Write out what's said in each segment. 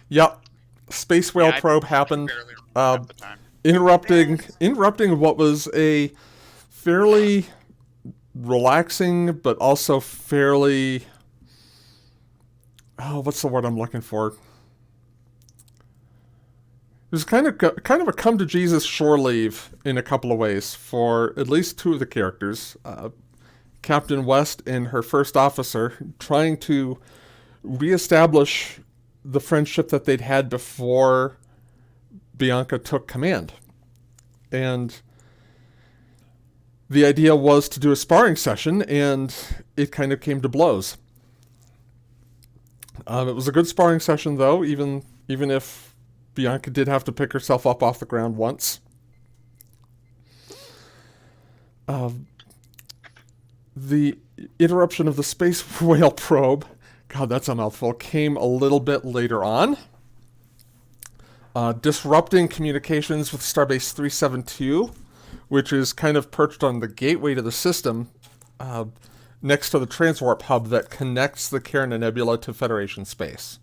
Yep. Space whale Yeah, probe I happened, barely remember uh, half the time. interrupting what was a fairly relaxing, but also fairly, what's the word I'm looking for? It was kind of a come to Jesus shore leave in a couple of ways for at least two of the characters, Captain West and her first officer, trying to reestablish the friendship that they'd had before Bianca took command. And the idea was to do a sparring session, and it kind of came to blows. It was a good sparring session, though, even if Bianca did have to pick herself up off the ground once. Uh, the interruption of the space whale probe, God, that's a mouthful, came a little bit later on, disrupting communications with Starbase 372, which is kind of perched on the gateway to the system, next to the transwarp hub that connects the Carina Nebula to Federation space.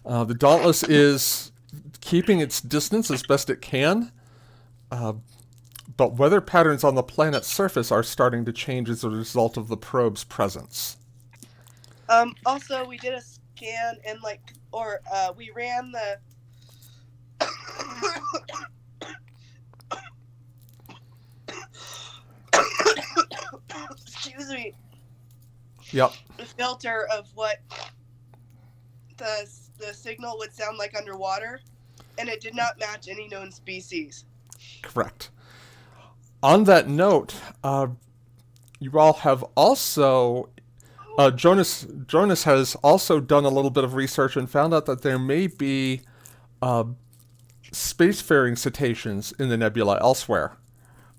The Dauntless is keeping its distance as best it can, but weather patterns on the planet's surface are starting to change as a result of the probe's presence. Also, we did a scan and we ran the. Excuse me. Yep. The filter of what the signal would sound like underwater, and it did not match any known species. Correct. On that note, you all have also Jonas has also done a little bit of research and found out that there may be spacefaring cetaceans in the nebula elsewhere.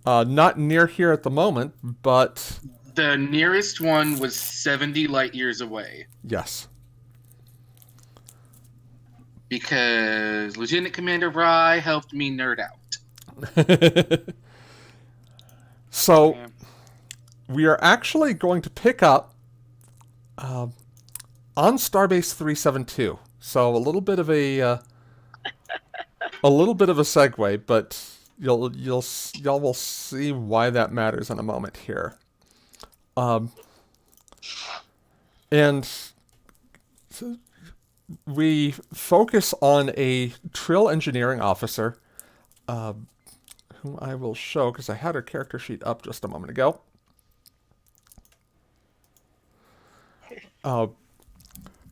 Not near here at the moment, but The nearest one was 70 light years away. yes. Because Lieutenant Commander Rye helped me nerd out. So Yeah. we are actually going to pick up on Starbase 372. So a little bit of a segue, but y'all will see why that matters in a moment here. And we focus on a Trill engineering officer, whom I will show because I had her character sheet up just a moment ago.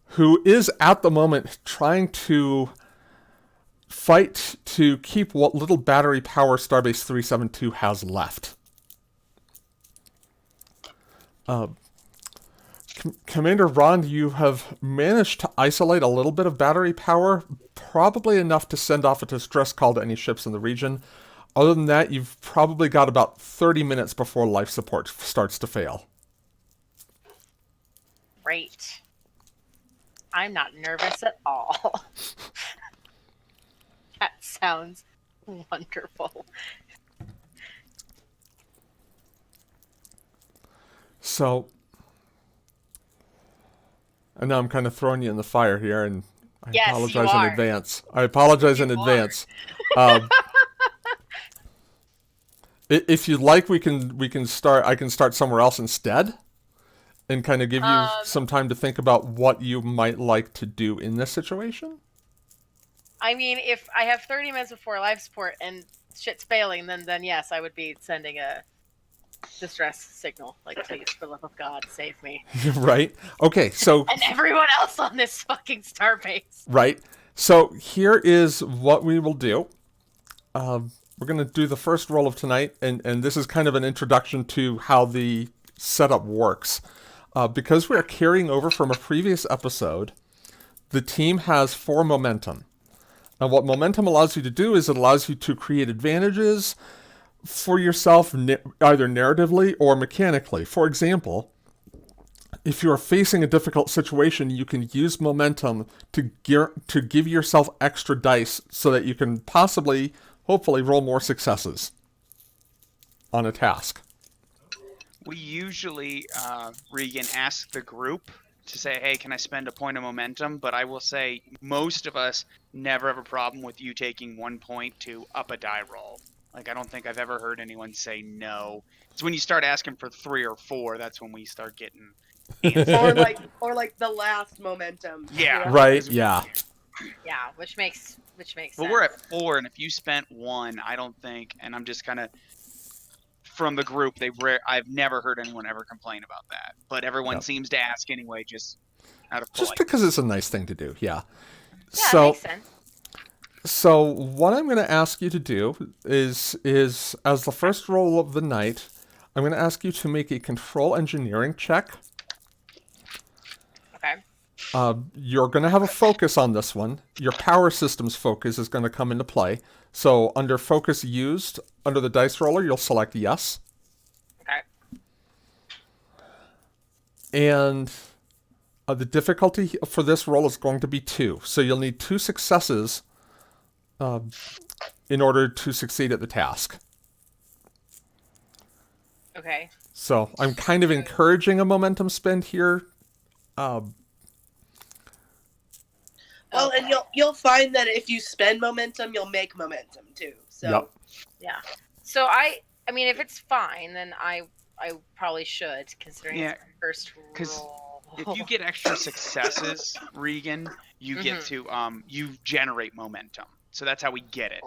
Who is at the moment trying to fight to keep what little battery power Starbase 372 has left. Commander Rond, you have managed to isolate a little bit of battery power, probably enough to send off a distress call to any ships in the region. Other than that, you've probably got about 30 minutes before life support starts to fail. Great. I'm not nervous at all. That sounds wonderful. So, and now I'm kind of throwing you in the fire here, and I Yes, apologize you in are. advance. I apologize in You advance. If you'd like, we can start. I can start somewhere else instead, and kind of give you some time to think about what you might like to do in this situation. I mean, if I have 30 minutes before life support and shit's failing, then yes, I would be sending a distress signal. Like, please, for the love of God, save me. Right? Okay, so And everyone else on this fucking starbase. right. So here is what we will do. We're going to do the first roll of tonight, and this is kind of an introduction to how the setup works. Because we are carrying over from a previous episode, the team has 4 momentum. Now, what momentum allows you to do is it allows you to create advantages for yourself, either narratively or mechanically. For example, if you are facing a difficult situation, you can use momentum to give yourself extra dice so that you can possibly, hopefully, roll more successes on a task. We usually, Regan, ask the group to say, hey, can I spend a point of momentum? But I will say most of us never have a problem with you taking 1 point to up a die roll. Like, I don't think I've ever heard anyone say no. It's when you start asking for 3 or 4, that's when we start getting answers. or like the last momentum. Yeah. Right, yeah. Yeah, which makes sense. But we're at 4, and if you spent 1, I don't think, and I'm just kind of from the group, I've never heard anyone ever complain about that. But everyone Yep. seems to ask anyway, just out of Just politeness. because it's a nice thing to do, yeah. Yeah, So, it makes sense. so what I'm going to ask you to do is as the first roll of the night, I'm going to ask you to make a control engineering check. Okay. You're going to have a focus on this one. Your power systems focus is going to come into play. So under focus used, under the dice roller, you'll select yes. Okay. And the difficulty for this roll is going to be 2. So you'll need 2 successes in order to succeed at the task. Okay. So I'm kind of encouraging a momentum spend here. Well, and you'll find that if you spend momentum, you'll make momentum too. So Yep. Yeah. So I mean, if it's fine, then I probably should, considering it's my first 'cause roll. If you get extra successes, Regan, you get to you generate momentum. So that's how we get it.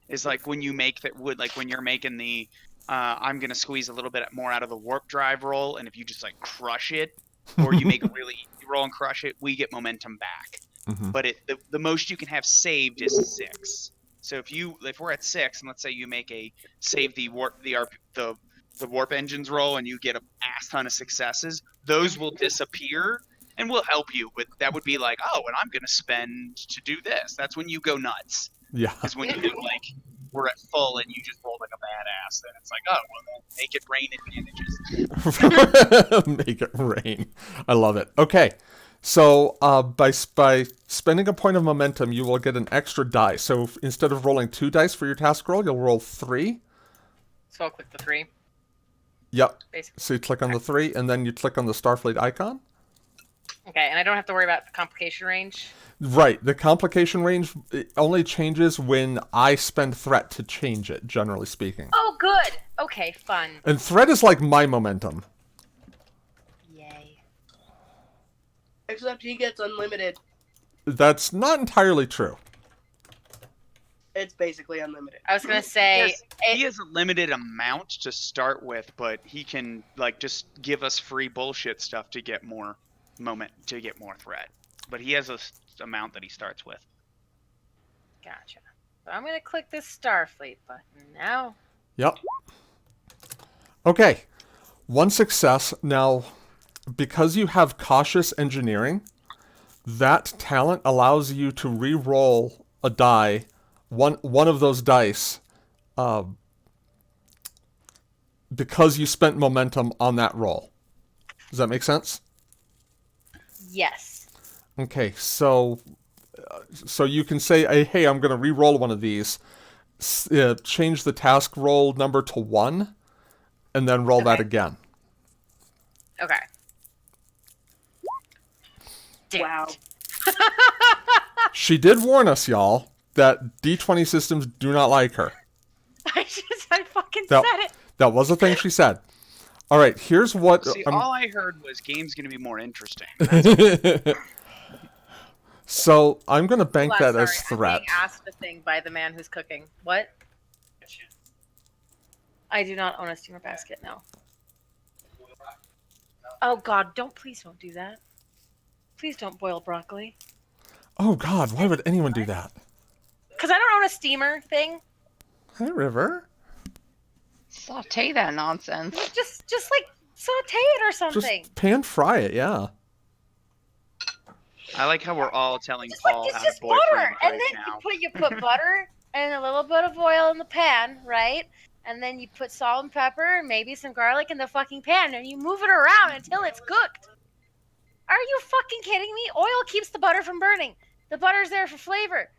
Is like when you make that wood, like when you're making the I'm gonna squeeze a little bit more out of the warp drive roll, and if you just like crush it, or you make a really you roll and crush it, we get momentum back. Mhm. But the most you can have saved is 6. So if we're at 6, and let's say you make a save the warp engines roll, and you get a ass ton of successes, those will disappear, and we'll help you with that. Would be like, oh, and I'm gonna spend to do this. That's when you go nuts. Yeah. Because when you do like we're at full and you just roll like a badass, then it's like, oh, well, then make it rain advantages. Make it rain. I love it. Okay. So by spending a point of momentum, you will get an extra die. So instead of rolling 2 dice for your task roll, you'll roll 3. So I'll click the 3, Yep. basically. So you click on the 3, and then you click on the Starfleet icon. Okay, and I don't have to worry about the complication range. Right. The complication range only changes when I spend threat to change it, generally speaking. Oh, good. Okay, fun. And threat is like my momentum. Yay. except he gets unlimited. That's not entirely true. It's basically unlimited. I was gonna say Yes, he has a limited amount to start with, but he can like just give us free bullshit stuff to get more threat. But he has a amount that he starts with. Gotcha. So I'm gonna click this Starfleet button now. Yep. Okay. 1 success. Now, because you have cautious engineering, that talent allows you to re-roll a die, one of those dice, because you spent momentum on that roll. Does that make sense? Yes. Okay, so you can say, hey, I'm going to re-roll one of these, change the task roll number to 1, and then roll that again. Okay. Damn Wow. it. She did warn us, y'all, that D20 systems do not like her. I fucking That- said it. That was the thing she said. All right, here's what... See, all I heard was game's going to be more interesting. So I'm going to bank Hold on, that as sorry, threat. I'm being asked a thing by the man who's cooking. What? I do not own a steamer basket, no. Oh God, please don't do that. Please don't boil broccoli. Oh, God, why would anyone do that? Because I don't own a steamer thing. Hey, River. Saute that nonsense. Just like saute it or something. Just pan fry it, yeah. I like how we're all telling Just Paul like how it's to just boyfriend butter, and right then now. you put butter and a little bit of oil in the pan, right? And then you put salt and pepper and maybe some garlic in the fucking pan, and you move it around until it's cooked. Are you fucking kidding me? Oil keeps the butter from burning. The butter's there for flavor.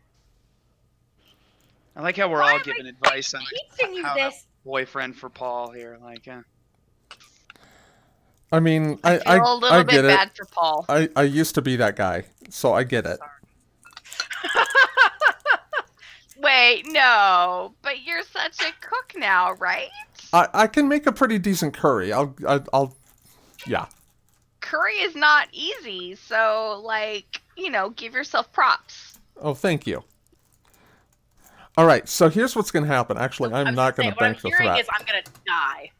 I like how we're Why all am giving I advice on teaching you how to this? boyfriend for Paul here. Like, I mean, I feel a little I bit get it. bad for Paul. I used to be that guy, so I get it. Wait, no, but you're such a cook now, right? I can make a pretty decent curry. Yeah. Curry is not easy, so like, give yourself props. Oh, thank you. All right, so here's what's going to happen. Actually, I'm not going to bank the What I'm hearing threat. is I'm gonna die.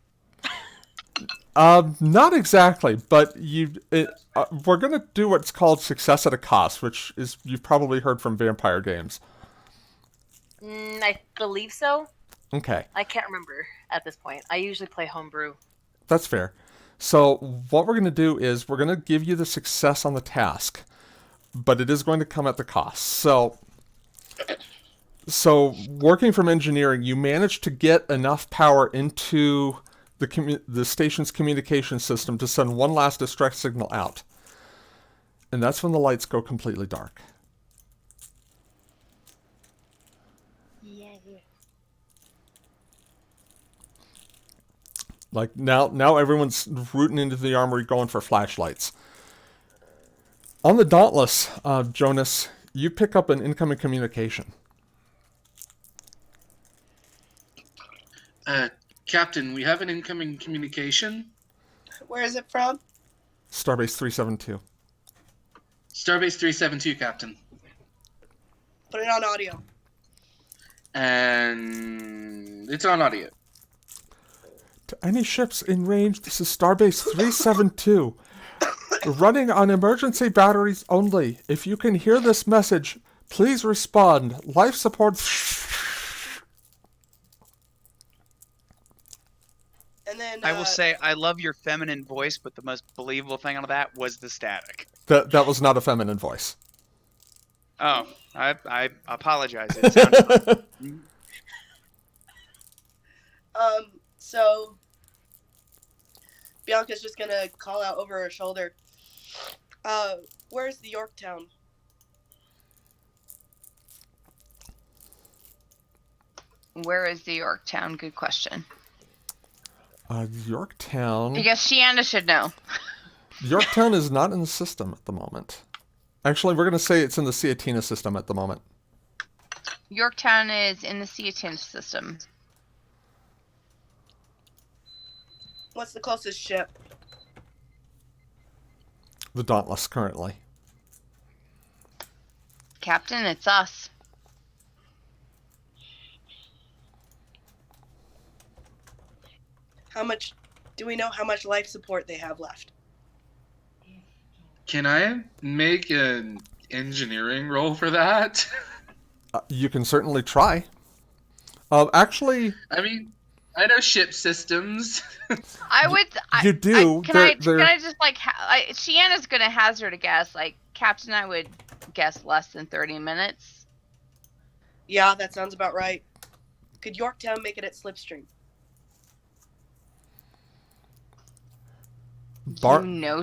Not exactly, but we're going to do what's called success at a cost, which is you've probably heard from vampire games. I believe so. Okay, I can't remember at this point. I usually play homebrew. that's fair. So what we're going to do is we're going to give you the success on the task, but it is going to come at the cost. So working from engineering, you managed to get enough power into the station's communication system to send one last distress signal out. And that's when the lights go completely dark. Yeah. Like now everyone's rooting into the armory going for flashlights. On the Dauntless, Jonas, you pick up an incoming communication. Captain, we have an incoming communication. Where is it from? Starbase 372. Starbase 372, Captain. Put it on audio. And it's on audio. To any ships in range, this is Starbase 372. Running on emergency batteries only. If you can hear this message, please respond. Life support. And then I will say I love your feminine voice, but the most believable thing out of that was the static. That was not a feminine voice. Oh, I apologize. It sounded so Bianca's just gonna call out over her shoulder. Where's the Yorktown? Where is the Yorktown? Good question. Yorktown. I guess Shiana should know. Yorktown is not in the system at the moment. Actually, we're going to say it's in the Ciatina system at the moment. Yorktown is in the Ciatin system. What's the closest ship? The Dauntless, currently. Captain, it's us. Do we know how much life support they have left? Can I make an engineering roll for that? You can certainly try. Actually, I mean, I know ship systems. I would. you do. Can I just like? Shiana's gonna hazard a guess. Like Captain, I would guess less than 30 minutes. Yeah, that sounds about right. Could Yorktown make it at Slipstream?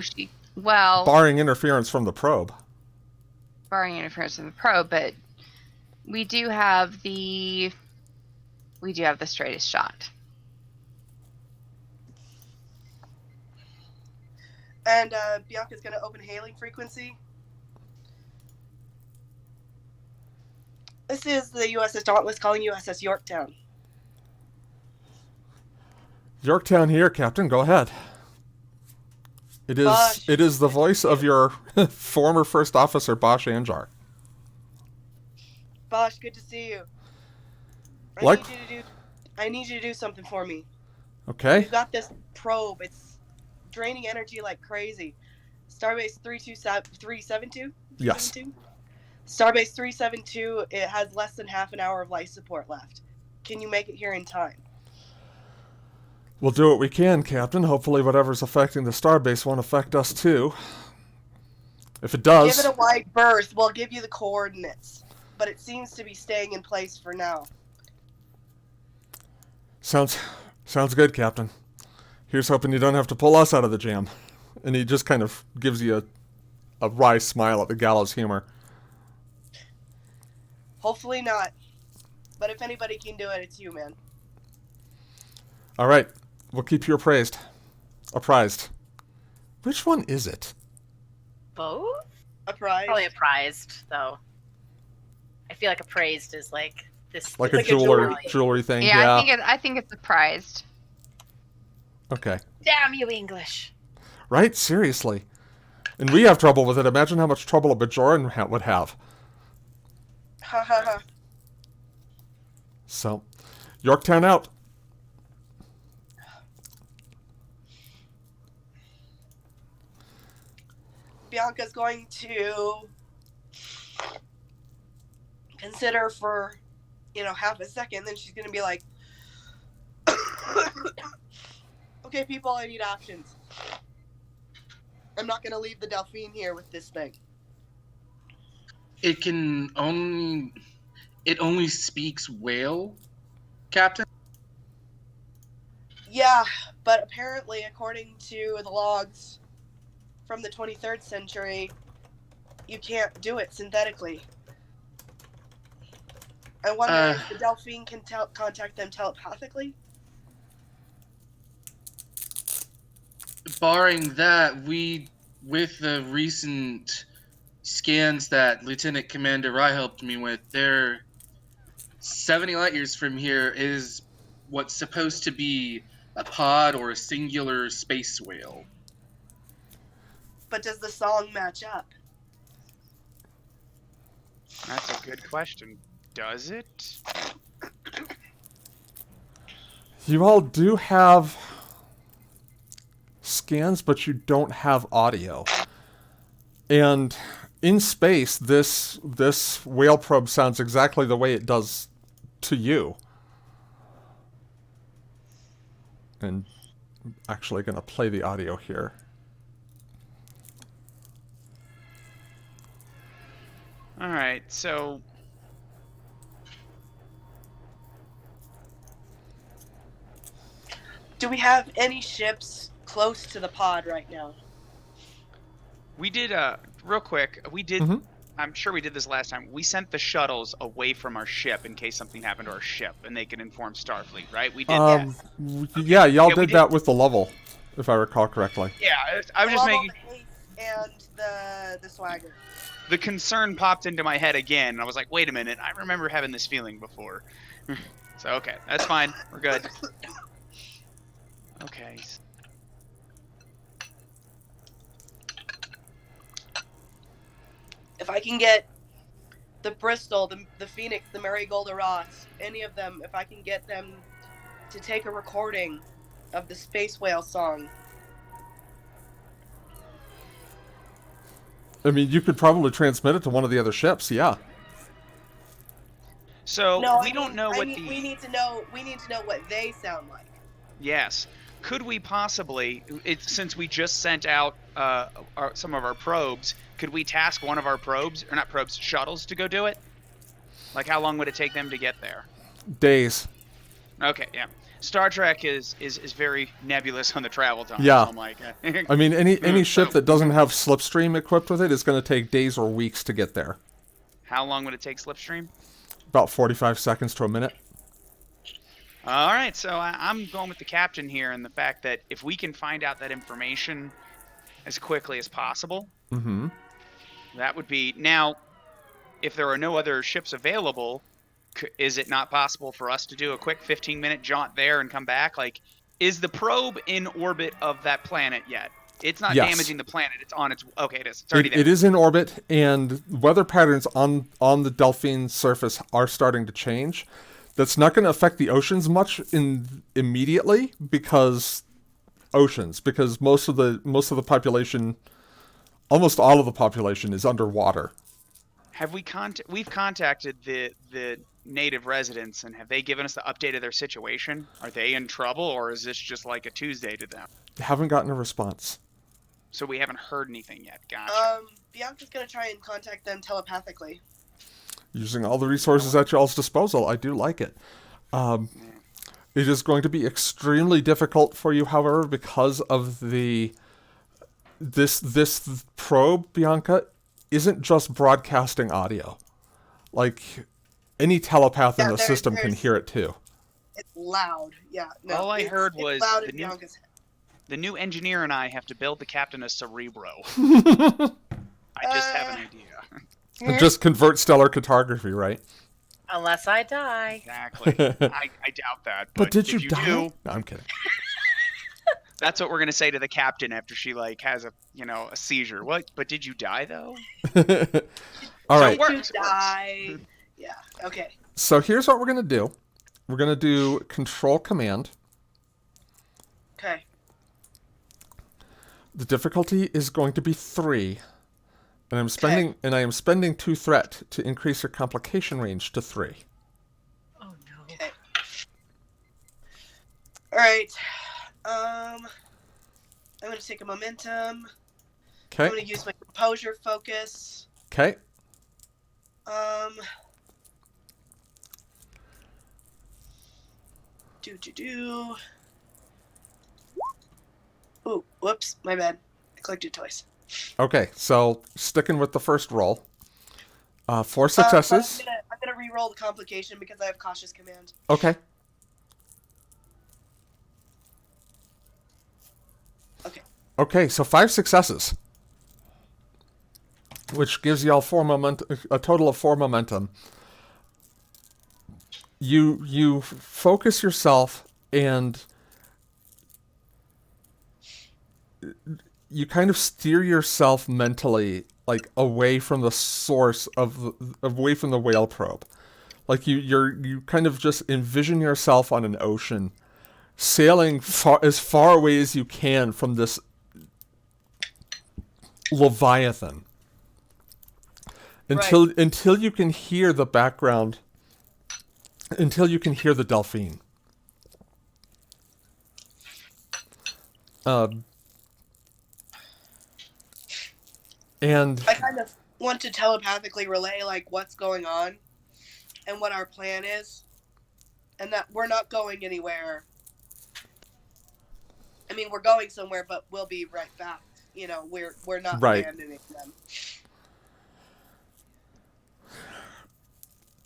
She. Well, barring interference from the probe. barring interference from the probe, but we do have the straightest shot. And Bianca's gonna open hailing frequency. This is the USS Dauntless calling USS Yorktown. Yorktown here, Captain. Go ahead. Bosch. It is the voice of your former first officer, Bosch Anjar. Bosch, good to see you. Like- I need you to do something for me. Okay. We've got this probe. It's draining energy like crazy. Starbase 372? Yes. 372? Starbase 372, it has less than half an hour of life support left. Can you make it here in time? We'll do what we can, Captain. Hopefully whatever's affecting the starbase won't affect us too. If it does... Give it a wide berth. We'll give you the coordinates. But it seems to be staying in place for now. Sounds good, Captain. Here's hoping you don't have to pull us out of the jam. And he just kind of gives you a wry smile at the gallows humor. Hopefully not. But if anybody can do it, it's you, man. All right. We'll keep you apprised. Which one is it? Both? A prize. Probably a prized, though. I feel like a praised is like this. Like It's a like a jewelry jewelry. jewelry thing? Yeah, I think it's surprised. Okay. Damn you, English. Right? Seriously. And we have trouble with it. Imagine how much trouble a Bajoran would have. Ha ha ha. So, Yorktown out. Bianca's going to consider for, half a second. Then she's going to be like, okay, people, I need options. I'm not going to leave the Delphine here with this thing. It only speaks whale, Captain. Yeah, but apparently, according to the logs from the 23rd century, you can't do it synthetically. I wonder if the Delphine can contact them telepathically? Barring that, with the recent scans that Lieutenant Commander Rai helped me with, they're 70 light years from here is what's supposed to be a pod or a singular space whale. But does the song match up? That's a good question. Does it? You all do have scans, but you don't have audio. And in space, this whale probe sounds exactly the way it does to you. And I'm actually going to play the audio here. All right, so Do we have any ships close to the pod right now? we did real quick. We did. Mhm. I'm sure we did this last time. We sent the shuttles away from our ship in case something happened to our ship, and they could inform Starfleet. Right? We did that. Yeah, y'all Yeah, we did did. that with the level, if I recall correctly. Yeah, I was just Level, making. the Ace and the Swagger. The concern popped into my head again, and I was like, wait a minute, I remember having this feeling before. So, okay, that's fine. We're good. Okay. If I can get the Bristol, the Phoenix, the Marigold, the Ross, any of them, if I can get them to take a recording of the Space Whale song. I mean, you could probably transmit it to one of the other ships, yeah. So, No, we don't know what the... we need to know what they sound like. Yes. Could we possibly, since we just sent out some of our probes, could we task one of our probes, or not probes, shuttles to go do it? Like, how long would it take them to get there? Days. Okay, yeah. Star Trek is very nebulous on the travel time. Yeah. So I'm like, I mean, any ship that doesn't have Slipstream equipped with it is going to take days or weeks to get there. how long would it take Slipstream? About 45 seconds to a minute. All right, so I'm going with the captain here, and the fact that if we can find out that information as quickly as possible, Mm-hmm. that would be... Now, if there are no other ships available, is it not possible for us to do a quick 15-minute jaunt there and come back? Like, is the probe in orbit of that planet yet? It's not Yes. damaging the planet. It's on its... Okay, it is. It's already there. It is in orbit, and weather patterns on the Delphine surface are starting to change. That's not going to affect the oceans much immediately because most of the population, almost all of the population, is underwater. Have we've contacted the native residents, and have they given us the update of their situation? Are they in trouble, or is this just like a Tuesday to them? Haven't gotten a response. So we haven't heard anything yet. Gotcha. Bianca's gonna try and contact them telepathically. Using all the resources at y'all's disposal, I do like it. It is going to be extremely difficult for you, however, because of this probe, Bianca, isn't just broadcasting audio. Like, any telepath in Yeah, the system can there's- hear it too. It's loud. Yeah. No, All I heard it's was loud the in new- Bianca's head. The new engineer and I have to build the captain a Cerebro. I just have an idea. Just convert stellar cartography, right? Unless I die. Exactly. I doubt that. But did you if you die? do, No, I'm kidding. that's what we're gonna say to the captain after she like has a seizure. What? But did you die though? All So right. it works, To it works. die. Yeah. Okay. So here's what we're going to do. We're going to do Control Command. Okay. The difficulty is going to be 3. And I am spending 2 threat to increase your complication range to 3. Oh no. Okay. All right. I'm gonna take a momentum. I'm Okay. gonna use my composure focus. Okay. Do. Ooh, whoops, my bad. I clicked it twice. Okay. So sticking with the first roll. 4 successes. I'm gonna re-roll the complication because I have cautious command. Okay. Okay. Okay, so 5 successes. Which gives y'all a total of 4 momentum. You focus yourself and you kind of steer yourself mentally like away from the source away from the whale probe. Like you kind of just envision yourself on an ocean sailing as far away as you can from this Leviathan. Until you can hear the background, until you can hear the Delphine. And I kind of want to telepathically relay like what's going on and what our plan is, and that we're not going anywhere. I mean, we're going somewhere, but we'll be right back. You know, we're not abandoning them.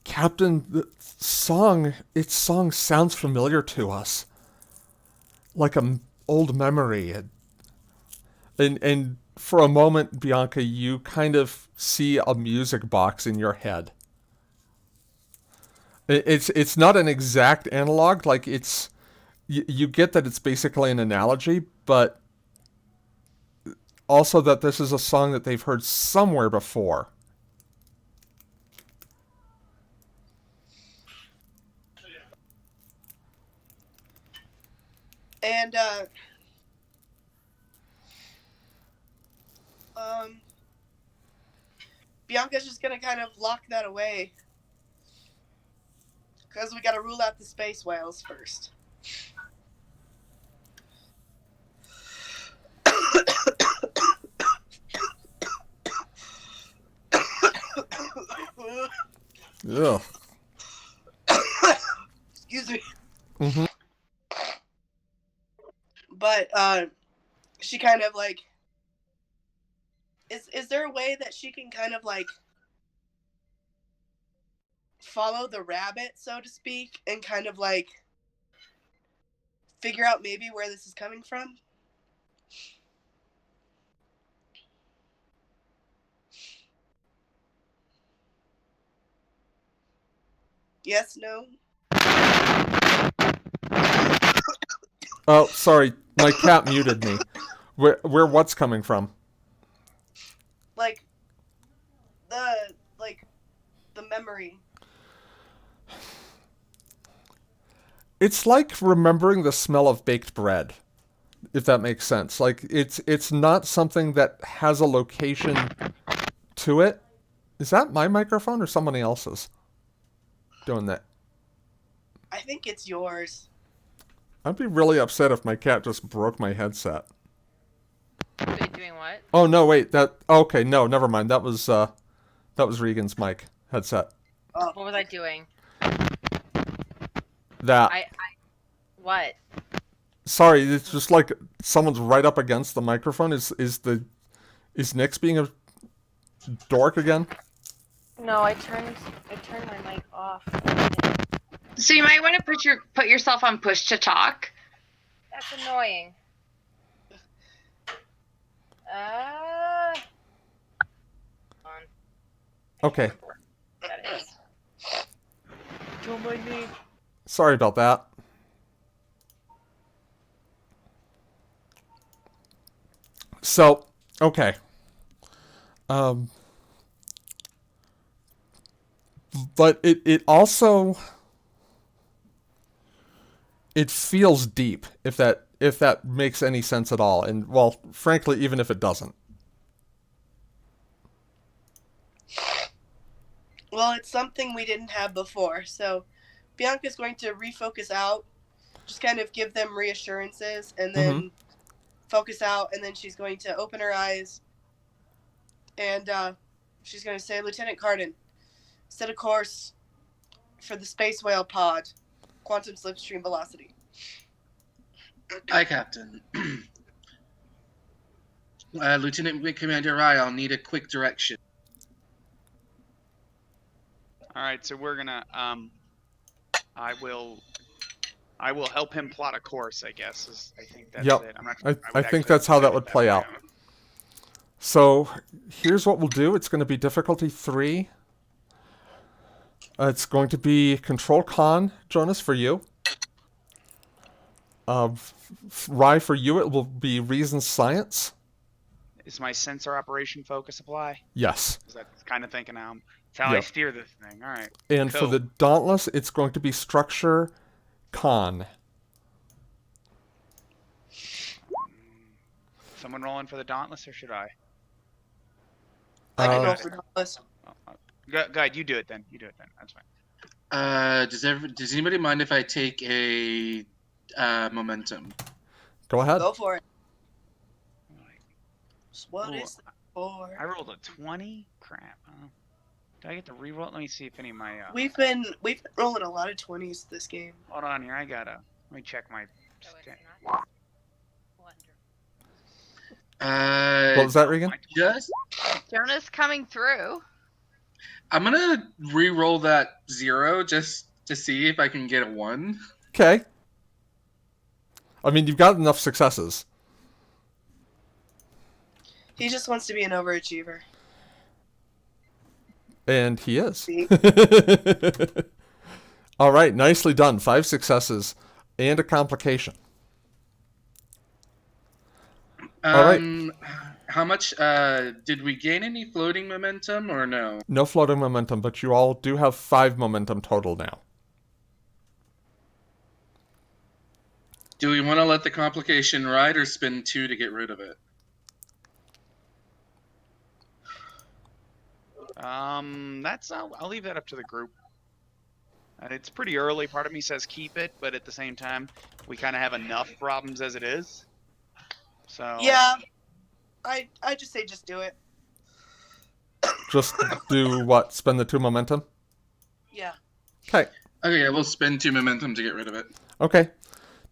Captain, its song sounds familiar to us. Like an old memory. And for a moment, Bianca, you kind of see a music box in your head. It's not an exact analog, like you get that it's basically an analogy, but also that this is a song that they've heard somewhere before. And Bianca's just gonna kind of lock that away because we gotta rule out the space whales first. Ugh. Excuse me. Mm-hmm. But she kind of like is there a way that she can kind of like follow the rabbit, so to speak, and kind of like figure out maybe where this is coming from? Yes, no? Oh, sorry, my cat muted me. Where what's coming from? Like the memory. It's like remembering the smell of baked bread, if that makes sense. Like it's not something that has a location to it. Is that my microphone or somebody else's doing that? I think it's yours. I'd be really upset if my cat just broke my headset. Wait, doing what? Oh no, wait, okay, no, never mind. That was Regan's mic headset. Oh. What was I doing? That. What? Sorry, it's just like someone's right up against the microphone. Is Nyx being a dork again? No, I turned my mic off. So you might want to put yourself on push to talk. That's annoying. On. Okay. That is. Don't mind me. Sorry about that. So, okay. Um, but it also it feels deep if that makes any sense at all. And well, frankly, even if it doesn't. Well, it's something we didn't have before, so Bianca's going to refocus out, just kind of give them reassurances, and then focus out, and then she's going to open her eyes, and she's going to say, Lieutenant Cardin, set a course for the space whale pod, quantum slipstream velocity. Hi, Captain. Lieutenant Commander Rai, I'll need a quick direction. All right, so we're gonna I will help him plot a course, I guess. I think that's Yep. it. I'm not I would think actually that's how that put it would play way. out. So here's what we'll do. It's going to be difficulty 3. It's going to be Control Con, Jonas, for you. Rye, for you, it will be Reason Science. Is my sensor operation focus apply? Yes. Is that kind of thinking now? That's how I Yep. steer this thing. All right. And for Cool. the Dauntless, it's going to be Structure Con. Someone rolling for the Dauntless, or should I? I can Uh, roll for Dauntless. Go ahead, you do it then. That's fine. Does anybody mind if I take a momentum? Go ahead. Go for it. What Ooh, is that for? I rolled a 20. Crap. Do I get to reroll? Let me see if any of my. We've been rolling a lot of 20s this game. Hold on here. Let me check my. So it's not. What was that, Regan? Just Jonas coming through. I'm gonna re-roll that 0 just to see if I can get a 1. Okay. I mean, you've got enough successes. He just wants to be an overachiever. And he is. See? All right, nicely done. 5 successes and a complication. All right. How much did we gain any floating momentum or no? No floating momentum, but you all do have 5 momentum total now. Do we want to let the complication ride or spend 2 to get rid of it? I'll leave that up to the group. It's pretty early. Part of me says keep it, but at the same time, we kind of have enough problems as it is. So Yeah. I just say just do it. Just do what? Spend the 2 momentum? Yeah. Okay. Okay, yeah, we'll spend 2 momentum to get rid of it. Okay.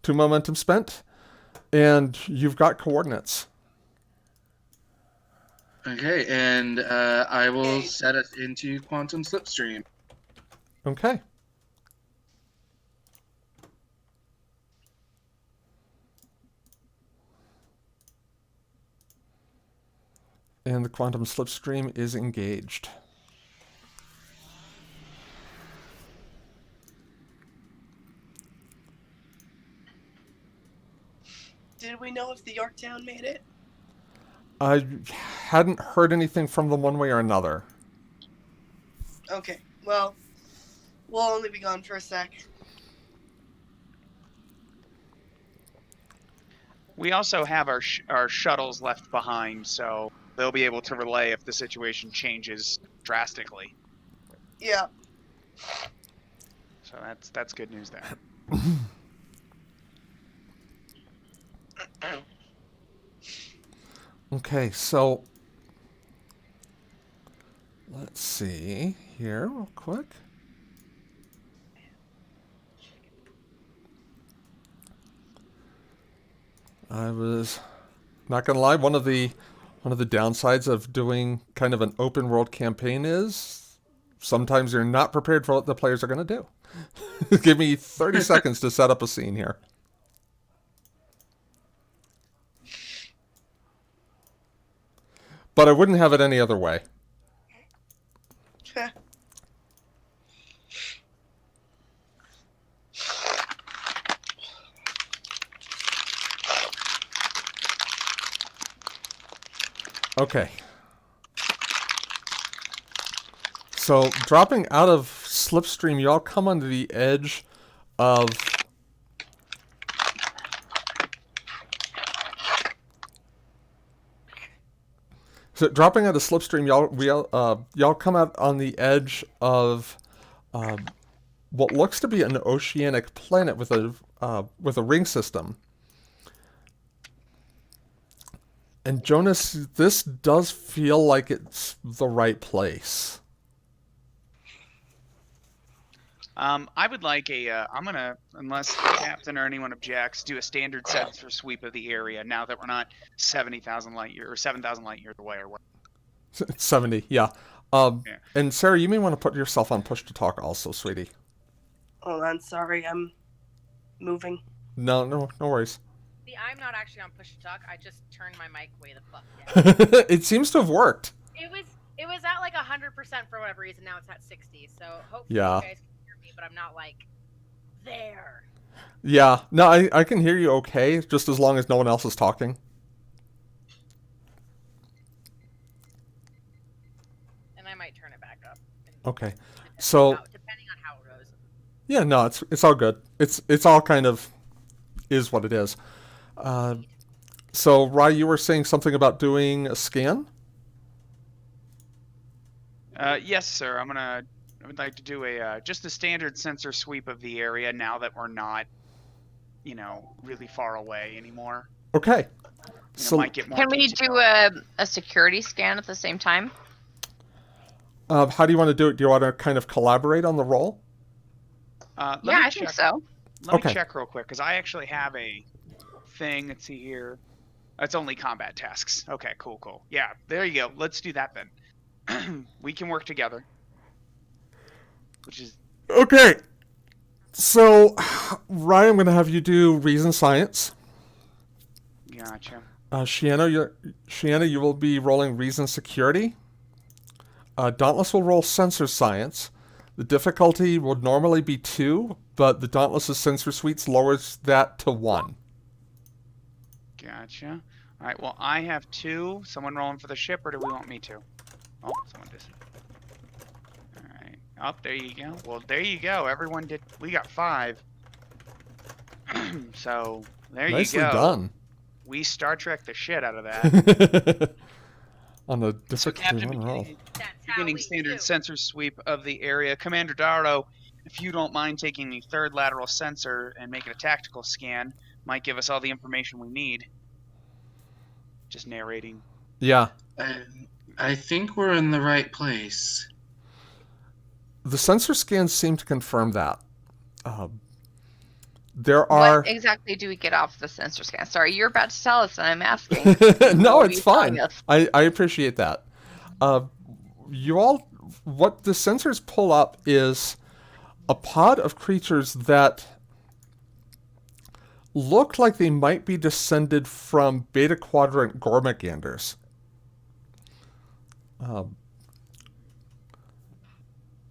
2 momentum spent. And you've got coordinates. Okay, and I will set it into quantum slipstream. Okay. And the quantum slipstream is engaged. Did we know if the Yorktown made it? I hadn't heard anything from them one way or another. Okay. Well, we'll only be gone for a sec. we also have our shuttles left behind, so they'll be able to relay if the situation changes drastically. Yeah. So that's good news there. Okay, so let's see here real quick. I was not gonna lie, one of the downsides of doing kind of an open world campaign is sometimes you're not prepared for what the players are gonna do. Give me 30 seconds to set up a scene here. but I wouldn't have it any other way. Okay. So, dropping out of Slipstream, y'all come onto the edge of... So, dropping out of Slipstream, y'all come out on the edge of what looks to be an oceanic planet with a ring system. And Jonas, this does feel like it's the right place. I would like I'm gonna, unless the captain or anyone objects, do a standard sensor sweep of the area now that we're not 70,000 light years or 7,000 light years away or what. 70, yeah. Yeah. And Sarah, you may want to put yourself on push to talk also, sweetie. Hold on, sorry, I'm moving. No worries. See, I'm not actually on push to talk. I just turned my mic way the fuck down. It seems to have worked. It was at like 100% for whatever reason. Now it's at 60. So hopefully Yeah. you guys can hear me, but I'm not like there. Yeah, no, I can hear you okay, just as long as no one else is talking. And I might turn it back up. Okay, so Depending on how it goes. yeah, no, it's all good. It's all kind of is what it is. So Rye, you were saying something about doing a scan? Yes, sir. I would like to do just a standard sensor sweep of the area now that we're not, really far away anymore. Okay. So might get more Can we detail. do a security scan at the same time? How do you want to do it? Do you want to kind of collaborate on the roll? Let Yeah, me I think check- so. Let Okay. me check real quick, because I actually have a thing. Let's see here. It's only combat tasks. Okay, cool. Yeah, there you go. Let's do that then. We can work together. Which is... Okay. So, Rye, I'm going to have you do reason science. Gotcha. Shiana, you will be rolling reason security. Dauntless will roll sensor science. The difficulty would normally be 2, but the Dauntless' sensor suites lowers that to 1. Gotcha. All right, well, I have 2. Someone rolling for the ship, or do we want me to? Oh, someone did. All right. Oh, there you go. Well, there you go. Everyone did. We got 5. So, there Nicely you go. done. We Star Trek the shit out of that. On the So, difficulty Captain, 1 roll. That's how beginning we standard do. sensor sweep of the area. Commander Darrow, if you don't mind taking the 3rd lateral sensor and making a tactical scan, might give us all the information we need. Just narrating. Yeah. I think we're in the right place. The sensor scans seem to confirm that. There are... What exactly do we get off the sensor scan? Sorry, you're about to tell us, and I'm asking. No, What are it's you fine. telling us? I appreciate that. What the sensors pull up is a pod of creatures that look like they might be descended from Beta Quadrant Gormaganders.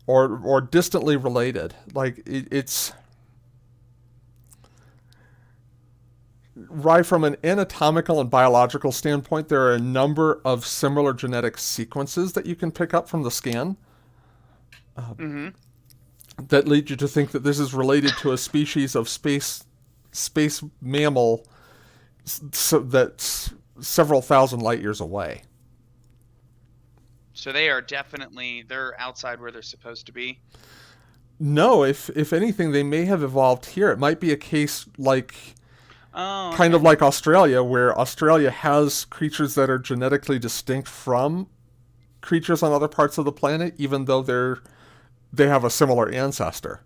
Or distantly related. Like, it's... Right, from an anatomical and biological standpoint, there are a number of similar genetic sequences that you can pick up from the scan that lead you to think that this is related to a species of space mammal that's several thousand light years away. So they are they're outside where they're supposed to be. No, if anything, they may have evolved here. It might be a case like... Oh, kind of like Australia, where Australia has creatures that are genetically distinct from creatures on other parts of the planet, even though they have a similar ancestor.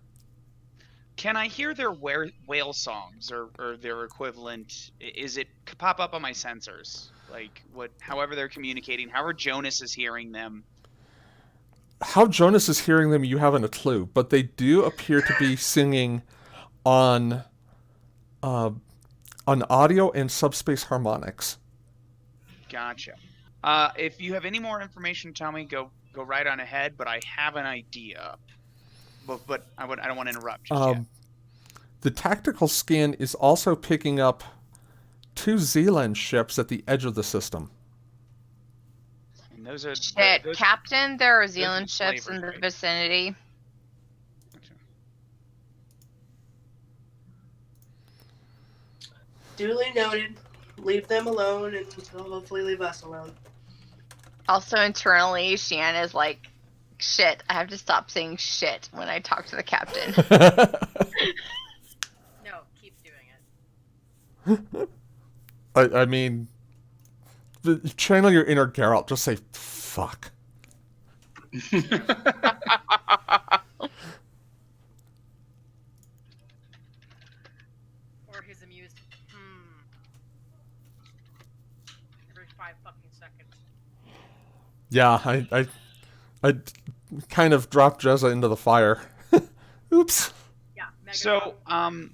Can I hear their whale songs or their equivalent? Is it pop up on my sensors? Like however they're communicating, however Jonas is hearing them. How Jonas is hearing them, you haven't a clue, but they do appear to be singing on audio and subspace harmonics. Gotcha. If you have any more information, tell me. Go right on ahead. But I have an idea. But I don't want to interrupt just yet. The tactical scan is also picking up 2 Zealand ships at the edge of the system. And those are Shit, those, Captain, there are are Zealand ships slavers, in the right? vicinity. Duly noted. Leave them alone, and they'll hopefully leave us alone. Also, internally, Shan is like, shit, I have to stop saying shit when I talk to the captain. No, keep doing it. I mean, channel your inner Geralt. Just say, fuck. Or his amused, every 5 fucking seconds. Yeah, I kind of dropped Jezza into the fire. Oops. Yeah, Megatron.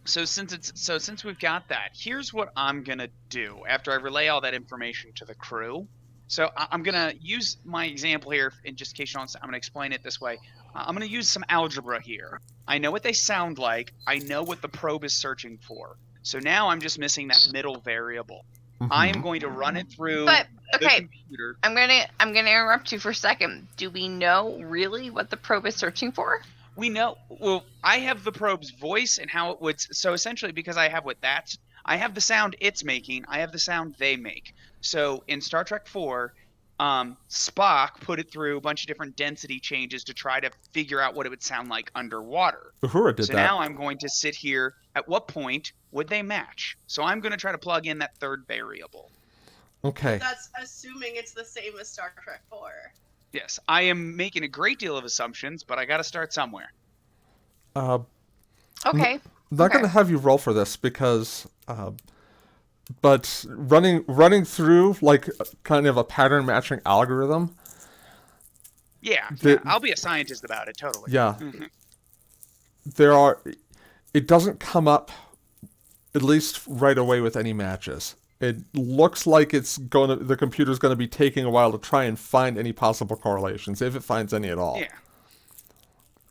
So since we've got that, here's what I'm gonna do after I relay all that information to the crew. So I'm gonna use my example here, in just in case you don't. I'm gonna explain it this way. I'm gonna use some algebra here. I know what they sound like. I know what the probe is searching for. So now I'm just missing that middle variable. I am going to run it through But the okay, computer. I'm gonna interrupt you for a second. Do we know really what the probe is searching for? We know. Well, I have the probe's voice and how it would. So essentially, because I have I have the sound it's making. I have the sound they make. So in Star Trek 4, Spock put it through a bunch of different density changes to try to figure out what it would sound like underwater. Uhura did So that. now I'm going to sit here. At what point would they match? So I'm going to try to plug in that third variable. Okay. That's assuming it's the same as Star Trek 4. Yes, I am making a great deal of assumptions, but I got to start somewhere. Okay. I'm not going to have you roll for this because, but running through like kind of a pattern matching algorithm. Yeah, I'll be a scientist about it. Totally. Yeah. It doesn't come up, at least right away, with any matches. It looks like the computer's going to be taking a while to try and find any possible correlations, if it finds any at all. Yeah.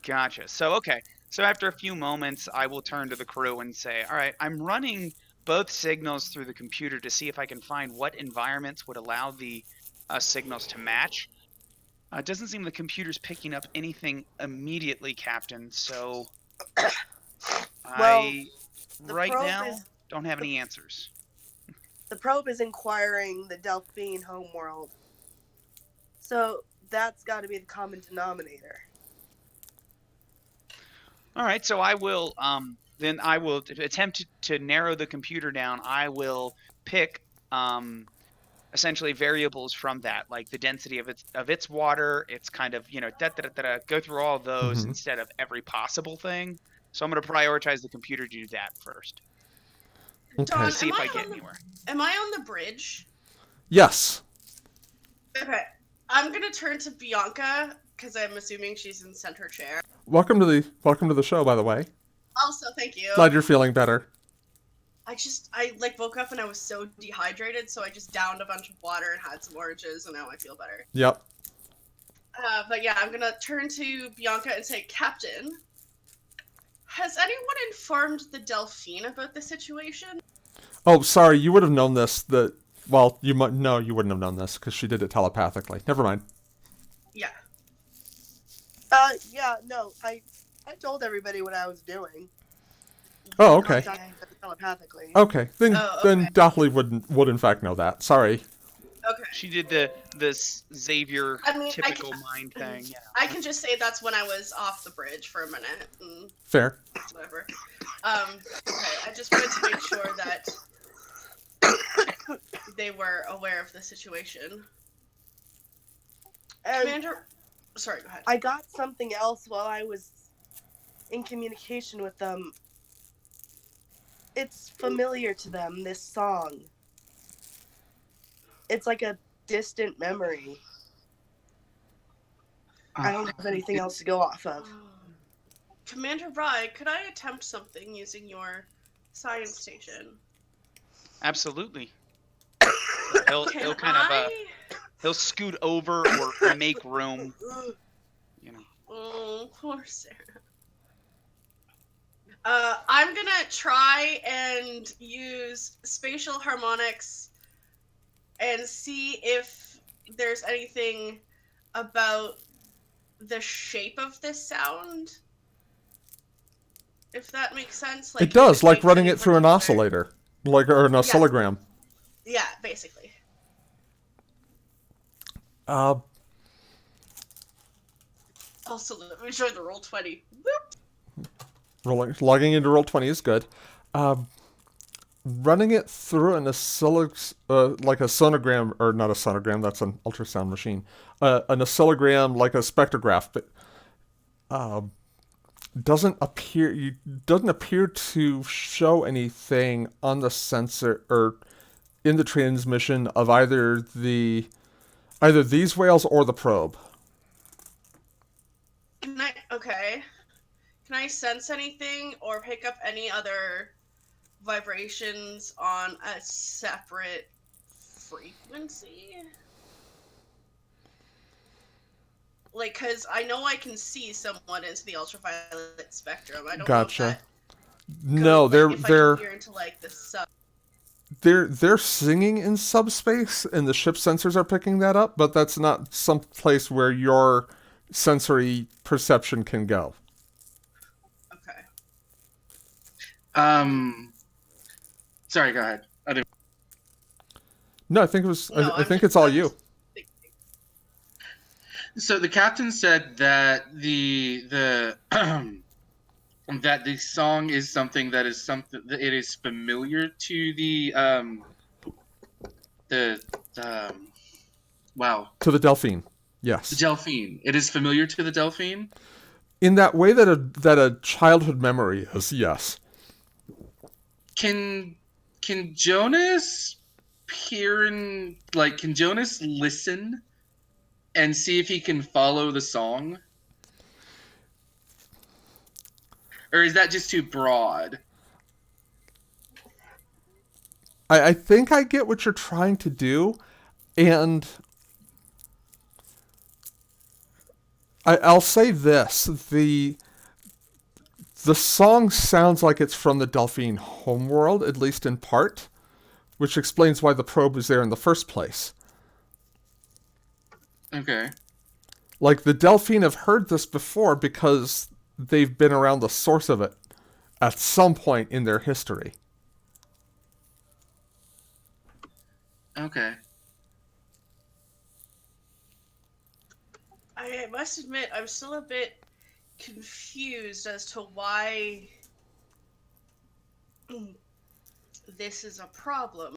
Gotcha. So, okay. So after a few moments, I will turn to the crew and say, all right, I'm running both signals through the computer to see if I can find what environments would allow the signals to match. It doesn't seem the computer's picking up anything immediately, Captain, so I right now don't have any answers. The probe is inquiring the Delphine homeworld. So that's got to be the common denominator. All right, so I will then I will attempt to narrow the computer down. I will pick essentially variables from that, like the density of its water. It's kind of, go through all of those instead of every possible thing. So I'm going to prioritize the computer to do that first. Okay. Dawn, See if I get anywhere. Am I on the bridge? Yes. Okay. I'm gonna turn to Bianca because I'm assuming she's in center chair. Welcome to the show, by the way. Also, thank you. Glad you're feeling better. I woke up and I was so dehydrated, so I just downed a bunch of water and had some oranges, and now I feel better. Yep. But yeah, I'm gonna turn to Bianca and say, Captain, has anyone informed the Delphine about the situation? Oh, sorry. You would have known this. You wouldn't have known this because she did it telepathically. Never mind. Yeah. Yeah, no, I told everybody what I was doing. Oh, okay. Telepathically. Okay. Then okay. Dauntless would in fact know that. Sorry. Okay. She did this Xavier typical mind thing. Yeah. I can just say that's when I was off the bridge for a minute. And Fair. whatever. Okay, I just wanted to make sure that they were aware of the situation. Commander, sorry, go ahead. I got something else while I was in communication with them. It's familiar to them, this song. It's like a distant memory. I don't have anything else to go off of. Commander Rye, could I attempt something using your science station? Absolutely. He'll Can kind of I? he'll scoot over or make room. You know. Oh, poor Sarah. I'm gonna try and use spatial harmonics and see if there's anything about the shape of this sound. If that makes sense. It Like if does, it like makes running any it through an particular... oscillator, or an oscillogram. Yeah, basically. Uh, Also, let me show the roll 20. Whoop! logging into Roll20 is good. Running it through like a sonogram, or not a sonogram, that's an ultrasound machine. An oscillogram, like a spectrograph, but doesn't appear to show anything on the sensor or in the transmission of either these whales or the probe. Okay. Can I sense anything or pick up any other vibrations on a separate frequency? Like, because I know I can see somewhat into the ultraviolet spectrum. I don't know if Gotcha. that No, goes, like, if I can hear into, like, the sub. they're singing in subspace, and the ship sensors are picking that up, but that's not some place where your sensory perception can go. Okay. Sorry, go ahead. I didn't... No, I think it was. No, I think it's all you. So the captain said that the that the song is something that it is familiar to the wow, To the Delphine, yes. the Delphine. It is familiar to the Delphine. In that way that a childhood memory is, yes. Can Jonas can Jonas listen and see if he can follow the song? Or is that just too broad? I think I get what you're trying to do, and I'll say this: the song sounds like it's from the Delphine homeworld, at least in part, which explains why the probe is there in the first place. Okay. Like, the Delphine have heard this before because they've been around the source of it at some point in their history. Okay. I must admit, I'm still a bit confused as to why this is a problem.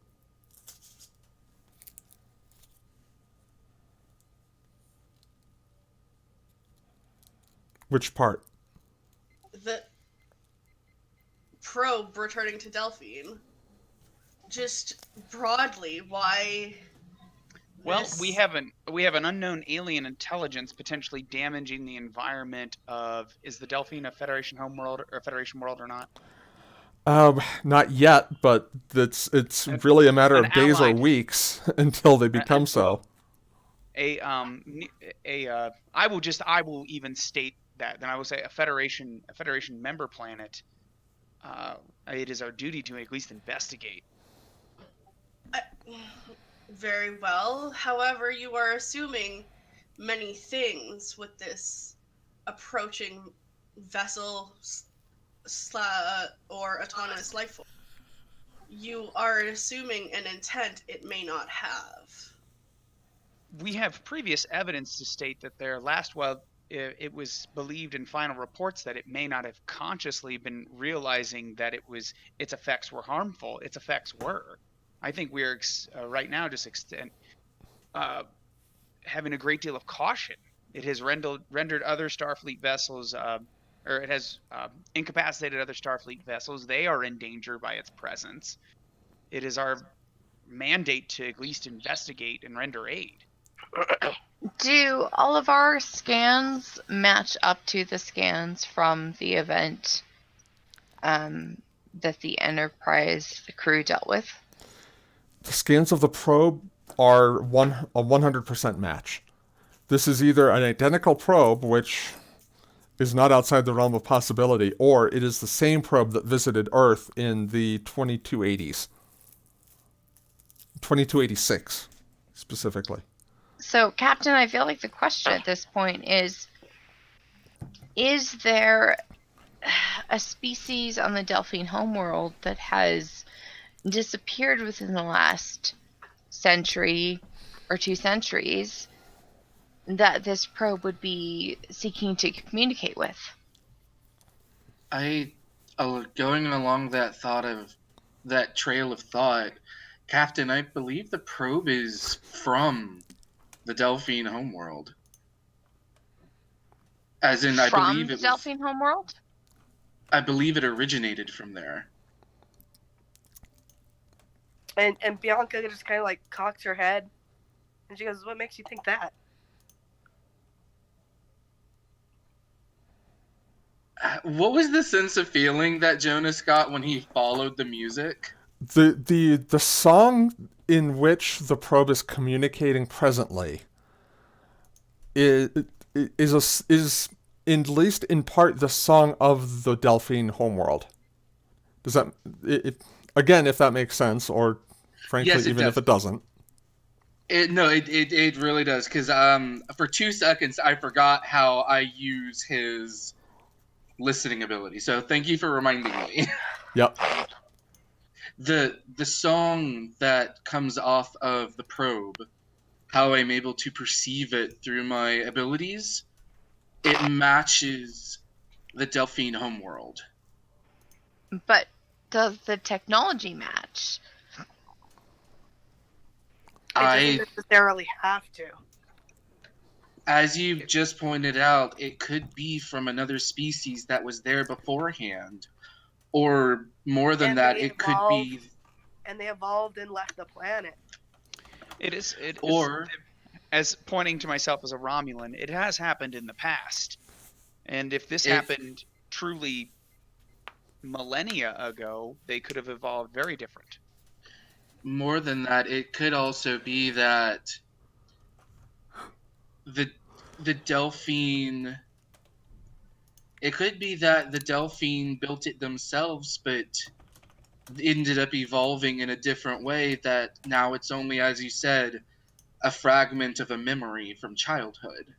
Which part? The probe returning to Delphine. Just broadly, why? Well, this- we have an unknown alien intelligence potentially damaging the environment of. Is the Delphine a Federation homeworld or a Federation world or not? Not yet, but it's really a matter an of days or allied- weeks until they become so. I will even state that. Then I will say a Federation member planet. It is our duty to at least investigate. Very well. However, you are assuming many things with this approaching vessel or autonomous life form. You are assuming an intent it may not have. We have previous evidence to state that it was believed in final reports that it may not have consciously been realizing that its effects were harmful. Its effects were. I think we are right now just having a great deal of caution. It has rendered other Starfleet vessels, or it has incapacitated other Starfleet vessels. They are in danger by its presence. It is our mandate to at least investigate and render aid. Do all of our scans match up to the scans from the event that the Enterprise crew dealt with? The scans of the probe are a 100% match. This is either an identical probe, which is not outside the realm of possibility, or it is the same probe that visited Earth in the 2280s. 2286, specifically. So, Captain, I feel like the question at this point is there a species on the Delphine homeworld that has disappeared within the last century or 2 centuries that this probe would be seeking to communicate with? Going along that trail of thought, Captain, I believe the probe is from the Delphine homeworld. As in, I From believe the it was. Delphine homeworld? I believe it originated from there. And Bianca just kind of like cocks her head, and she goes, "What makes you think that?" What was the sense of feeling that Jonas got when he followed the music? The song in which the probe is communicating presently is at least in part the song of the Delphine homeworld. Does that again, if that makes sense, or frankly, Yes, it even does. if it doesn't? It really does, because for 2 seconds I forgot how I use his listening ability. So thank you for reminding me. Yep. The song that comes off of the probe, how I'm able to perceive it through my abilities, it matches the Delphine homeworld. But does the technology match? It doesn't necessarily have to. As you just pointed out, it could be from another species that was there beforehand. Or more than that, it could be. And they evolved and left the planet. It is, Or. as pointing to myself as a Romulan, it has happened in the past. And if this happened truly millennia ago, they could have evolved very different. More than that, it could also be that the Delphine. It could be that the Delphine built it themselves, but ended up evolving in a different way, that now it's only, as you said, a fragment of a memory from childhood.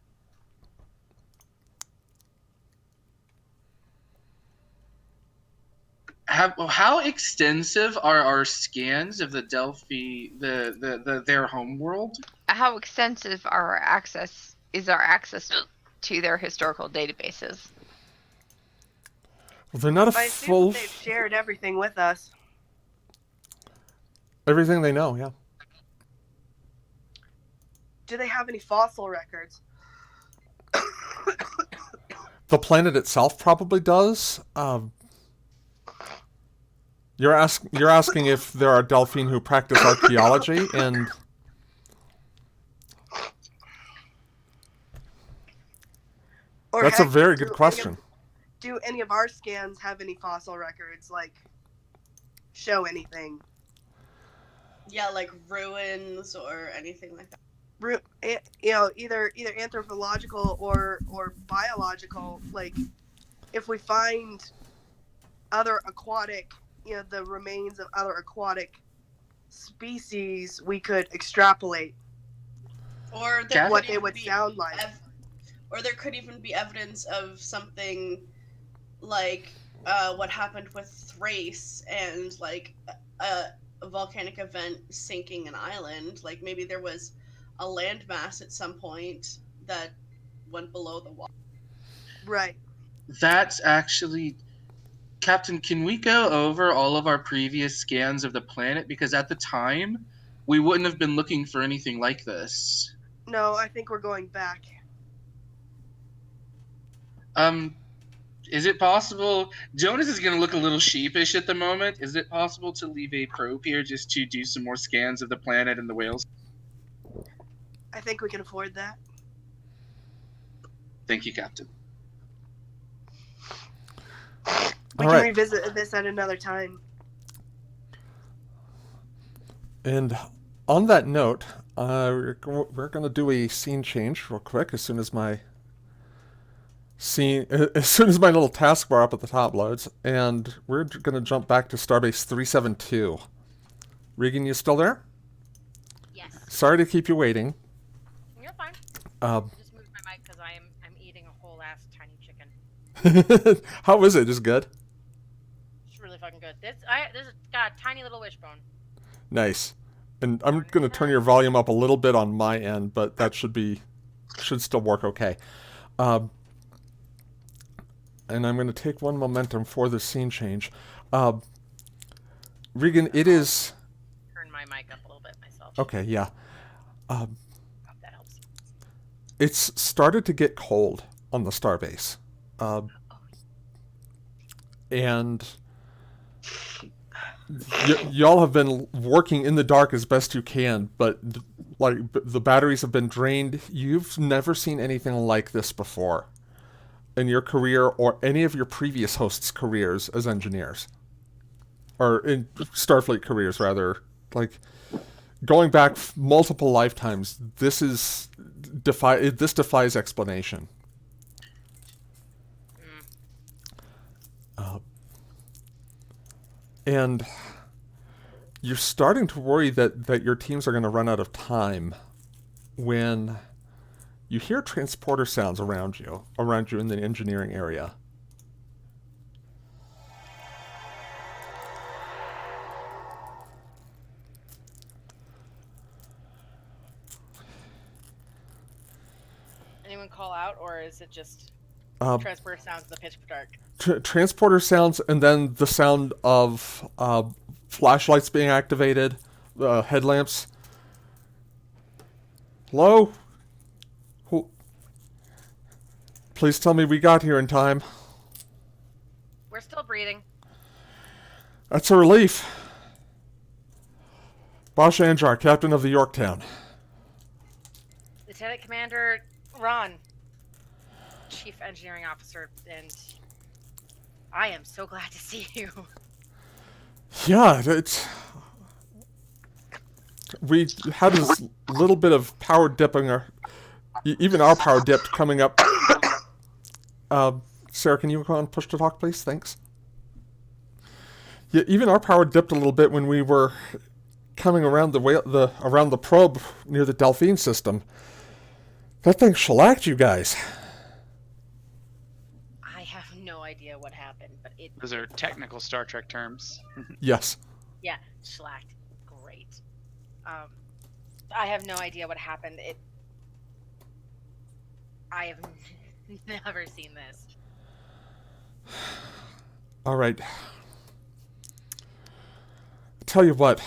How extensive are our scans of the Delphi, their homeworld? How extensive our access to their historical databases? Well, they're not a I assume full. they've shared everything with us. Everything they know, yeah. Do they have any fossil records? The planet itself probably does. You're asking if there are Delphine who practice archaeology, and Or that's a very good question. Do any of our scans have any fossil records, like show anything? Yeah, like ruins or anything like that. Either anthropological or biological. Like, if we find other aquatic, the remains of other aquatic species, we could extrapolate Or what they would sound like. Or there could even be evidence of something like what happened with Thrace and like a volcanic event sinking an island. Like maybe there was a landmass at some point that went below the water. Right. That's actually... Captain, can we go over all of our previous scans of the planet? Because at the time, we wouldn't have been looking for anything like this. No, I think we're going back. Is it possible... Jonas is going to look a little sheepish at the moment. Is it possible to leave a probe here just to do some more scans of the planet and the whales? I think we can afford that. Thank you, Captain. We can revisit this at another time. And on that note, we're going to do a scene change real quick as soon as my little taskbar up at the top loads, and we're going to jump back to Starbase 372. Regan, you still there? Yes. Sorry to keep you waiting. You're fine. Um, Just moved my mic because I'm eating a whole ass tiny chicken. how is it? Is it good? It's really fucking good. This got a tiny little wishbone. Nice. And I'm going to turn your volume up a little bit on my end, but that should still work okay. And I'm going to take one momentum for the scene change. Regan, it is... Turn my mic up a little bit myself. Okay, yeah. Hope that helps. It's started to get cold on the starbase. And y'all have been working in the dark as best you can, but the batteries have been drained. You've never seen anything like this before in your career or any of your previous hosts' careers as engineers. Or in Starfleet careers, rather. Like, going back multiple lifetimes, this defies explanation. And you're starting to worry that your teams are going to run out of time when you hear transporter sounds around you in the engineering area. Anyone call out, or is it just transporter sounds in the pitch dark? Transporter sounds, and then the sound of flashlights being activated, headlamps. Hello? Please tell me we got here in time. We're still breathing. That's a relief. Bosch Anjar, captain of the Yorktown. Lieutenant Commander Ron, Chief Engineering Officer, and I am so glad to see you. Yeah, we had this little bit of power dipping, even our power dipped coming up. Sarah, can you go on push to talk, please? Thanks. Yeah, even our power dipped a little bit when we were coming around around the probe near the Delphine system. That thing shellacked you guys. I have no idea what happened, but it... Those are technical Star Trek terms. Yes. Yeah, shellacked. Great. I have no idea what happened. I have never seen this. All right. Tell you what,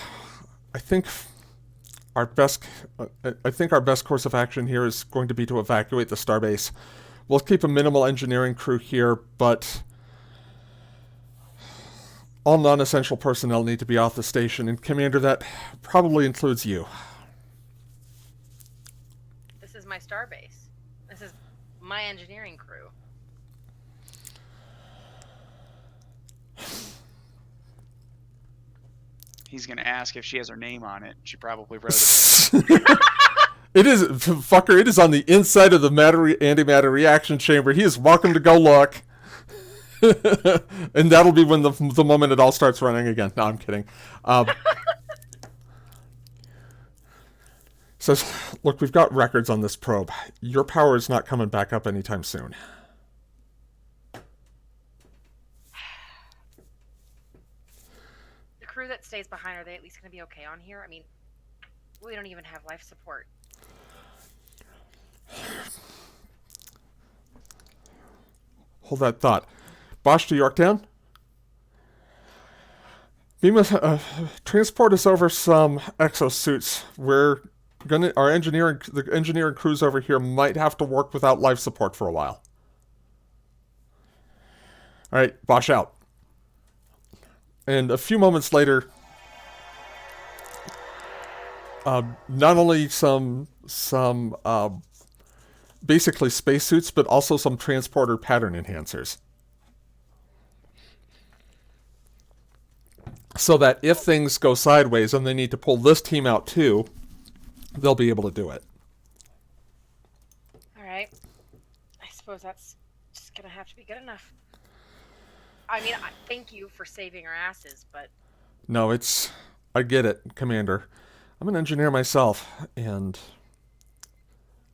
I think our best course of action here is going to be to evacuate the starbase. We'll keep a minimal engineering crew here, but all non-essential personnel need to be off the station, and Commander, that probably includes you. This is my starbase. This is my engineering crew. He's gonna ask if she has her name on it. She probably wrote it. It is, fucker, it is on the inside of the antimatter reaction chamber. He is welcome to go look. And that'll be when the moment it all starts running again. No, I'm kidding. Says, look, we've got records on this probe. Your power is not coming back up anytime soon. The crew that stays behind, are they at least going to be okay on here? I mean, we don't even have life support. Hold that thought. Bosch to Yorktown? Transport us over some exosuits. The engineering crews over here might have to work without life support for a while. All right, Bosch out. And a few moments later, not only some basically spacesuits, but also some transporter pattern enhancers. so that if things go sideways and they need to pull this team out too, they'll be able to do it. All right. I suppose that's just gonna have to be good enough. I mean, thank you for saving our asses, but No, I get it, Commander. I'm an engineer myself, and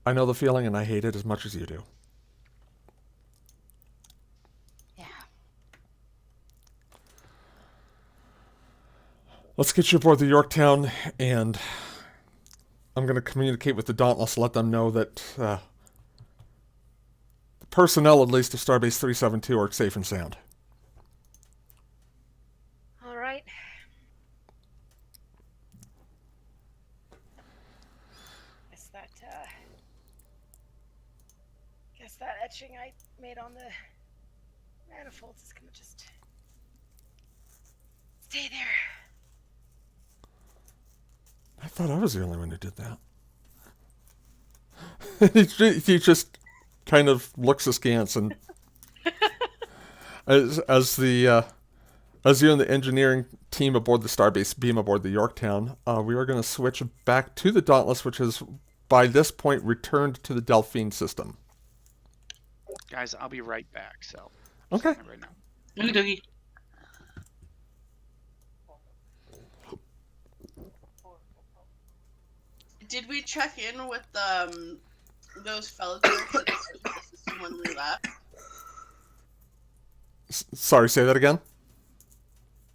I know the feeling, and I hate it as much as you do. Yeah. Let's get you aboard the Yorktown, and I'm going to communicate with the Dauntless, let them know that the personnel, at least of Starbase 372, are safe and sound. all right. Guess that etching I made on the manifolds is gonna just stay there. I thought I was the only one who did that. he just kind of looks askance, and as you and the engineering team aboard the Starbase beam aboard the Yorktown, we are going to switch back to the Dauntless, which has by this point returned to the Delphine system. Guys, I'll be right back. So. Okay. Right now. Oogie doogie. Did we check in with those fellow clerks at the system when we left? Sorry, say that again?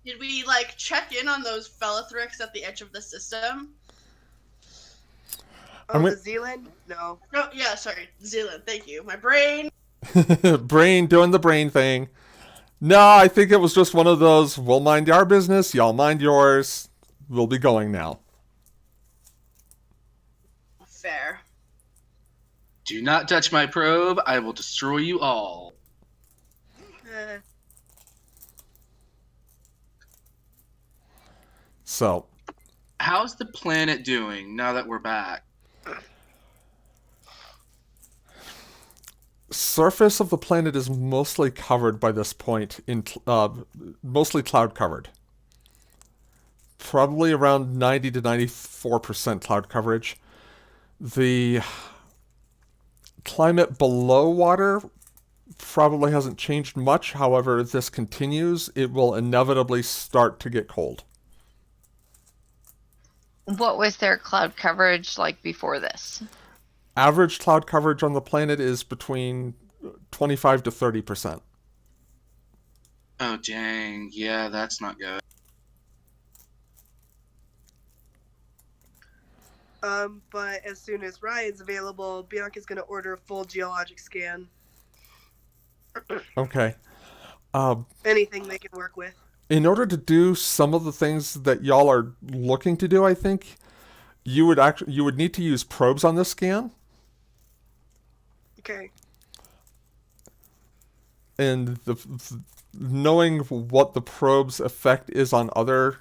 Did we check in on those Fellathrix at the edge of the system? Oh, the Zealand? No. Oh yeah, sorry, Zealand. Thank you. My brain. Brain doing the brain thing. No, I think it was just one of those, we'll mind our business, y'all mind yours. We'll be going now. Fair. Do not touch my probe. I will destroy you all. So, how's the planet doing now that we're back? Surface of the planet is mostly covered by this point, mostly cloud covered. Probably around 90 to 94% cloud coverage. The climate below water probably hasn't changed much. However, if this continues, it will inevitably start to get cold. What was their cloud coverage like before this? Average cloud coverage on the planet is between 25 to 30%. Oh, dang. Yeah, that's not good. But as soon as Ryan's available, Bianca's going to order a full geologic scan. Okay. Anything they can work with. In order to do some of the things that y'all are looking to do, I think you would need to use probes on this scan. Okay. And knowing what the probe's effect is on other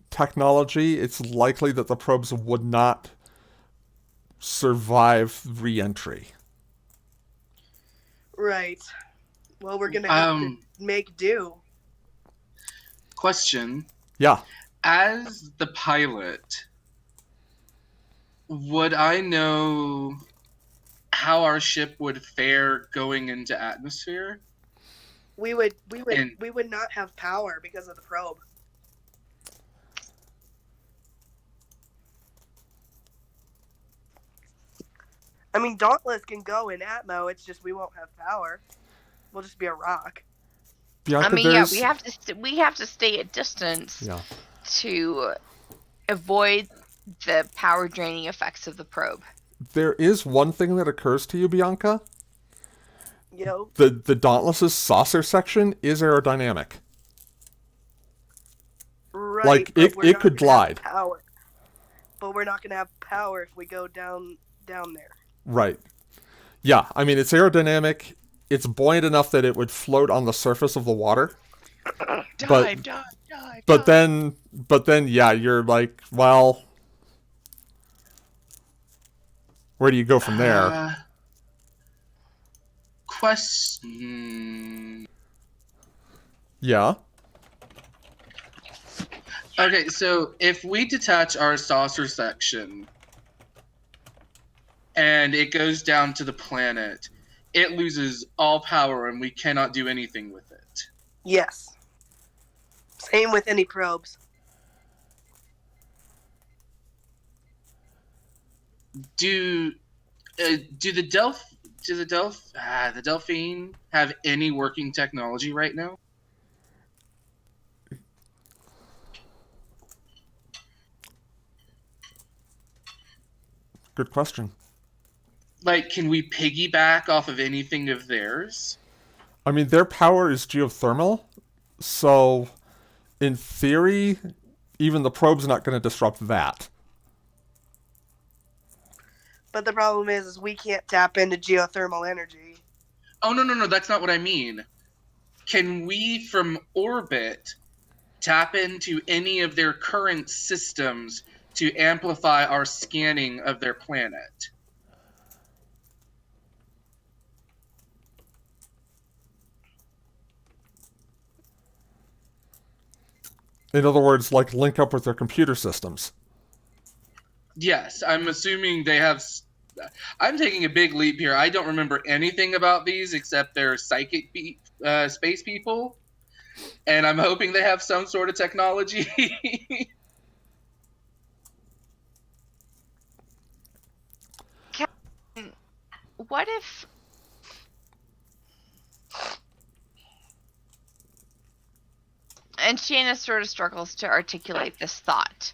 technology, it's likely that the probes would not survive re-entry. Right. Well, we're gonna have to make do. Question. Yeah. As the pilot, would I know how our ship would fare going into atmosphere? We would not have power because of the probe. I mean, Dauntless can go in Atmo. It's just we won't have power. We'll just be a rock. Bianca, I mean, yeah, we have to stay at distance to avoid the power draining effects of the probe. There is one thing that occurs to you, Bianca. Yo. The Dauntless's saucer section is aerodynamic. Right. Like it could glide. Power. But we're not gonna have power if we go down there. Right. Yeah, I mean, it's aerodynamic. It's buoyant enough that it would float on the surface of the water. Dive. But then, yeah, you're like, well, where do you go from there? Question. Yeah. Okay, so if we detach our saucer section and it goes down to the planet, it loses all power and we cannot do anything with it. Yes. Same with any probes. Do the Delphine have any working technology right now? Good question. Like, can we piggyback off of anything of theirs? I mean, their power is geothermal, so in theory, even the probe's not going to disrupt that. But the problem is we can't tap into geothermal energy. Oh, no, that's not what I mean. Can we, from orbit, tap into any of their current systems to amplify our scanning of their planet? In other words, like link up with their computer systems. Yes, I'm assuming they have. I'm taking a big leap here. I don't remember anything about these except they're psychic space people, and I'm hoping they have some sort of technology. What if and Shanna sort of struggles to articulate this thought.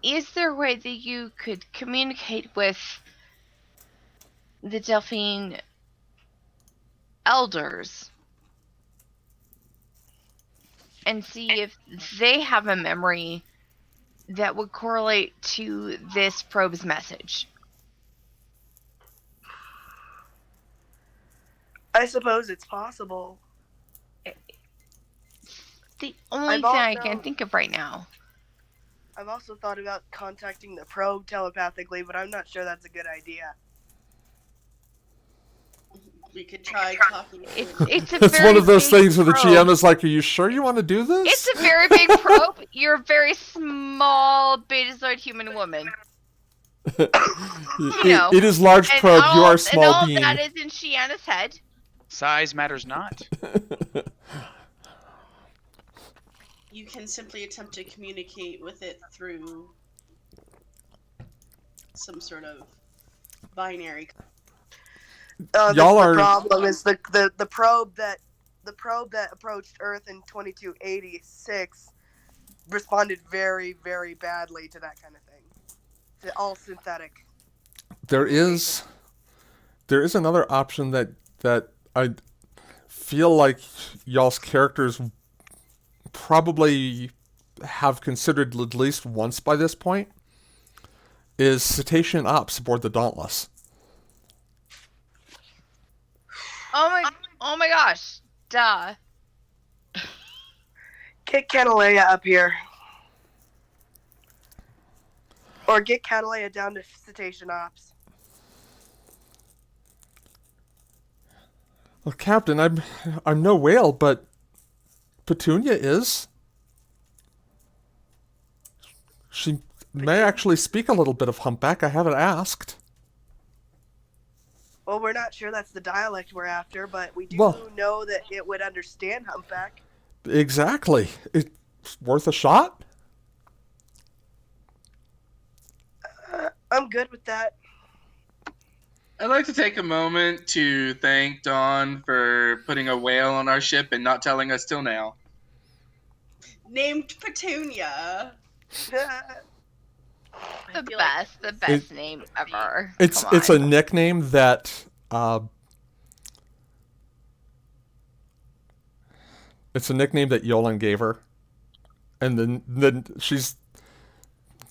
Is there a way that you could communicate with the Delphine elders and see if they have a memory that would correlate to this probe's message? I suppose it's possible. The only thing I can think of right now. I've also thought about contacting the probe telepathically, but I'm not sure that's a good idea. We could try talking. It's a It's very one of those big things where the probe. GM is like, "Are you sure you want to do this?" It's a very big probe. You're a very small Betazoid human woman. know, it is large And probe. You all, are small and all being. that is in Shiana's head. Size matters not. You can simply attempt to communicate with it through some sort of binary. Y'all are. The problem is the probe that approached Earth in 2286 responded very, very badly to that kind of thing. To all synthetic. There is another option that I feel like y'all's characters probably have considered at least once by this point, is cetacean ops aboard the Dauntless. Oh my gosh. Duh. Get Catalea up here. Or get Catalea down to cetacean ops. Well, Captain, I'm no whale, but Petunia is. She may actually speak a little bit of humpback. I haven't asked. Well, we're not sure that's the dialect we're after, but we do know that it would understand humpback. Exactly. It's worth a shot. I'm good with that. I'd like to take a moment to thank Dawn for putting a whale on our ship and not telling us till now. Named Petunia. The best name ever. It's a nickname that Yolan gave her, and then she's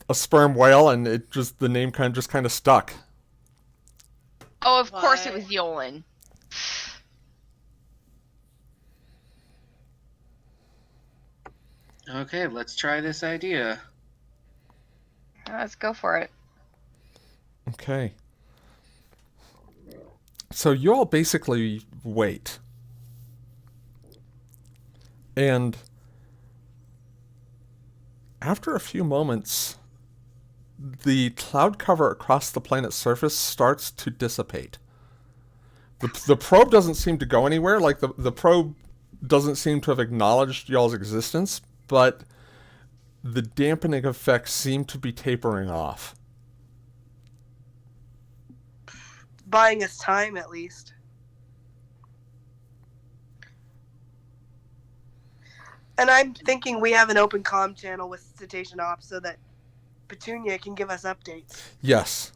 a sperm whale, and the name kind of stuck. Oh, of course it was Yolan. Okay, let's try this idea. Let's go for it. Okay. So you all basically wait. And after a few moments, the cloud cover across the planet's surface starts to dissipate. The probe doesn't seem to go anywhere. Like, the probe doesn't seem to have acknowledged y'all's existence, but the dampening effects seem to be tapering off. Buying us time, at least. And I'm thinking we have an open comm channel with Cetacean Ops so that Petunia can give us updates. Yes.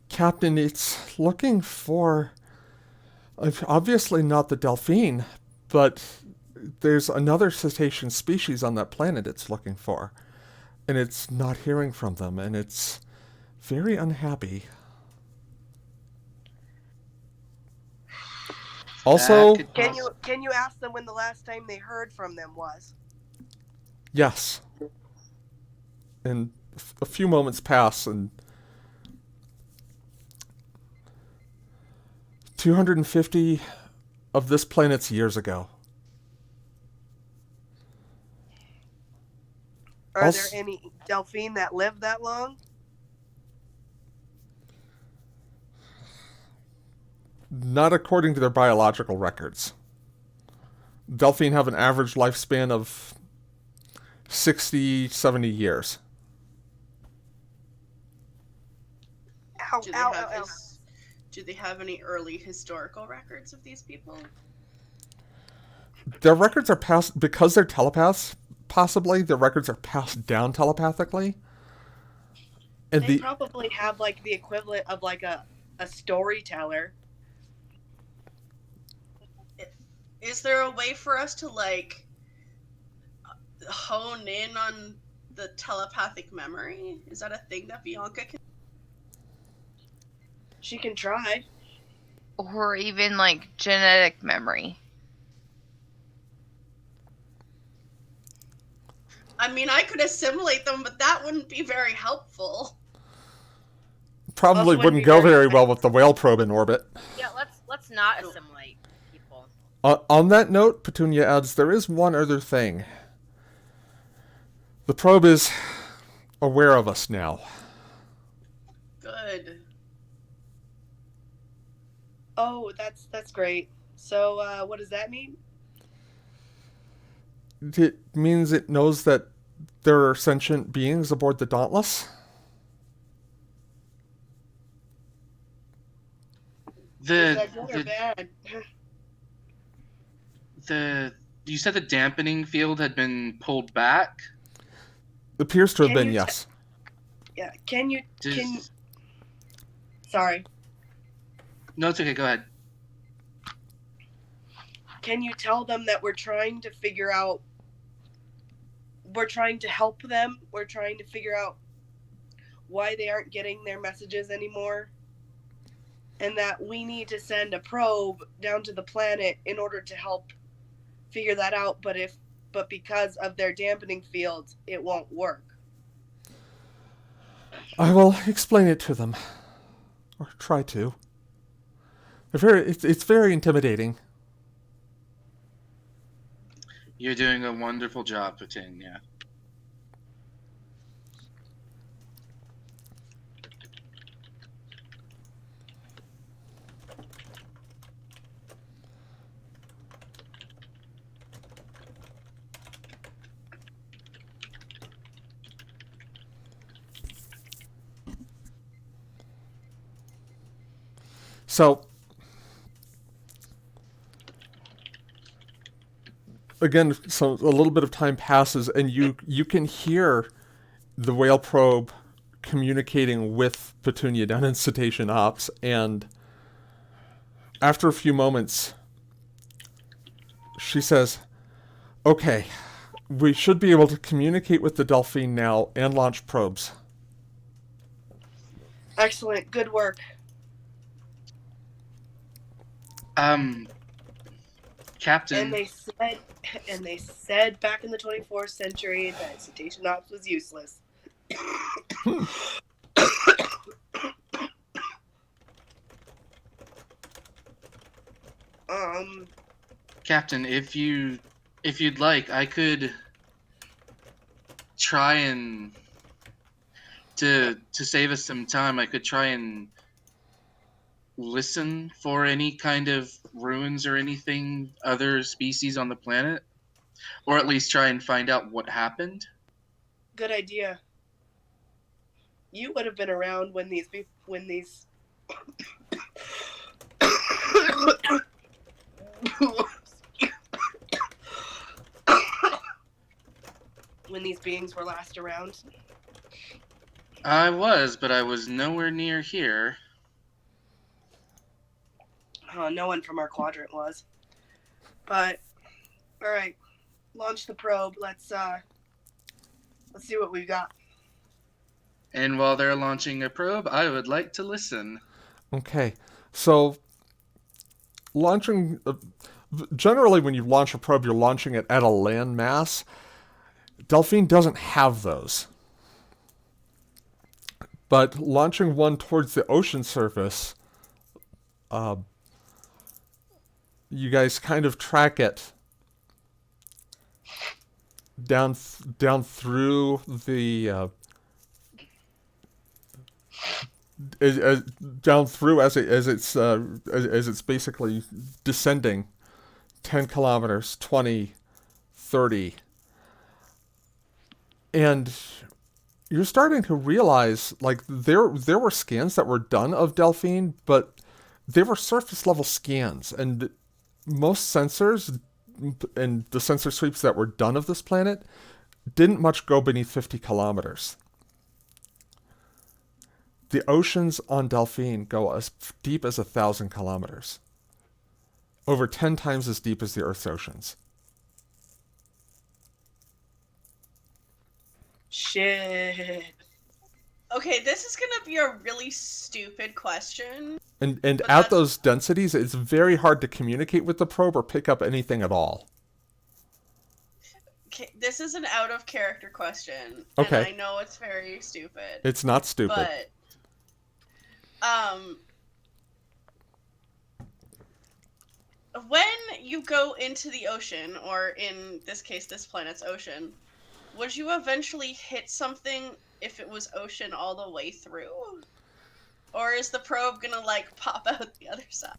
Captain, it's looking for... obviously not the Delphine, but there's another cetacean species on that planet it's looking for. And it's not hearing from them, and it's very unhappy. Also, Can you ask them when the last time they heard from them was? yes. And a few moments pass, and 250 of this planet's years ago. Are there any Delphine that live that long? Not according to their biological records. Delphine have an average lifespan of 60, 70 years. Ow, Do they ow, have ow, ow. do they have any early historical records of these people? Their records are passed, because they're telepaths, possibly, their records are passed down telepathically. And They probably have like the equivalent of like a storyteller. Is there a way for us to like hone in on the telepathic memory? Is that a thing that Bianca can? She can try. Or even like genetic memory. I mean, I could assimilate them, but that wouldn't be very helpful. probably Also wouldn't be go very very well with the whale probe in orbit. Yeah, let's not assimilate people. On that note, Petunia adds, there is one other thing. The probe is aware of us now. Good. Oh, that's great. So, what does that mean? It means it knows that there are sentient beings aboard the Dauntless. Is that good or bad? You said the dampening field had been pulled back. Appears to have Can been, you yes. Yeah. Can you? Does- Sorry. No, it's okay. Go ahead. Can you tell them that we're trying to figure out? We're trying to help them. We're trying to figure out why they aren't getting their messages anymore, and that we need to send a probe down to the planet in order to help figure that out. But because of their dampening fields, it won't work. I will explain it to them. Or try to. It's very intimidating. You're doing a wonderful job, Petunia. So, again, so a little bit of time passes, and you can hear the whale probe communicating with Petunia down in Cetacean Ops, and after a few moments, she says, okay, we should be able to communicate with the Delphine now and launch probes. Excellent. Good work. Captain. And they said back in the 24th century that Cetacean Ops was useless. Captain, if you if you'd like, I could try and to save us some time. I could try and listen for any kind of ruins or anything other species on the planet, or at least try and find out what happened. Good idea. You would have been around when these when these beings were last around. I was, but I was nowhere near here. No one from our quadrant was. But all right, launch the probe. Let's see what we've got. And while they're launching a probe, I would like to listen. Okay, so launching. Generally, when you launch a probe, you're launching it at a land mass. Delphine doesn't have those. But launching one towards the ocean surface, you guys kind of track it down through the down through as it's basically descending 10 kilometers, 20, 30. And you're starting to realize, like, there were scans that were done of Delphine, but they were surface level scans, and most sensors and the sensor sweeps that were done of this planet didn't much go beneath 50 kilometers. The oceans on Delphine go as deep as 1,000 kilometers. Over 10 times as deep as the Earth's oceans. Shit. Okay, this is gonna be a really stupid question. And But at that's- those densities, it's very hard to communicate with the probe or pick up anything at all. Okay, this is an out of character question. Okay. And I know it's very stupid. It's not stupid. But when you go into the ocean, or in this case this planet's ocean, would you eventually hit something if it was ocean all the way through? Or is the probe gonna like pop out the other side?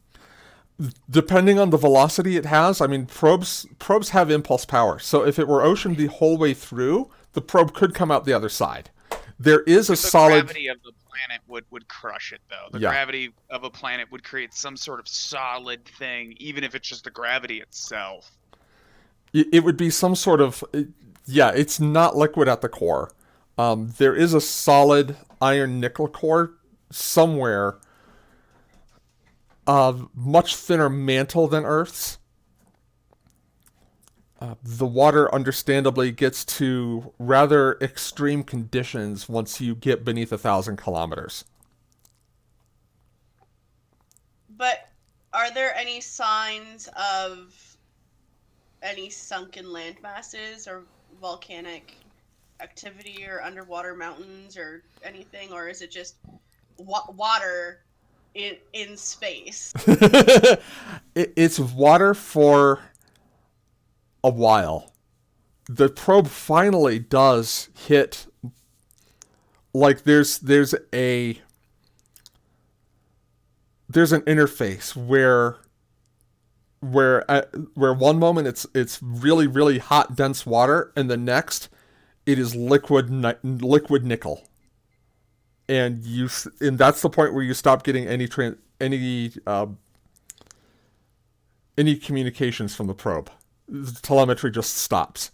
Depending on the velocity it has, I mean, probes have impulse power. So if it were ocean the whole way through, the probe could come out the other side. There is a The solid. gravity of the planet would crush it, though. The Yeah. gravity of a planet would create some sort of solid thing, even if it's just the gravity itself. It would be some sort of. Yeah, it's not liquid at the core. There is a solid iron nickel core somewhere. Much thinner mantle than Earth's. The water, understandably, gets to rather extreme conditions once you get beneath 1,000 kilometers. But are there any signs of any sunken land masses or volcanic activity or underwater mountains or anything, or is it just water in space? It's water for a while. The probe finally does hit. Like there's an interface where one moment it's really really hot dense water, and the next it is liquid nickel, and that's the point where you stop getting any communications from the probe. The telemetry just stops.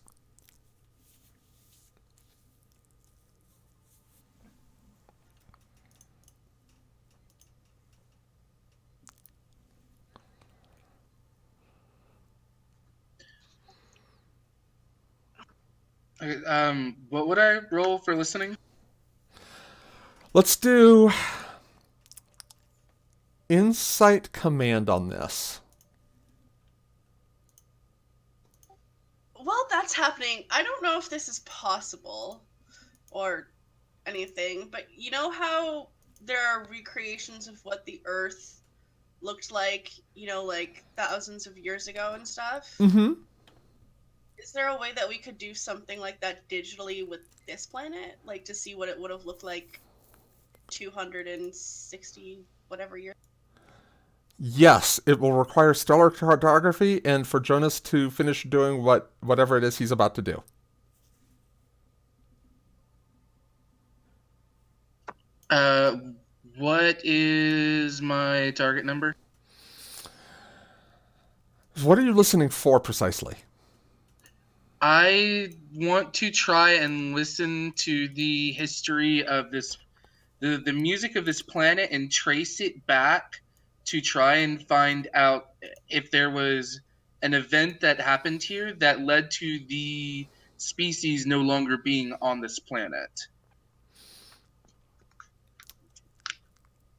Okay, what would I roll for listening? Let's do insight command on this. While that's happening, I don't know if this is possible or anything, but you know how there are recreations of what the Earth looked like, like thousands of years ago and stuff? Mm-hmm. Is there a way that we could do something like that digitally with this planet? Like to see what it would have looked like 260 whatever years? Yes, it will require stellar cartography and for Jonas to finish doing whatever it is he's about to do. What is my target number? What are you listening for precisely? I want to try and listen to the history of the music of this planet and trace it back to try and find out if there was an event that happened here that led to the species no longer being on this planet.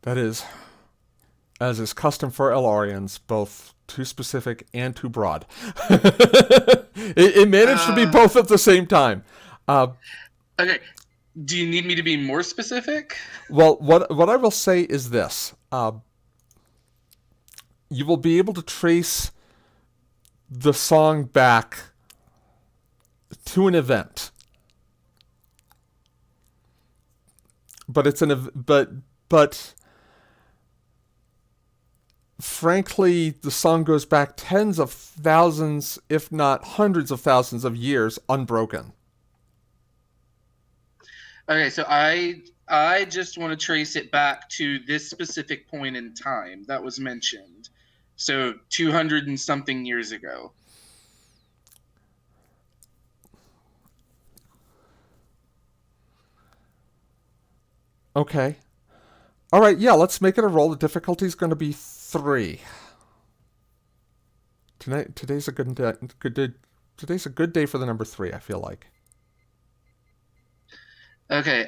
That is, as is custom for Elarians, both too specific and too broad. It managed to be both at the same time. Okay. Do you need me to be more specific? Well, what I will say is this. You will be able to trace the song back to an event. But it's but frankly, the song goes back tens of thousands, if not hundreds of thousands of years unbroken. Okay, so I just want to trace it back to this specific point in time that was mentioned. So 200 and something years ago. Okay. All right, yeah, let's make it a roll. The difficulty is going to be 3. Today's a good day. Today's a good day for the number 3, I feel like. Okay,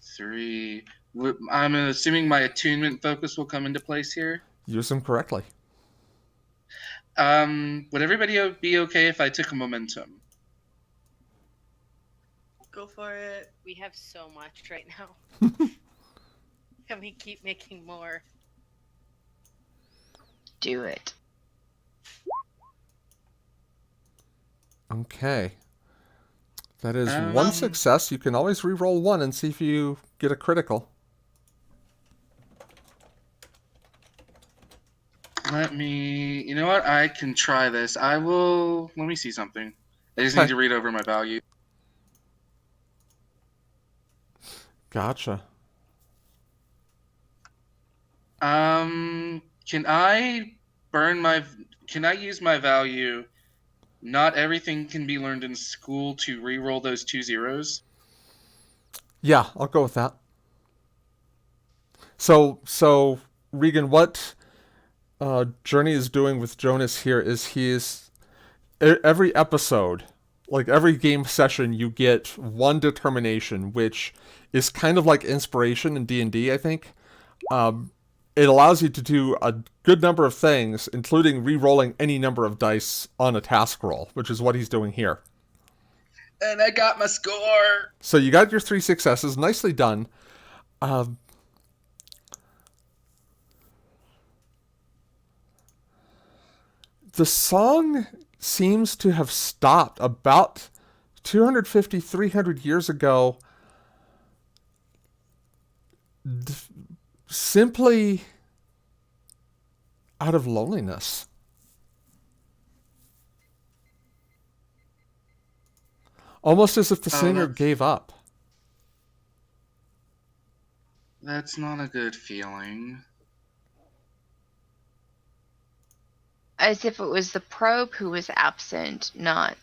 3. I'm assuming my attunement focus will come into place here. Use them correctly. Would everybody be okay if I took a momentum? Go for it. We have so much right now. Can we keep making more? Do it. Okay. That is one success. You can always re-roll 1 and see if you get a critical. You know what? I can try this. Let me see something. I just need to read over my value. Gotcha. Can I use my value? Not everything can be learned in school to re-roll those 2 zeros. Yeah, I'll go with that. So Regan, what Journey is doing with Jonas here is every episode, like every game session, you get one determination, which is kind of like inspiration in D&D, I think. It allows you to do a good number of things, including re-rolling any number of dice on a task roll, which is what he's doing here. And I got my score! So you got your 3 successes. Nicely done. The song seems to have stopped about 250, 300 years ago, simply out of loneliness. Almost as if the singer gave up. That's not a good feeling. As if it was the probe who was absent, not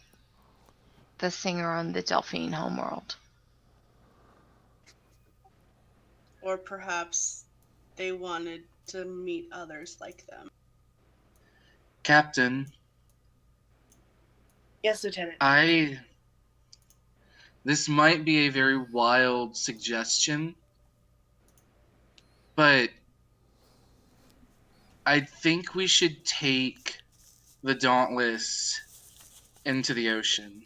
the singer on the Delphine homeworld. Or perhaps they wanted to meet others like them. Captain. Yes, Lieutenant. This might be a very wild suggestion, but I think we should take the Dauntless into the ocean.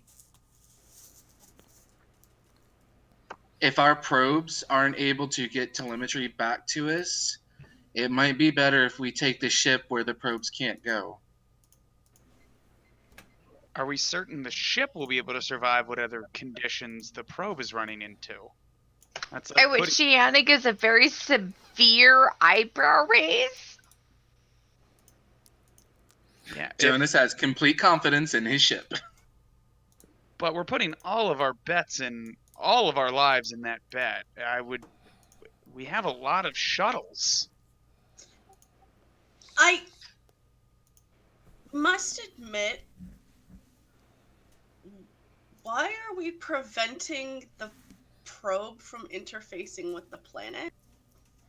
If our probes aren't able to get telemetry back to us, it might be better if we take the ship where the probes can't go. Are we certain the ship will be able to survive whatever conditions the probe is running into? That's At which Shiana gives a very severe eyebrow raise. Yeah, Jonas has complete confidence in his ship. but we're putting all of our bets and all of our lives in that bet. We have a lot of shuttles. I must admit, why are we preventing the probe from interfacing with the planet?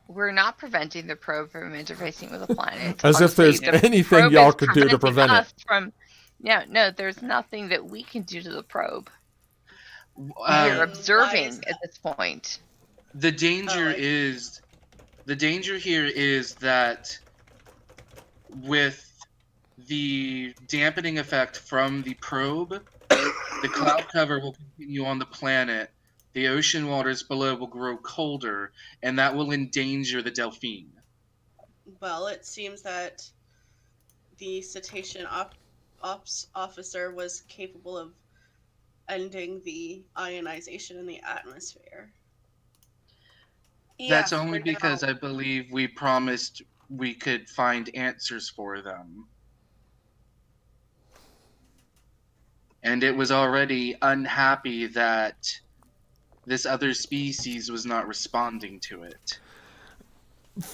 We're not preventing the probe from interfacing with the planet. As if there's the anything probe y'all is could do to preventing prevent it. us from. No, there's nothing that we can do to the probe. We're observing at this point. The danger here is that with the dampening effect from the probe, the cloud cover will continue on the planet. The ocean waters below will grow colder, and that will endanger the Delphine. Well, it seems that the cetacean ops officer was capable of ending the ionization in the atmosphere. That's only because I believe we promised we could find answers for them. And it was already unhappy that this other species was not responding to it.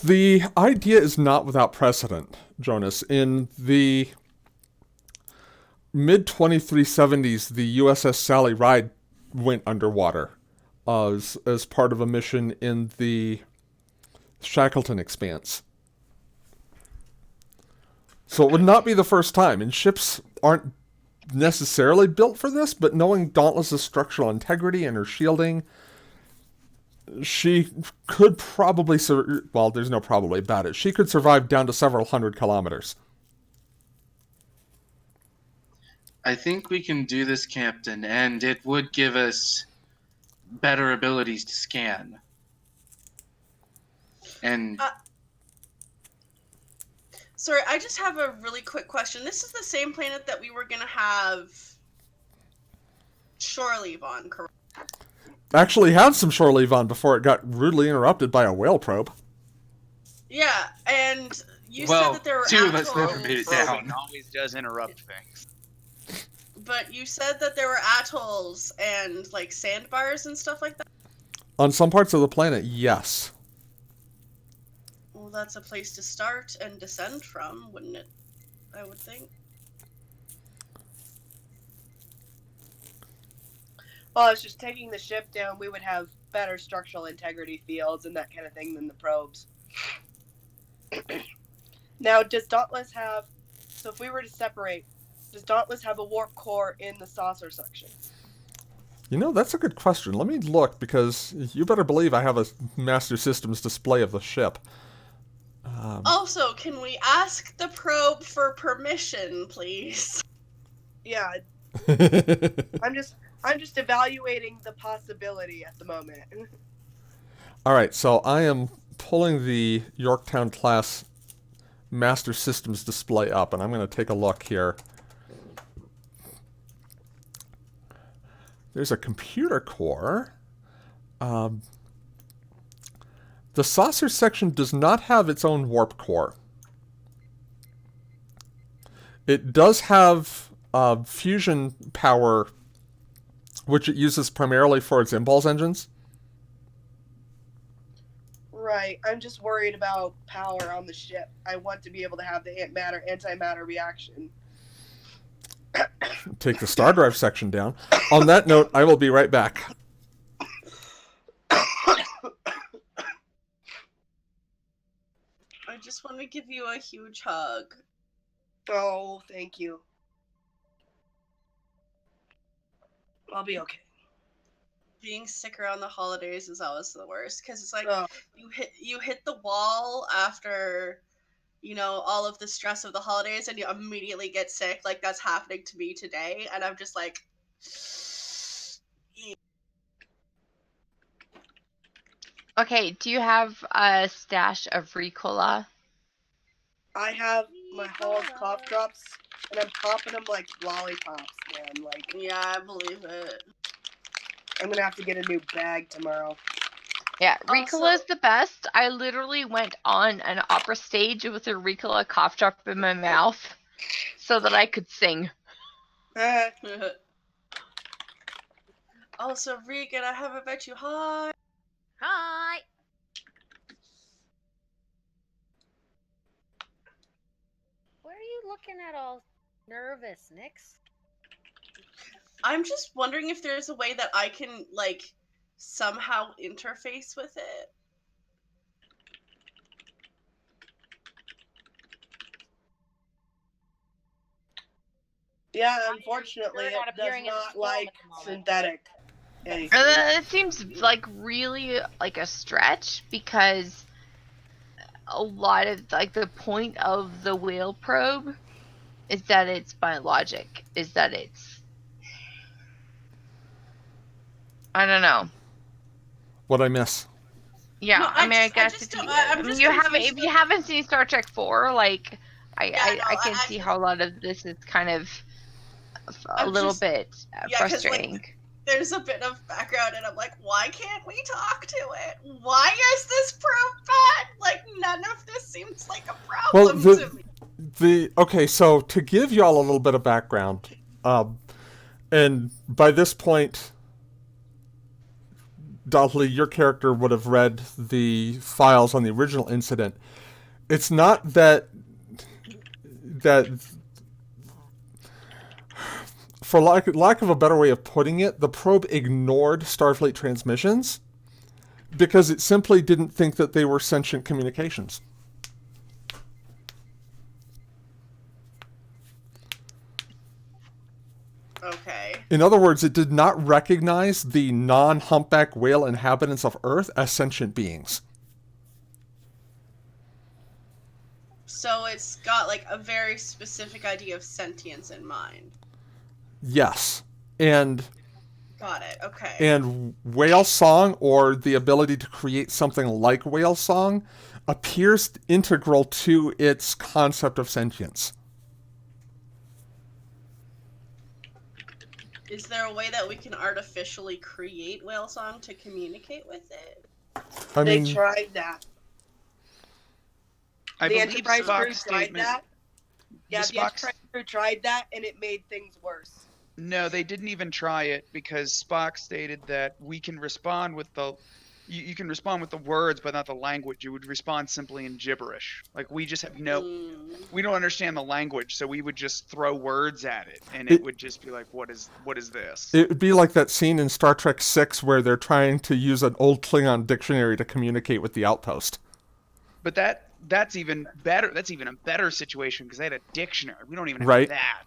The idea is not without precedent, Jonas. In the mid-2370s, the USS Sally Ride went underwater as part of a mission in the Shackleton Expanse. So it would not be the first time, and ships aren't necessarily built for this, but knowing Dauntless's structural integrity and her shielding, she could probably well, there's no probably about it. She could survive down to several hundred kilometers. I think we can do this, Captain, and it would give us better abilities to scan. And sorry, I just have a really quick question. This is the same planet that we were going to have shore leave on, correct? Actually had some shore leave on before it got rudely interrupted by a whale probe. Yeah, and you said that there were two atolls. of us never made it down. It always does interrupt things. But you said that there were atolls and like sandbars and stuff like that? On some parts of the planet, yes. Well, that's a place to start and descend from, wouldn't it? I would think. Well, it's just taking the ship down, we would have better structural integrity fields and that kind of thing than the probes. Now, does Dauntless have... So if we were to separate, does Dauntless have a warp core in the saucer section? You know, that's a good question. Let me look, because you better believe I have a Master Systems display of the ship. Also, can we ask the probe for permission, please? Yeah. I'm just evaluating the possibility at the moment. All right, so I am pulling the Yorktown class Master Systems display up, and I'm going to take a look here. There's a computer core. The saucer section does not have its own warp core. It does have fusion power, which it uses primarily for its impulse engines. Right. I'm just worried about power on the ship. I want to be able to have the antimatter reaction. Take the star drive section down. On that note, I will be right back. I just want to give you a huge hug. Oh, thank you. I'll be okay. Being sick around the holidays is always the worst, because it's like you hit the wall after, you know, all of the stress of the holidays, and you immediately get sick. Like, that's happening to me today, and I'm just like... Okay, do you have a stash of Ricola? I have my whole cough drops, and I'm popping them like lollipops. man. Like, Yeah, I believe it. I'm gonna have to get a new bag tomorrow. Yeah, Also- Ricola's the best. I literally went on an opera stage with a Ricola cough drop in my mouth so that I could sing. Also, Regan, I haven't met you. Hi. Hi. What are you looking at all nervous, Nix? I'm just wondering if there's a way that I can, like, somehow interface with it. Yeah, unfortunately, You're not it does appearing in not the film like at the moment. synthetic. anything. It seems like really like a stretch because a lot of like the point of the whale probe is that it's biologic, is that it's I don't know. What I miss? Yeah, No, I mean, I I guess just if you, don't- I'm just you haven't, confused if you with- haven't seen Star Trek 4, like, I can I see just- how a lot of this is kind of a I'm little just- bit 'cause, like, frustrating. there's a bit of background, and I'm like, why can't we talk to it? Why is this probe bad? Like, none of this seems like a Well, problem to me. okay, so to give y'all a little bit of background, and by this point, Dudley, your character would have read the files on the original incident. It's not that for lack of a better way of putting it, the probe ignored Starfleet transmissions because it simply didn't think that they were sentient communications. Okay. In other words, it did not recognize the non-humpback whale inhabitants of Earth as sentient beings. So it's got, like, a very specific idea of sentience in mind. Yes. And Got it, okay. And whale song, or the ability to create something like whale song, appears integral to its concept of sentience. Is there a way that we can artificially create whale song to communicate with it? I They mean, tried that. I The believe Enterprise crew Spock's tried statement. that. Yeah, the Spock's- Enterprise crew tried that, and it made things worse. No, they didn't even try it because Spock stated that we can respond with the. You can respond with the words, but not the language. You would respond simply in gibberish. Like we just have no. We don't understand the language, so we would just throw words at it, and it would just be like, "What is this?" it would be like that scene in Star Trek VI where they're trying to use an old Klingon dictionary to communicate with the outpost. But that's even better. That's even a better situation because they had a dictionary. We don't even have Right. that.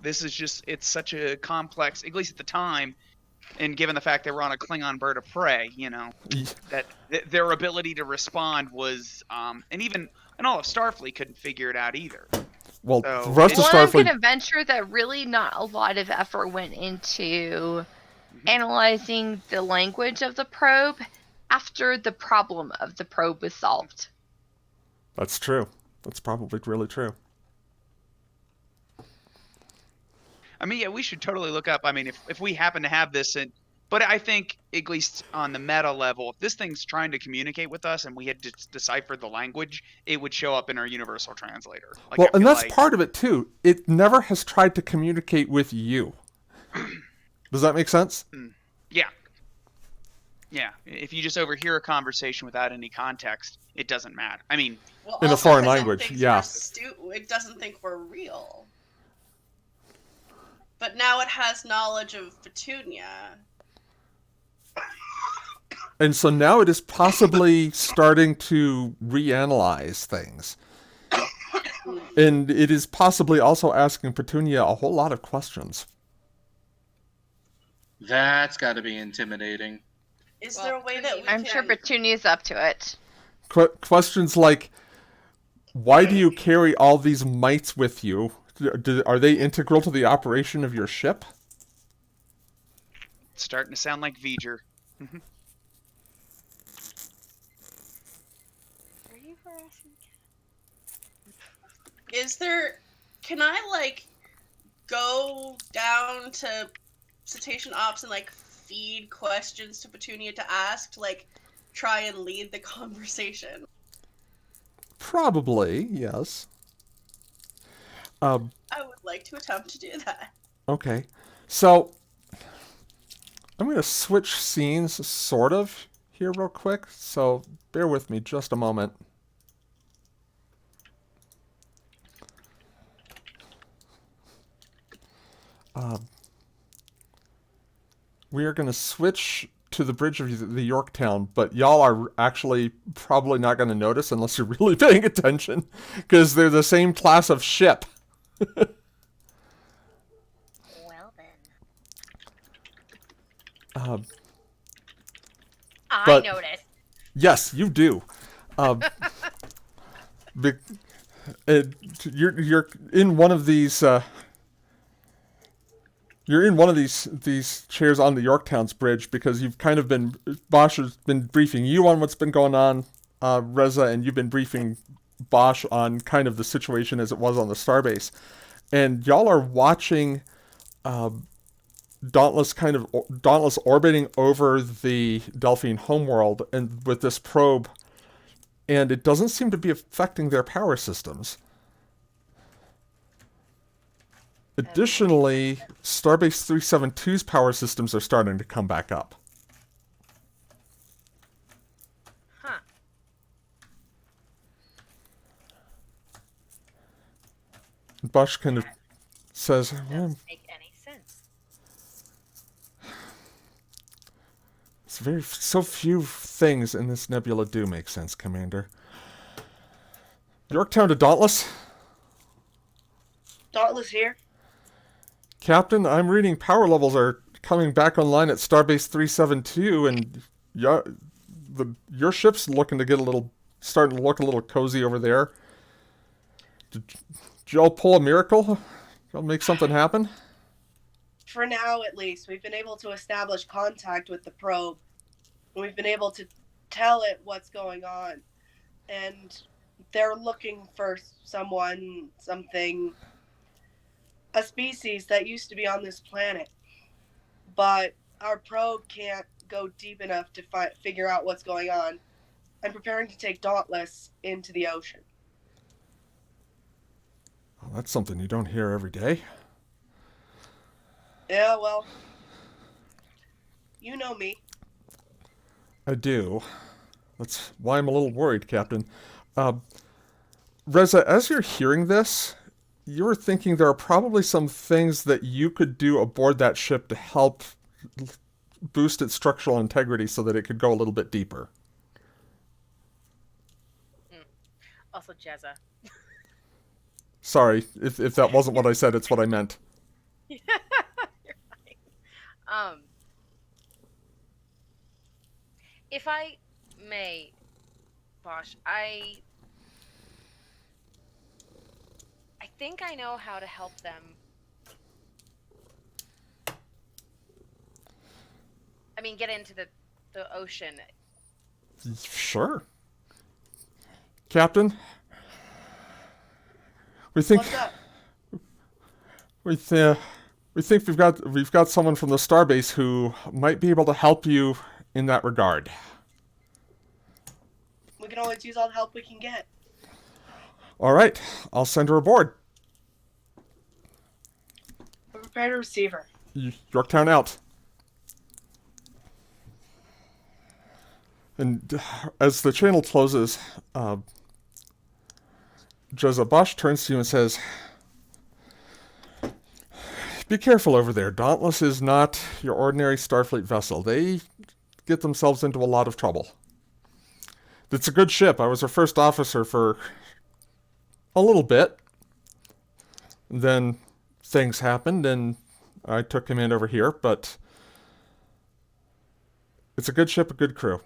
This is just it's such a complex, at least at the time, and given the fact they were on a Klingon bird of prey, that their ability to respond was, and all of Starfleet couldn't figure it out either. Well, So the rest of Well, I'm Starfleet. gonna venture that really not a lot of effort went into analyzing the language of the probe after the problem of the probe was solved. That's true. That's probably really true. I mean, yeah, we should totally look up. I mean, if we happen to have this, but I think at least on the meta level, if this thing's trying to communicate with us and we had deciphered the language, it would show up in our universal translator. Like, Well, I and feel that's like- part of it too. It never has tried to communicate with you. Does that make sense? Yeah. Yeah. If you just overhear a conversation without any context, it doesn't matter. I mean, Well, In a also, foreign 'cause it language, thinks yeah. it doesn't think we're real. But now it has knowledge of Petunia. And so now it is possibly starting to reanalyze things. And it is possibly also asking Petunia a whole lot of questions. That's got to be intimidating. Is Well, there a way that we I'm can... sure Petunia's up to it. Questions like, why do you carry all these mites with you? Are they integral to the operation of your ship? it's starting to sound like V'ger. Are you harassing? Is there... Can I, like, go down to Cetacean Ops and like feed questions to Petunia to ask to like try and lead the conversation? Probably, yes. I would like to attempt to do that. Okay. So, I'm going to switch scenes, sort of, here real quick. So, bear with me just a moment. We are going to switch to the bridge of the Yorktown, but y'all are actually probably not going to notice unless you're really paying attention, because they're the same class of ship. Well then. I but- noticed. Yes, you do. Be- you're in one of these. You're in one of these chairs on the Yorktown's bridge because you've kind of been Bosch has been briefing you on what's been going on, Reza, and you've been briefing Bosch on kind of the situation as it was on the starbase, and y'all are watching Dauntless orbiting over the Delphine homeworld and with this probe, and it doesn't seem to be affecting their power systems. Additionally, Starbase 372's power systems are starting to come back up. Huh. Bosch kind of says, well, Doesn't make any sense. so few things in this nebula do make sense, Commander. Yorktown to Dauntless. Dauntless here. Captain, I'm reading power levels are coming back online at Starbase 372, and your ship's looking to starting to look a little cozy over there. Did y'all pull a miracle? Y'all make something happen? For now, at least, we've been able to establish contact with the probe. We've been able to tell it what's going on. And they're looking for something, a species that used to be on this planet. But our probe can't go deep enough to figure out what's going on. I'm preparing to take Dauntless into the ocean. Well, that's something you don't hear every day. Yeah, well, you know me. I do. That's why I'm a little worried, Captain. Reza, as you're hearing this, you're thinking there are probably some things that you could do aboard that ship to help boost its structural integrity so that it could go a little bit deeper. Also, Jezza. Sorry, if that wasn't what I said, it's what I meant. You're fine. If I may, Bosch, I think I know how to help them. I mean, get into the ocean. Sure. Captain, we think What's up? we think we've got someone from the starbase who might be able to help you in that regard. We can always use all the help we can get. All right, I'll send her aboard. We're prepared to receive her. Yorktown out. And as the channel closes, Jezza Bosch turns to you and says, "Be careful over there. Dauntless is not your ordinary Starfleet vessel. They get themselves into a lot of trouble. It's a good ship. I was her first officer for a little bit. Then things happened, and I took command over here, but it's a good ship, a good crew.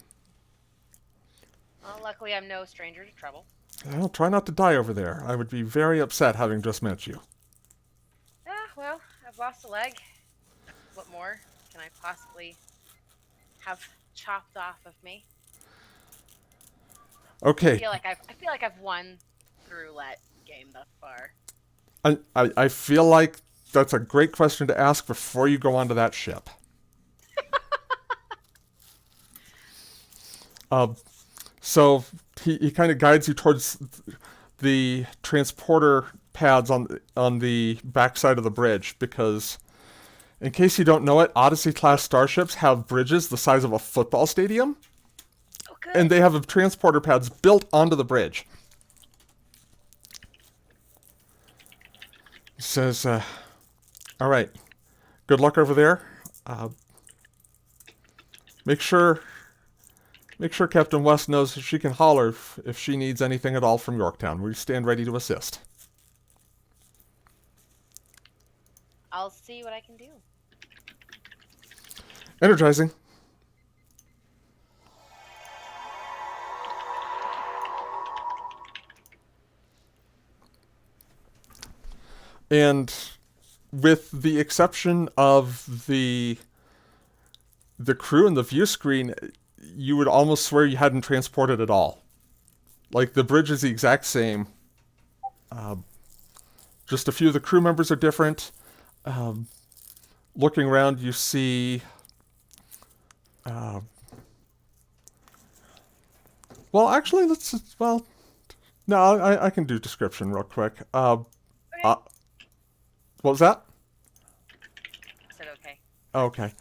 Well, luckily, I'm no stranger to trouble. Well, try not to die over there. I would be very upset having just met you." Well, I've lost a leg. What more can I possibly have chopped off of me? Okay. I feel like I've won the roulette game thus far. I feel like That's a great question to ask before you go onto that ship. So he kind of guides you towards the transporter pads on the backside of the bridge, because in case you don't know it, Odyssey class starships have bridges the size of a football stadium, Oh, good. and they have transporter pads built onto the bridge. He says, all right, good luck over there. Make sure Captain West knows if she can holler if she needs anything at all from Yorktown. We stand ready to assist. I'll see what I can do. Energizing. And with the exception of the crew and the view screen, you would almost swear you hadn't transported at all. Like, the bridge is the exact same. Just a few of the crew members are different. Looking around, you see... well, actually, well... No, I can do description real quick. What was that? I said okay. Okay.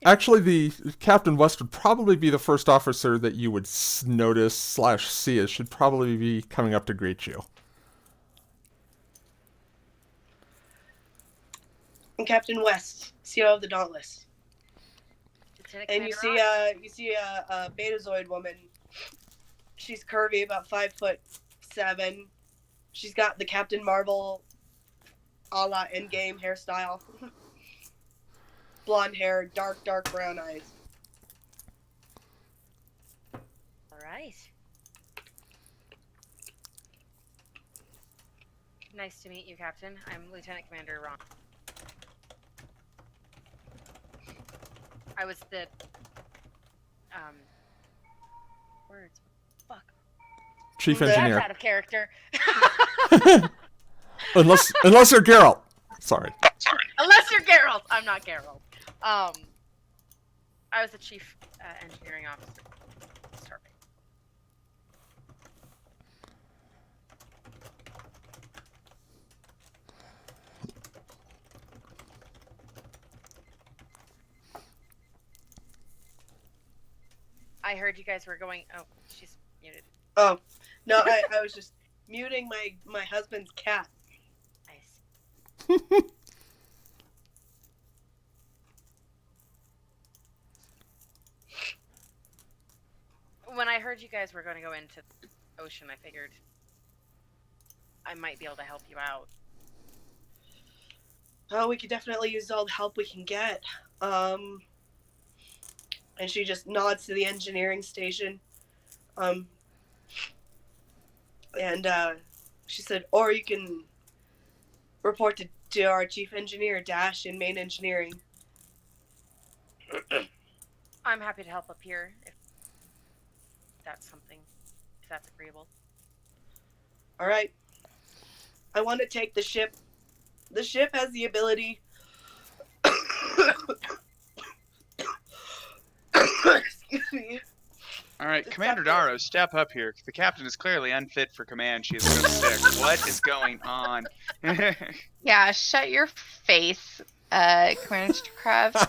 Actually, the Captain West would probably be the first officer that you would notice/see. It should probably be coming up to greet you. I'm Captain West, CO of the Dauntless. Lieutenant And you Commander see a Betazoid woman. She's curvy, about 5'7". She's got the Captain Marvel a la Endgame hairstyle. Blonde hair, dark brown eyes. All right. Nice to meet you, Captain. I'm Lieutenant Commander Ron. I was the words. Fuck. Chief That's engineer. That's out of character. Unless you're Geralt. Sorry. Unless you're Geralt. I'm not Geralt. I was the chief engineering officer. Sorry. I heard you guys were going. Oh, she's muted. Oh, no, I was just muting my husband's cat. Nice. When I heard you guys were going to go into the ocean, I figured I might be able to help you out. Oh, we could definitely use all the help we can get. And she just nods to the engineering station. And she said, or you can report to our chief engineer, Dash, in main engineering. I'm happy to help up here if that's agreeable. All right. I want to take the ship. The ship has the ability. Excuse me. All right, Commander Darrow, step up here. The captain is clearly unfit for command. She is so sick. What is going on? Yeah, shut your face, Commander Kraft.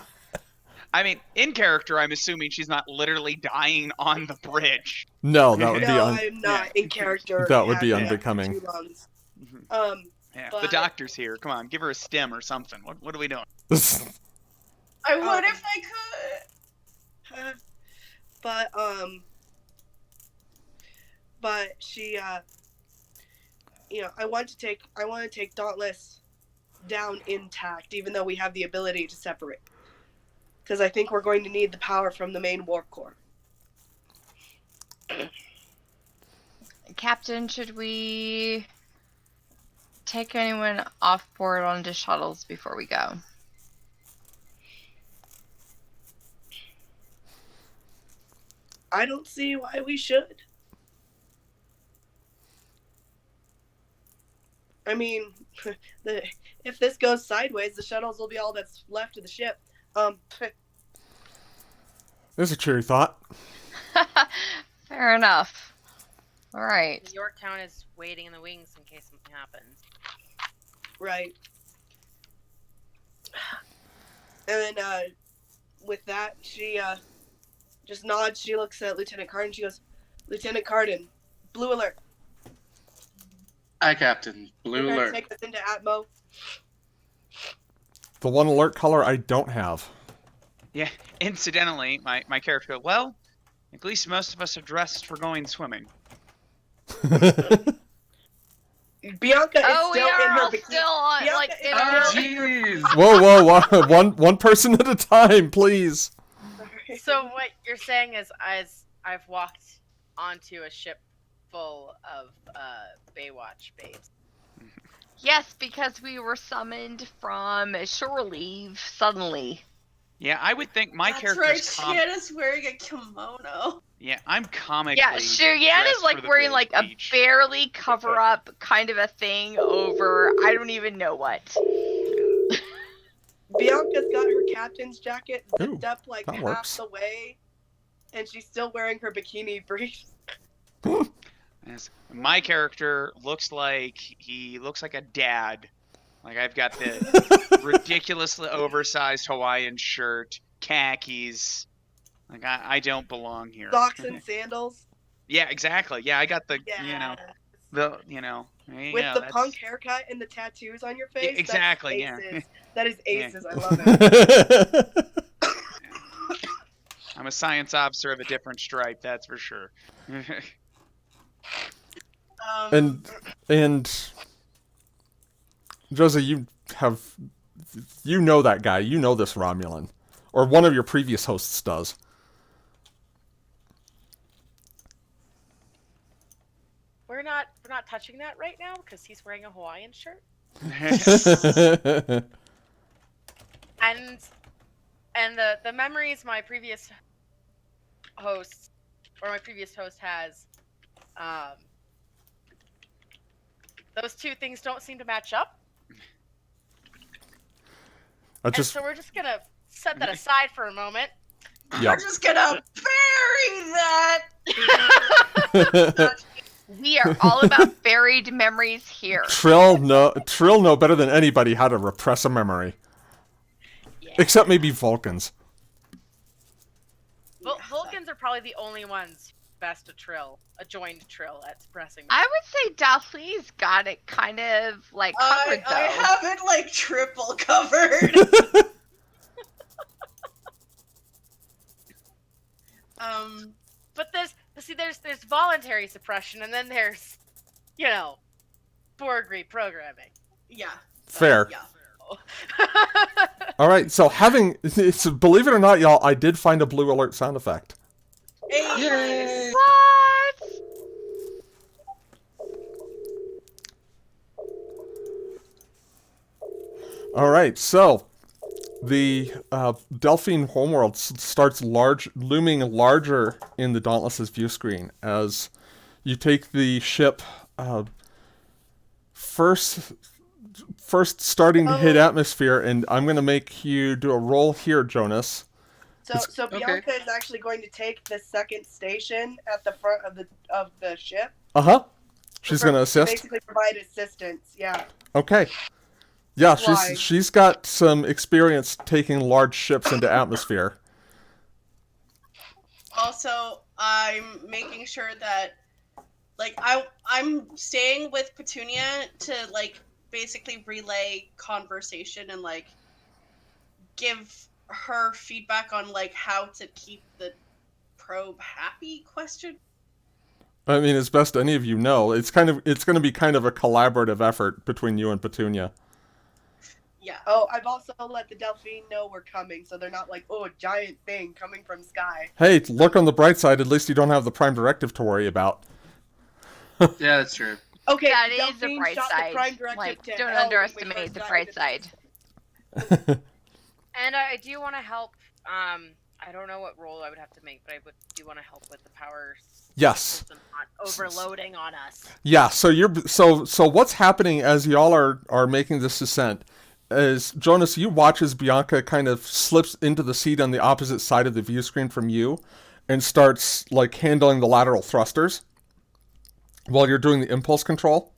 I mean, in character, I'm assuming she's not literally dying on the bridge. No, that would be No, I'm not in character. that would be Having unbecoming. 2 lungs. Yeah, But- the doctor's here. Come on, give her a stim or something. What are we doing? I would if I could. But she, I want to take Dauntless down intact, even though we have the ability to separate. Because I think we're going to need the power from the main warp core. Captain, should we take anyone off board onto shuttles before we go? I don't see why we should. I mean, if this goes sideways, the shuttles will be all that's left of the ship. There's a cheery thought. Fair enough. All right. Yorktown is waiting in the wings in case something happens. Right. And then, with that, she just nods. She looks at Lieutenant Carden. She goes, "Lieutenant Carden, blue alert. Aye, Captain. Blue Prepare to alert. take us into Atmo." The one alert color I don't have. Yeah. Incidentally, my character. Well, at least most of us are dressed for going swimming. Bianca is Oh, we still in are her all bikini. still on, Bianca like, is in Oh, still- jeez. Whoa, one person at a time, please. So what you're saying is, as I've walked onto a ship full of Baywatch babes. Yes, because we were summoned from shore leave suddenly. Yeah, I would think my That's character's right. Shiana's wearing a kimono. Yeah, I'm comically. Yeah, Cheyenne dressed is for like the wearing like a beach. barely cover up kind of a thing over I don't even know what. Bianca's got her captain's jacket zipped Ooh, up like that half works. the way, and she's still wearing her bikini briefs. Yes. My character looks like a dad. Like I've got the ridiculously oversized Hawaiian shirt, khakis. Like I don't belong here. Socks and sandals. Yeah, exactly. Yeah, I got the Yeah. there you With go, the that's- punk haircut and the tattoos on your face. Yeah, exactly, That's yeah. aces. That is Yeah. aces. I love it. I'm a science officer of a different stripe, that's for sure. and Josie, you know that guy. You know this Romulan, or one of your previous hosts does. We're not touching that right now because he's wearing a Hawaiian shirt. And the memories my previous host has, those two things don't seem to match up. And so we're just gonna set that aside for a moment. Yeah. We're just gonna bury that. We are all about buried memories here. Trill know better than anybody how to repress a memory. Yeah. Except maybe Vulcans. Vulcans are probably the only ones best a joined trill at suppressing. I would say Daphne's got it kind of like covered I though. have it like triple covered. But there's voluntary suppression, and then there's, Borg reprogramming. Yeah. Fair. Yeah. All right, so believe it or not, y'all, I did find a blue alert sound effect. Hey. What? All right, so the Delphine homeworld starts looming larger in the Dauntless's view screen as you take the ship first starting to hit atmosphere, and I'm going to make you do a roll here, Jonas. So Bianca is actually going to take the second station at the front of the ship. She's going to assist. Basically provide assistance. Yeah. Okay. Yeah, Why? she's got some experience taking large ships into atmosphere. Also, I'm making sure that, like, I'm staying with Petunia to, like, basically relay conversation and, like, give her feedback on, like, how to keep the probe happy, question? I mean, as best any of you know, it's going to be kind of a collaborative effort between you and Petunia. Yeah. Oh, I've also let the Delphine know we're coming, so they're not like, oh, a giant thing coming from sky. Hey, look on the bright side. At least you don't have the Prime Directive to worry about. Yeah, that's true. Okay, That is the Delphine bright shot side. the Prime Directive Like, to don't hell when we underestimate first the got bright into side. And I do want to help. I don't know what role I would have to make, but do want to help with the power Yes. System not overloading on us. Yeah, so what's happening as y'all are making this descent is, Jonas, you watch as Bianca kind of slips into the seat on the opposite side of the view screen from you and starts like handling the lateral thrusters while you're doing the impulse control.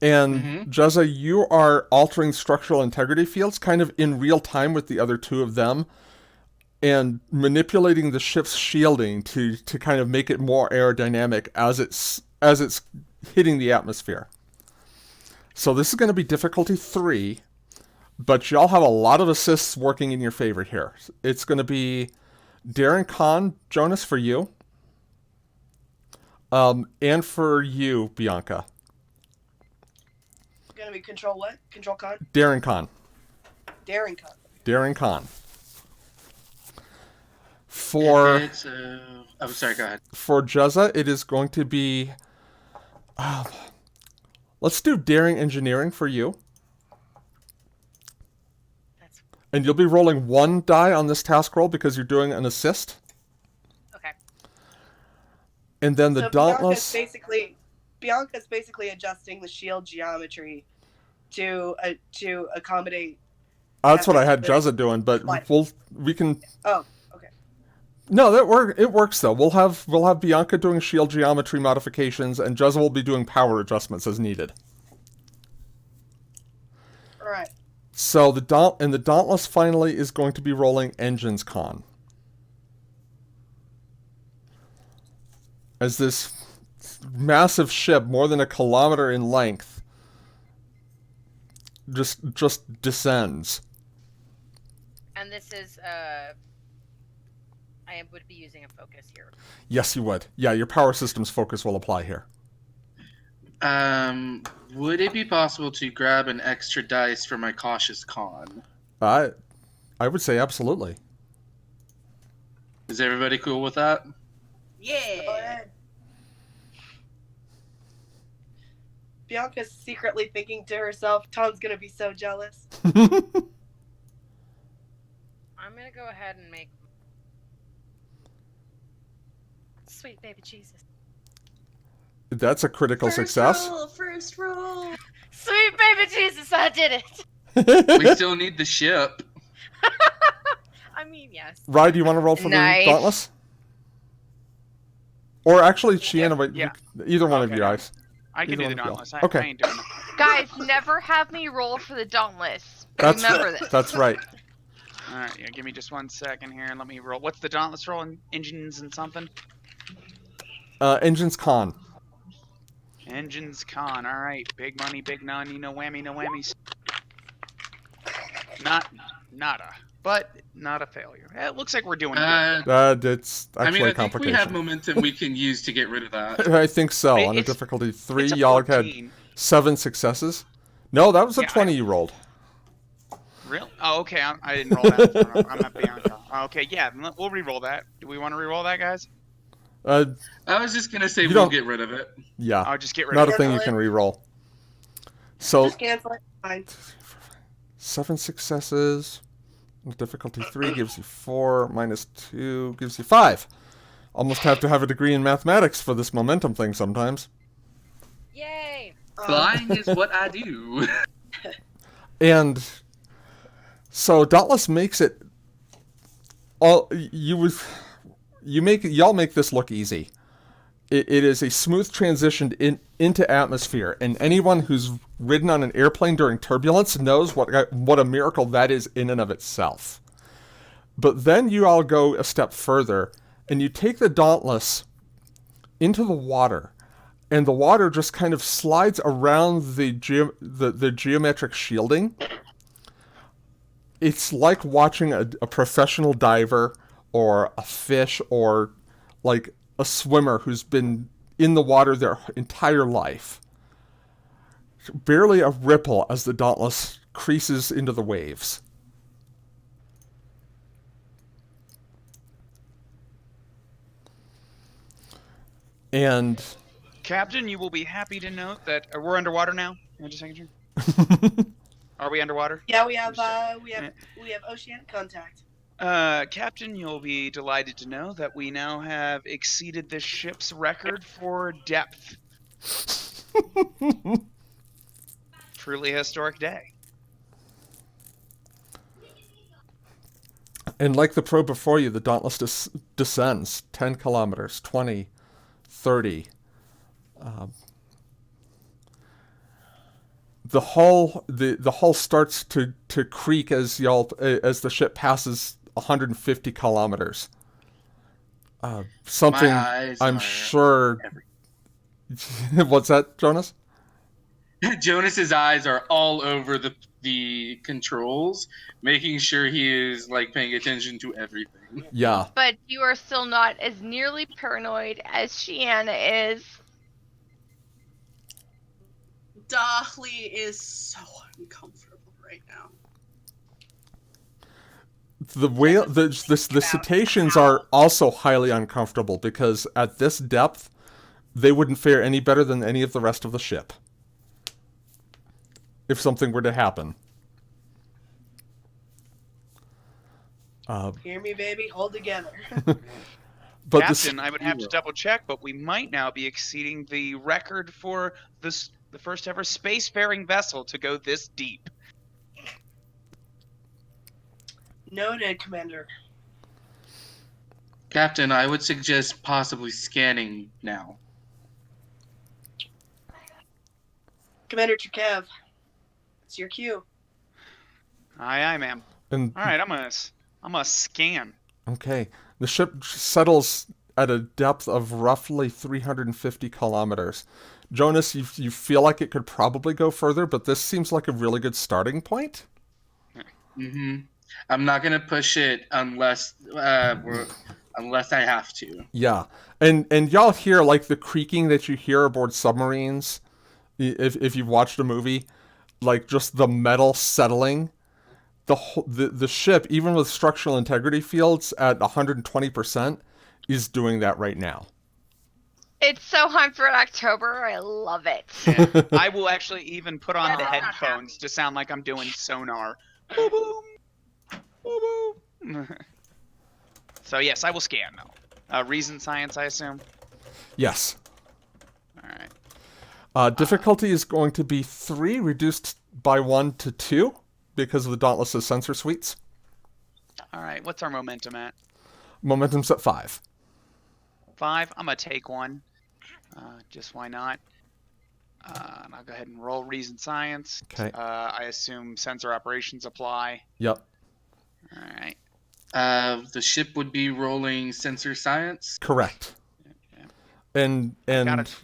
And Jezza, you are altering structural integrity fields kind of in real time with the other two of them and manipulating the ship's shielding to kind of make it more aerodynamic as it's hitting the atmosphere. So this is going to be difficulty 3, but y'all have a lot of assists working in your favor here. It's going to be Darren Kahn, Jonas, for you, and for you, Bianca. Gonna be control what? Control con? Darren Kahn. Daring con. Darren Kahn. For I'm sorry, go ahead. For Jezza, it is going to be... let's do Daring Engineering for you. And you'll be rolling 1 die on this task roll because you're doing an assist. Okay. And then the So Dauntless... Bianca's basically adjusting the shield geometry to accommodate. That's what I had Jezza doing, but we can... Oh, okay. No, it works though. We'll have Bianca doing shield geometry modifications, and Jezza will be doing power adjustments as needed. All right. So the Dauntless finally is going to be rolling Engines Con. As this massive ship, more than 1 kilometer in length, just descends. And this is I would be using a focus here. Yes, you would. Yeah, your power system's focus will apply here. Would it be possible to grab an extra dice for my cautious con? I would say absolutely. Is everybody cool with that? Yeah. Bianca's secretly thinking to herself, Tom's gonna be so jealous. I'm gonna go ahead and make sweet baby Jesus. That's a critical success. First roll. Sweet baby Jesus, I did it. We still need the ship. I mean, yes. Rye, do you want to roll for Nice. the Dauntless? Or actually, Shiana, Yeah. either one of Okay. you guys. I can Either do one the of you. Dauntless. Okay. I ain't doing it. Guys, never have me roll for the Dauntless. That's Remember this. That's right. All right, yeah. Give me just 1 second here and let me roll. What's the Dauntless roll? Engines and something. Engines Con. Engines con. All right. Big money, big money. No whammy, no whammies. Nada. But not a failure. It looks like we're doing good. It's I actually mean, a I think we complication. have momentum we can use to get rid of that. I think so. On a It's- difficulty 3, It's a y'all had 14. 7 successes. No, that was a Yeah, 20 you rolled. Real? Oh, okay. I didn't roll that. I'm at Bianca. Okay, yeah. We'll re-roll that. Do we want to re-roll that, guys? I was just gonna say You we'll don't- get rid of it. Yeah. I'll just get rid Not of a it. thing you can re-roll. So, Just cancel it. Fine. 7 successes. Difficulty 3 gives you 4, minus 2 gives you 5. Almost have to have a degree in mathematics for this momentum thing sometimes. Yay! Flying is what I do. And so Dauntless makes it all y'all make this look easy. It is a smooth transition into atmosphere, and anyone who's ridden on an airplane during turbulence knows what a miracle that is in and of itself. But then you all go a step further, and you take the Dauntless into the water, and the water just kind of slides around the geometric shielding. It's like watching a professional diver or a fish or like a swimmer who's been in the water their entire life. Barely a ripple as the Dauntless creases into the waves. And Captain, you will be happy to note that we're underwater now. Just a second here. Are we underwater? Yeah, we have oceanic contact. Captain, you'll be delighted to know that we now have exceeded this ship's record for depth. Truly historic day. And like the probe before you, the Dauntless descends 10 kilometers, 20, 30. The hull starts to creak as the ship passes 150 kilometers. Something My eyes I'm are sure. What's that, Jonas? Jonas's eyes are all over the controls, making sure he is like paying attention to everything. Yeah. But you are still not as nearly paranoid as Shiana is. Dahli is so uncomfortable right now. The cetaceans are also highly uncomfortable because at this depth, they wouldn't fare any better than any of the rest of the ship if something were to happen. Hear me, baby. Hold together. But Captain, I would have to double check, but we might now be exceeding the record for the first ever spacefaring vessel to go this deep. Noted, Commander. Captain, I would suggest possibly scanning now. Commander Chukev, it's your cue. Aye, ma'am. and All right, I'm gonna scan. okay, the ship settles at a depth of roughly 350 kilometers. Jonas, you feel like it could probably go further, but this seems like a really good starting point. Mm-hmm. I'm not gonna push it unless unless I have to. Yeah, and y'all hear like the creaking that you hear aboard submarines, if you've watched a movie, like just the metal settling. The ship, even with structural integrity fields at 120%, is doing that right now. It's so hot for October. I love it. Yeah. I will actually even put on the headphones to sound like I'm doing sonar. Boom, boom, boom, boom. So yes, I will scan now. Reason science, I assume. Yes. All right. Difficulty is going to be 3, reduced by 1 to 2 because of the Dauntless's sensor suites. All right. What's our momentum at? Momentum's at 5. 5. I'm gonna take one. Just why not? And I'll go ahead and roll reason science. Okay. I assume sensor operations apply. Yep. All right. The ship would be rolling sensor science. Correct. Yeah. And Got it.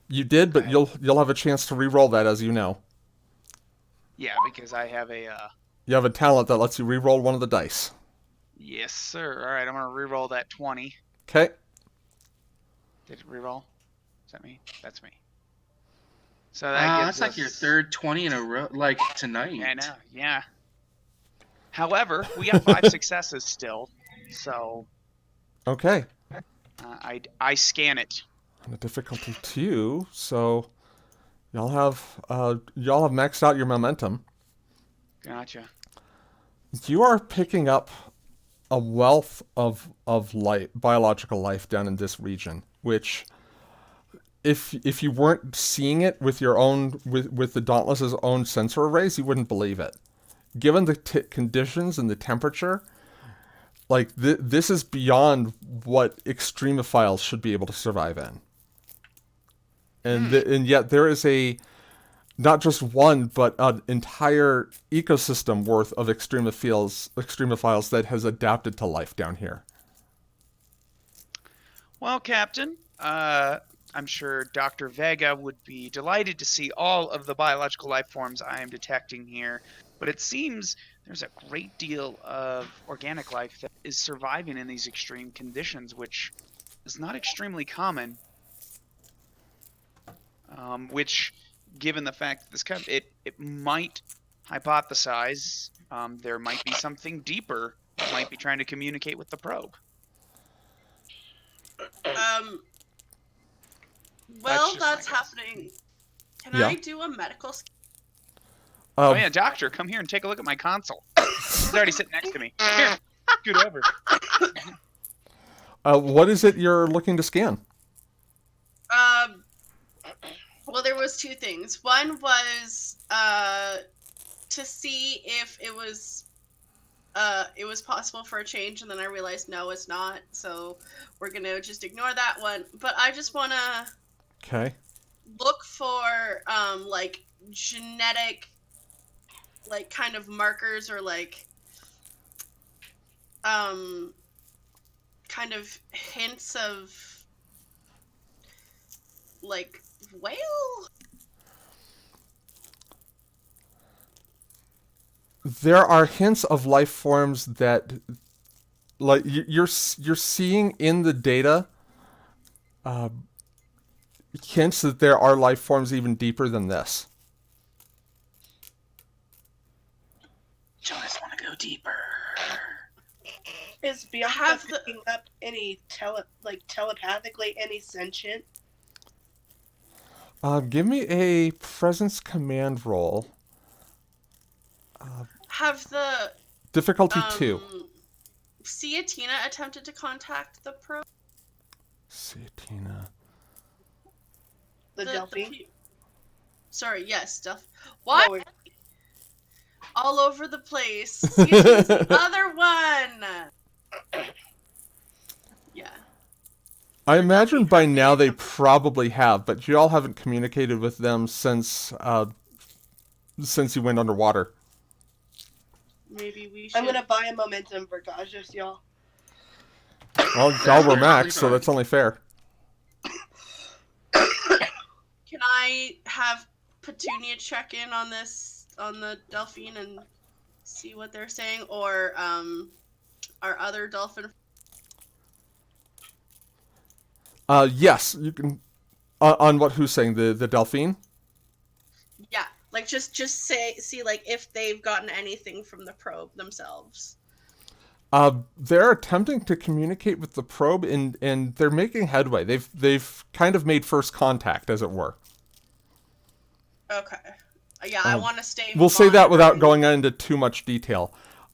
you did, but Okay. you'll have a chance to re-roll that, as you know. Yeah, because I have a. You have a talent that lets you re-roll one of the dice. Yes, sir. All right, I'm gonna re-roll that 20. Okay. Did it re-roll? Is that me? That's me. So that gives that's like your third 20 in a row, like tonight. Yeah, I know. Yeah. However, we got 5 successes still, so Okay. I scan it. And a difficulty 2, so y'all have maxed out your momentum. Gotcha. You are picking up a wealth of life, biological life down in this region, which if you weren't seeing it with your own with the Dauntless's own sensor arrays, you wouldn't believe it. Given the conditions and the temperature, like this is beyond what extremophiles should be able to survive in. And yet there is not just one, but an entire ecosystem worth of extremophiles that has adapted to life down here. Well, Captain, I'm sure Dr. Vega would be delighted to see all of the biological life forms I am detecting here, but it seems there's a great deal of organic life that is surviving in these extreme conditions, which is not extremely common. Which, given the fact that it might hypothesize there might be something deeper that might be trying to communicate with the probe. Well, just that's my guess. happening. Can Yeah. I do a medical scan? Oh yeah, doctor, come here and take a look at my console. He's already sitting next to me. Here. Good ever. What is it you're looking to scan? Well, there was two things. One was to see if it was possible for a change, and then I realized no, it's not. So we're gonna just ignore that one. But I just wanna Okay. look for like genetic, like kind of markers, or like kind of hints of like whale. There are hints of life forms that, like, you're seeing in the data, hints that there are life forms even deeper than this. Jonas want to go deeper. Is Bianca Have the- picking up any telepathically any sentient? Give me a presence command roll. Have the Difficulty 2. Ciatina attempted to contact the probe? Ciatina. The Delphine? Sorry, yes, What? No, All over the place. Ciatina's the other one! Yeah. I imagine by now they probably have, but you all haven't communicated with them since you went underwater. Maybe we should... I'm gonna buy a momentum for Gajas, y'all. Well, y'all were max, so that's only fair. Can I have Petunia check in on the Delphine, and see what they're saying? Or, our other dolphin... Yes, you can. On what who's saying, the Delphine? Yeah, like just see like if they've gotten anything from the probe themselves. They're attempting to communicate with the probe, and they're making headway. They've kind of made first contact, as it were. Okay. Yeah, I want to stay. We'll say that without monitoring- going into too much detail.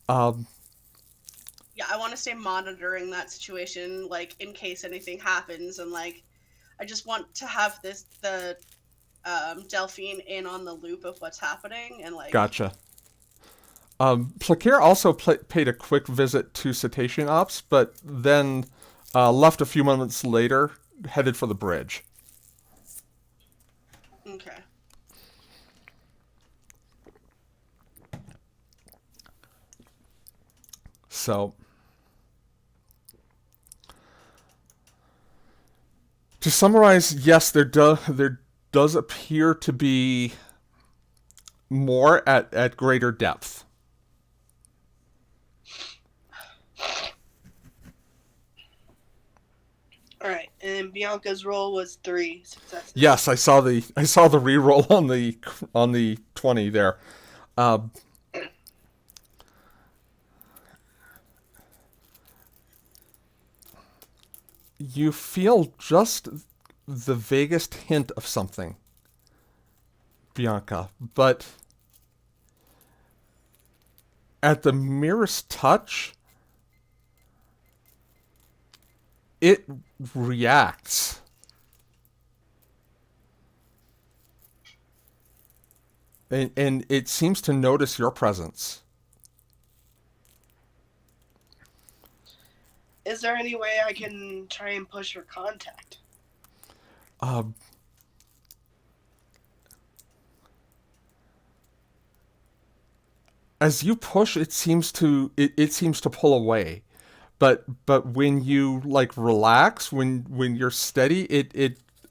Yeah, I want to stay monitoring that situation, like in case anything happens, and like, I just want to have the Delphine in on the loop of what's happening, and like. Gotcha. Plakir also paid a quick visit to Cetacean Ops, but then left a few moments later, headed for the bridge. Okay. So, to summarize, yes, there does appear to be more at greater depth. All right, and Bianca's roll was 3 successes. Yes, I saw the reroll on the 20 there. You feel just the vaguest hint of something, Bianca, but at the merest touch, it reacts. And it seems to notice your presence. Is there any way I can try and push for contact? As you push, it seems to pull away, but when you like relax, when you're steady,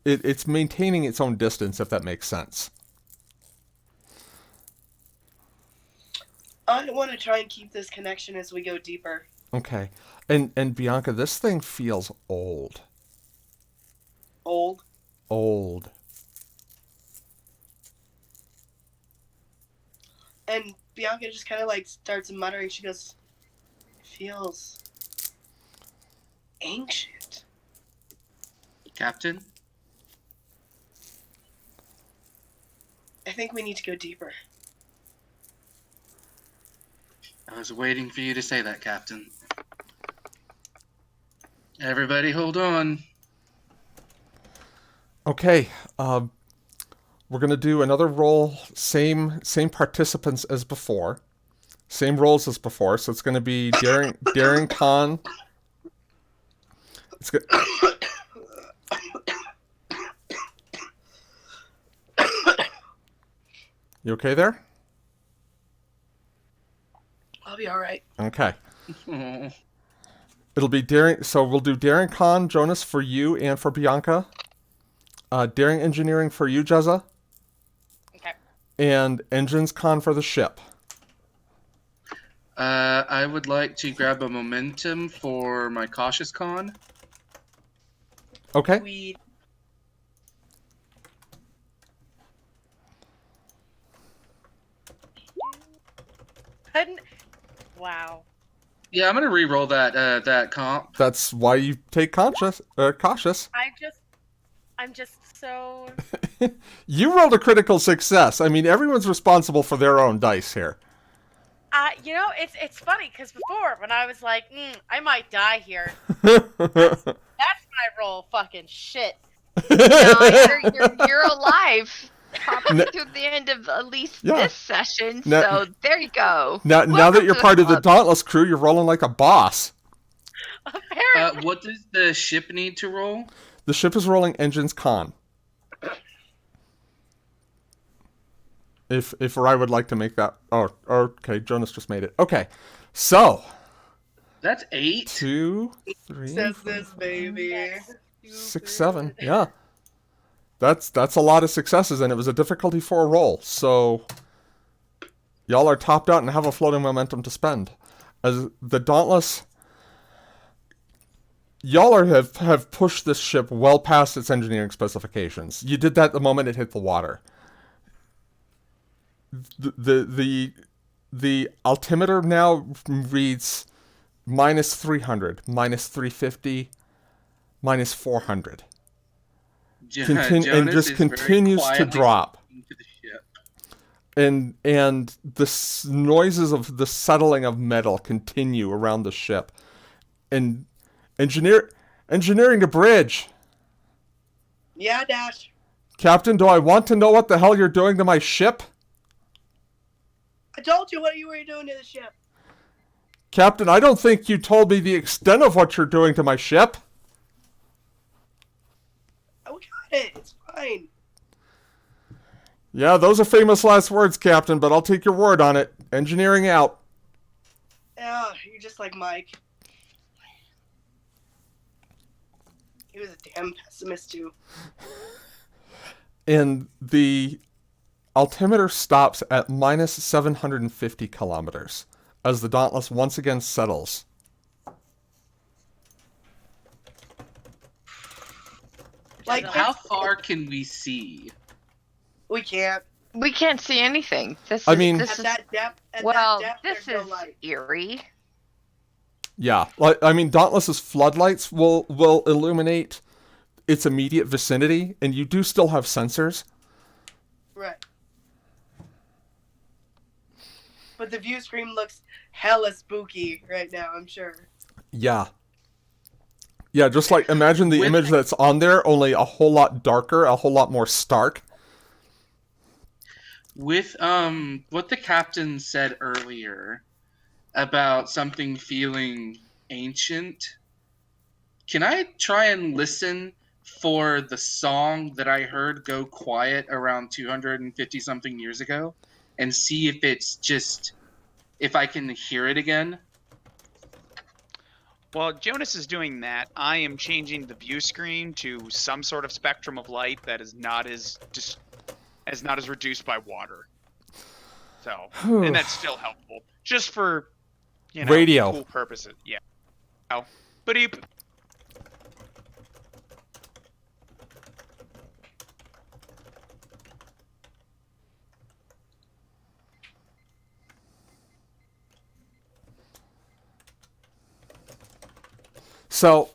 it's maintaining its own distance, if that makes sense. I want to try and keep this connection as we go deeper. Okay, and Bianca, this thing feels old. Old. Old. And Bianca just kind of like starts muttering. She goes, "It feels ancient." Captain? I think we need to go deeper. I was waiting for you to say that, Captain. Everybody hold on. Okay. We're gonna do another roll. Same participants as before. Same roles as before. So it's gonna be Daring Khan. It's good. You okay there? I'll be all right. Okay. Oh. It'll be Daring. So we'll do Daring Khan, Jonas, for you and for Bianca. Daring Engineering for you, Jezza. Okay. And Engines Con for the ship. I would like to grab a momentum for my cautious con. Okay. We Wow. Yeah, I'm gonna re-roll that comp. That's why you take cautious. I'm just so. You rolled a critical success. I mean, everyone's responsible for their own dice here. It's funny because before when I was like, I might die here. That's when I roll fucking shit. No, you're alive. Probably through the end of at least this session. So there you go. Now that you're part of the Dauntless crew, you're rolling like a boss. Apparently. What does the ship need to roll? The ship is rolling Engines Con. If I would like to make that. Oh, okay. Jonas just made it. Okay, so That's 8. 2, 3, says this baby. 6, 7. Yeah, that's a lot of successes, and it was a difficulty 4 roll. So y'all are topped out and have a floating momentum to spend. As the Dauntless, y'all have pushed this ship well past its engineering specifications. You did that the moment it hit the water. The altimeter now reads minus 300, minus 350, minus 400. And just continues to drop. And the noises of the settling of metal continue around the ship. And engineering a bridge. Yeah, Dash. Captain, do I want to know what the hell you're doing to my ship? I told you what you were doing to the ship. Captain, I don't think you told me the extent of what you're doing to my ship. I got it. It's fine. Yeah, those are famous last words, Captain, but I'll take your word on it. Engineering out. Yeah, you're just like Mike. He was a damn pessimist, too. And the altimeter stops at minus 750 kilometers as the Dauntless once again settles. Like, how far can we see? We can't. We can't see anything. This is That depth, this there's is no light. eerie. Yeah, I mean, Dauntless's floodlights will illuminate its immediate vicinity, and you do still have sensors. Right. But the view screen looks hella spooky right now, I'm sure. Yeah. Yeah, just like imagine the image that's on there, only a whole lot darker, a whole lot more stark. With what the captain said earlier about something feeling ancient, can I try and listen for the song that I heard go quiet around 250 something years ago and see if it's just if I can hear it again? While Jonas is doing that, I am changing the view screen to some sort of spectrum of light that is not as reduced by water. So, and that's still helpful, just for radio cool purposes. Yeah. Oh, beep. So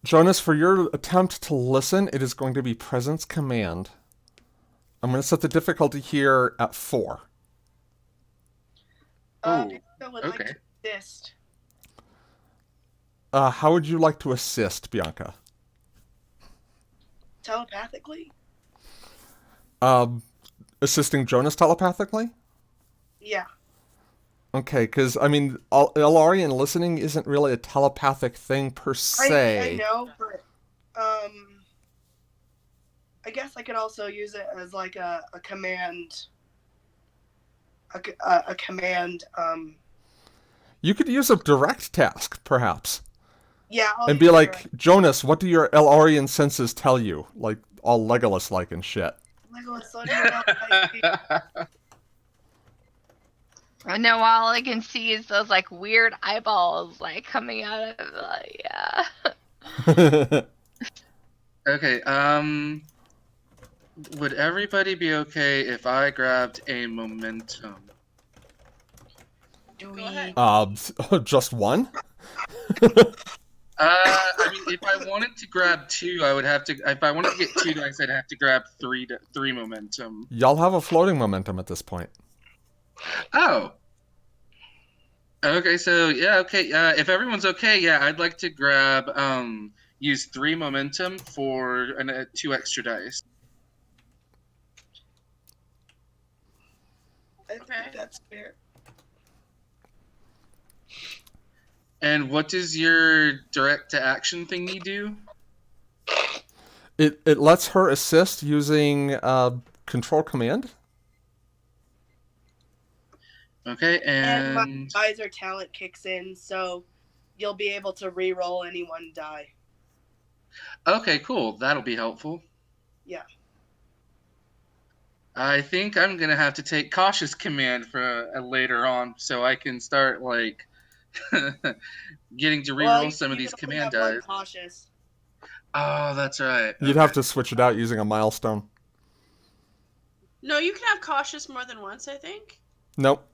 Jonas, for your attempt to listen, it is going to be Presence Command. I'm going to set the difficulty here at 4. I would like okay. to assist. how would you like to assist, Bianca? Telepathically? Assisting Jonas telepathically? Yeah. Okay, because, I mean, Elarian listening isn't really a telepathic thing per se. I know, but I guess I could also use it as like a command. A command. You could use a direct task, perhaps. Yeah, I'll And use be it like, direct. Jonas, what do your Elarian senses tell you? Like, all Legolas-like and shit. Legolas, let me know what I see. I know all I can see is those like weird eyeballs like coming out of yeah. Okay, would everybody be okay if I grabbed a momentum? Do Go we? ahead. Just one? I mean, if I wanted to grab two, I would have to. If I wanted to get 2 dice, I'd have to grab three momentum. Y'all have a floating momentum at this point. Oh. Okay, so yeah, okay. If everyone's okay, yeah, I'd like to grab use 3 momentum for 2 extra dice. I think that's fair. And what does your direct to action thingy do? It lets her assist using control command. Okay, And my and advisor talent kicks in, so you'll be able to re-roll any one die. okay, cool. That'll be helpful. Yeah. I think I'm gonna have to take cautious command for later on, so I can start like getting to reroll some of You these can only command have one dice. cautious. Oh, that's right. You'd have to switch it out using a milestone. No, you can have cautious more than once, I think. Nope.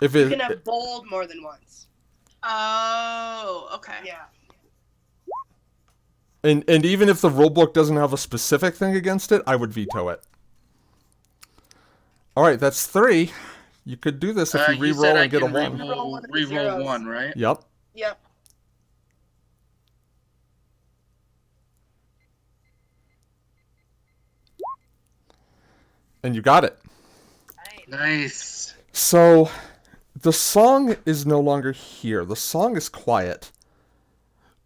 If You it, can have bold more than once. Oh, okay. Yeah. and even if the rulebook doesn't have a specific thing against it, I would veto it. All right, that's 3. You could do this if you You said re-roll I and get a can 1. Reroll one of the reroll zeros. 1, right? Yep. Yep. And you got it. Nice. So, the song is no longer here. The song is quiet,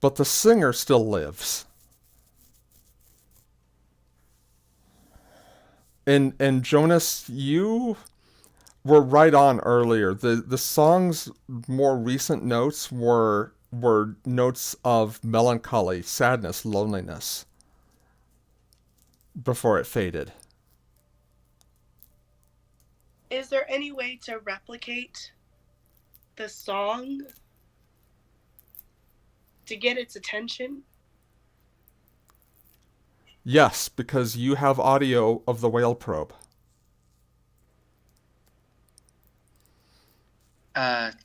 but the singer still lives. And Jonas, you were right on earlier. The song's more recent notes were notes of melancholy, sadness, loneliness before it faded. Is there any way to replicate the song to get its attention? Yes, because you have audio of the whale probe.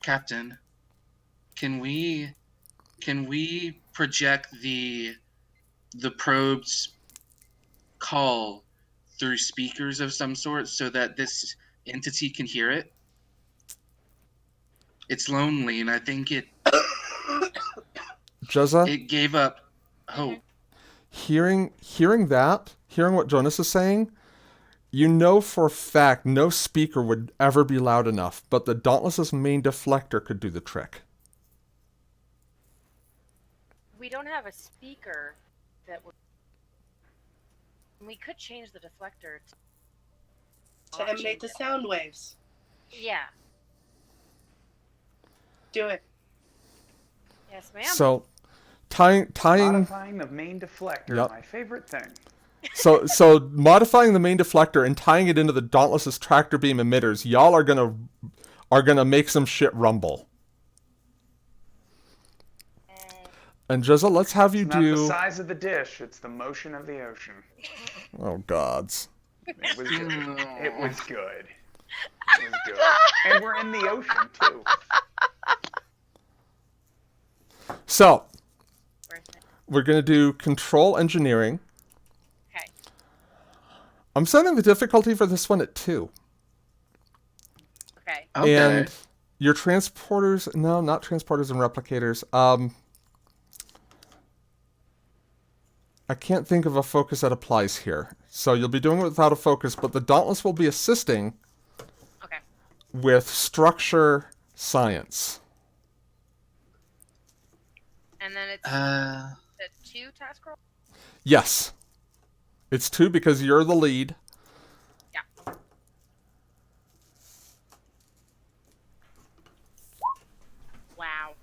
Captain, can we project the probe's call through speakers of some sort so that this entity can hear it? It's lonely, and I think it Jezza, gave up hope. hearing what Jonas is saying, you know for a fact no speaker would ever be loud enough, but the Dauntless's main deflector could do the trick. We don't have a speaker that would. We could change the deflector To emanate the sound waves. Yeah. Do it. Yes, ma'am. So, tying Modifying the main deflector, Yep. my favorite thing. so modifying the main deflector and tying it into the Dauntless's tractor beam emitters, y'all are gonna make some shit rumble. And Jezza, let's have you It's not do. the size of the dish, it's the motion of the ocean. Oh gods. It was good. It was good. It was good. And we're in the ocean, too. So Where's it? we're gonna do control engineering. Okay. I'm setting the difficulty for this one at 2. Okay. Okay. And Your transporters, no, not transporters and replicators. I can't think of a focus that applies here. So you'll be doing it without a focus, but the Dauntless will be assisting Okay. with structure science. And then it's Uh, the 2 task roll. Yes. It's 2 because you're the lead. Yeah. Wow.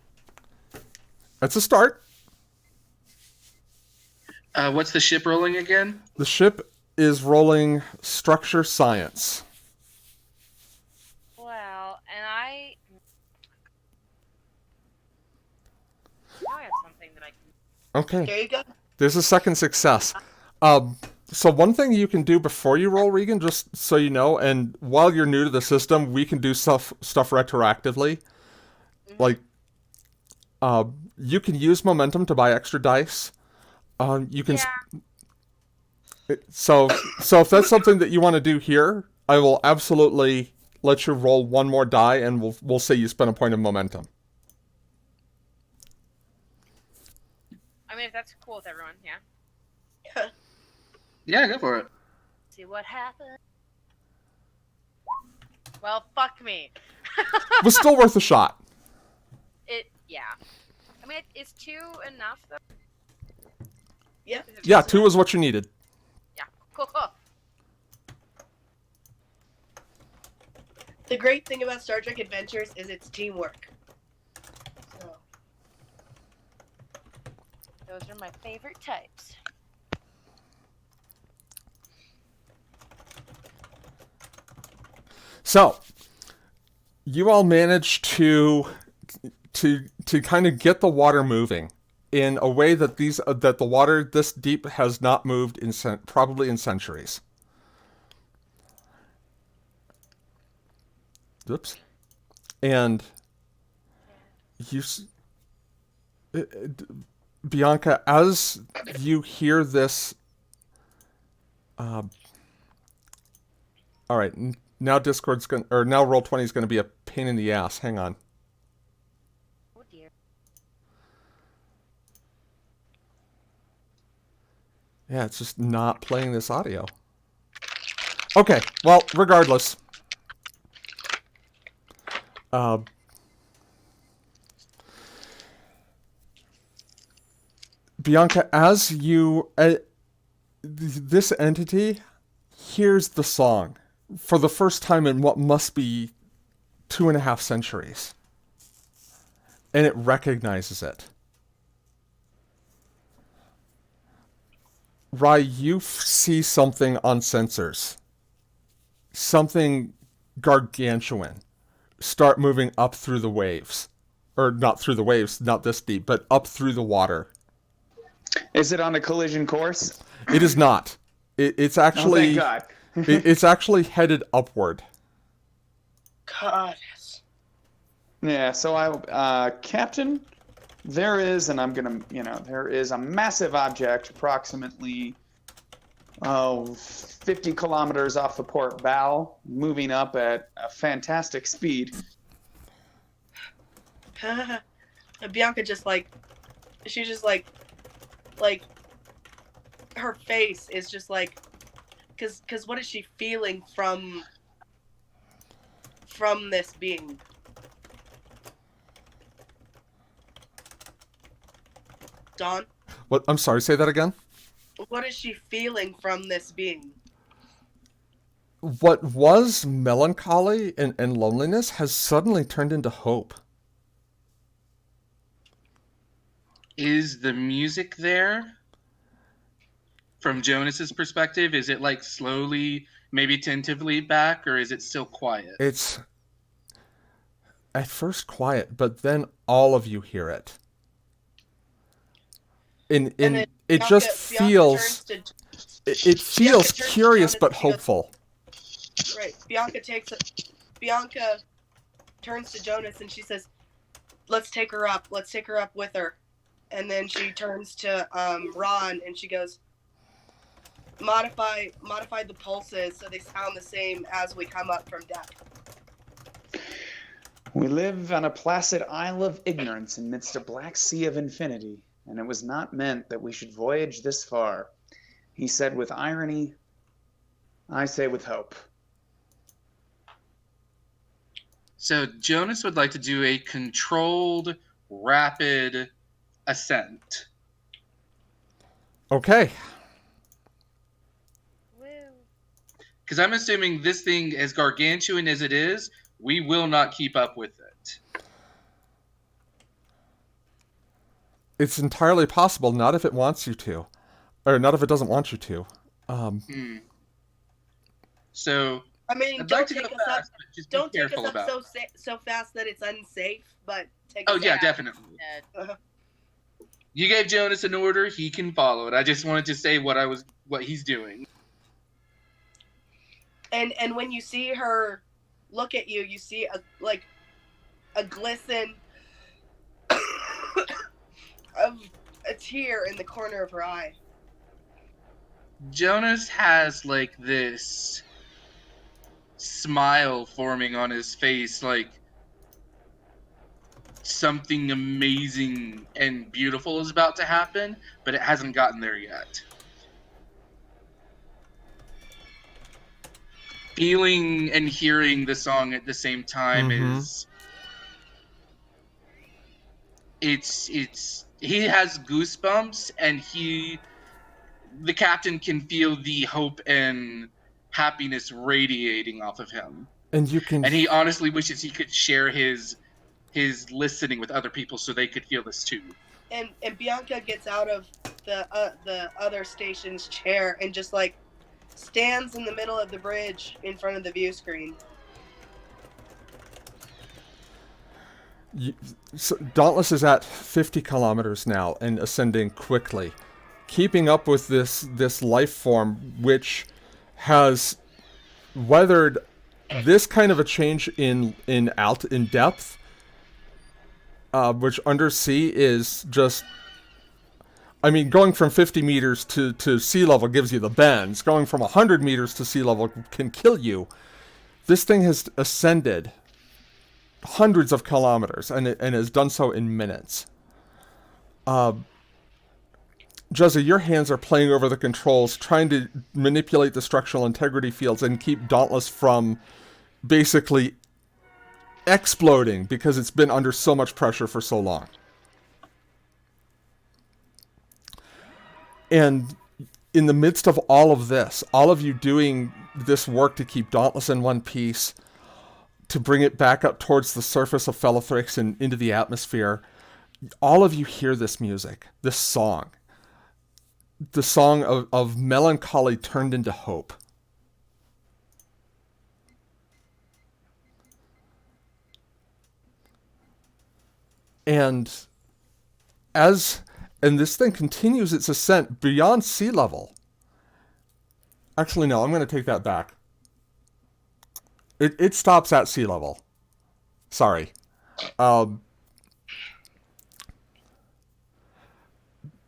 That's a start. what's the ship rolling again? The ship is rolling structure science. Well, and I have something that I can. Okay. There you go. There's a second success. So one thing you can do before you roll, Regan, just so you know, and while you're new to the system, we can do stuff retroactively. Like, you can use momentum to buy extra dice. You can. Yeah. So if that's something that you want to do here, I will absolutely let you roll one more die, and we'll say you spent a point of momentum. I mean, if that's cool with everyone, yeah. Yeah, go for it. See what happens. Well, fuck me. Was still worth a shot. Yeah. I mean, is 2 enough though? Yeah. Is it Yeah, just 2 enough? is what you needed. Yeah. Cool. The great thing about Star Trek Adventures is it's teamwork. So. Those are my favorite types. So, you all managed to kind of get the water moving in a way that that the water this deep has not moved in probably in centuries. Oops. And Bianca, as you hear this, all right. Now Discord's now Roll20 is gonna be a pain in the ass. Hang on. Oh dear. Yeah, it's just not playing this audio. Okay, well, regardless. Bianca, as you... this entity hears the song for the first time in what must be 2.5 centuries. And it recognizes it. Rai, you see something on sensors. Something gargantuan start moving up through the waves. Or not through the waves, not this deep, but up through the water. Is it on a collision course? It is not. It's actually... Oh, thank God. It's actually headed upward. God. Yeah, so Captain, there is, and I'm gonna, there is a massive object approximately 50 kilometers off the port bow, moving up at a fantastic speed. Bianca just she's just like her face is just like, cause what is she feeling from this being? Dawn? What? I'm sorry, say that again? What is she feeling from this being? What was melancholy and loneliness has suddenly turned into hope. Is the music there? From Jonas's perspective, is it like slowly, maybe tentatively back, or is it still quiet? It's at first quiet, but then all of you hear it. And then it Bianca- just Bianca feels... turns It feels turns to curious Jonas but and she goes- hopeful. Right. Bianca turns to Jonas and she says, "Let's take her up. Let's take her up with her." And then she turns to Ron and she goes, modify the pulses so they sound the same as we come up from deck. We live on a placid isle of ignorance amidst a black sea of infinity, and it was not meant that we should voyage this far. He said with irony, I say with hope. So Jonas would like to do a controlled, rapid ascent. Okay. Woo. Because I'm assuming this thing, as gargantuan as it is, we will not keep up with it. It's entirely possible, not if it wants you to. Or not if it doesn't want you to. So I mean, I'd don't like to go take us fast, up. but just be Don't take us careful up about. so fast that it's unsafe. But take Oh us yeah, up. definitely. Uh-huh. You gave Jonas an order; he can follow it. I just wanted to say what he's doing. And when you see her look at you, you see a glisten of a tear in the corner of her eye. Jonas has like this smile forming on his face, like something amazing and beautiful is about to happen, but it hasn't gotten there yet. Feeling and hearing the song at the same time is it's he has goosebumps, and the captain can feel the hope and happiness radiating off of him. And you can... And he honestly wishes he could share his listening with other people so they could feel this too. And Bianca gets out of the other station's chair and just like stands in the middle of the bridge in front of the view screen. So Dauntless is at 50 kilometers now and ascending quickly, keeping up with this life form, which has weathered this kind of a change in depth, which undersea is just... I mean, going from 50 meters to sea level gives you the bends. Going from 100 meters to sea level can kill you. This thing has ascended hundreds of kilometers and has done so in minutes. Jezza, your hands are playing over the controls, trying to manipulate the structural integrity fields and keep Dauntless from basically exploding because it's been under so much pressure for so long. And in the midst of all of this, all of you doing this work to keep Dauntless in one piece, to bring it back up towards the surface of Felithrix and into the atmosphere, all of you hear this music, this song. The song of melancholy turned into hope. And this thing continues its ascent beyond sea level. Actually, no, I'm going to take that back. It stops at sea level. Sorry.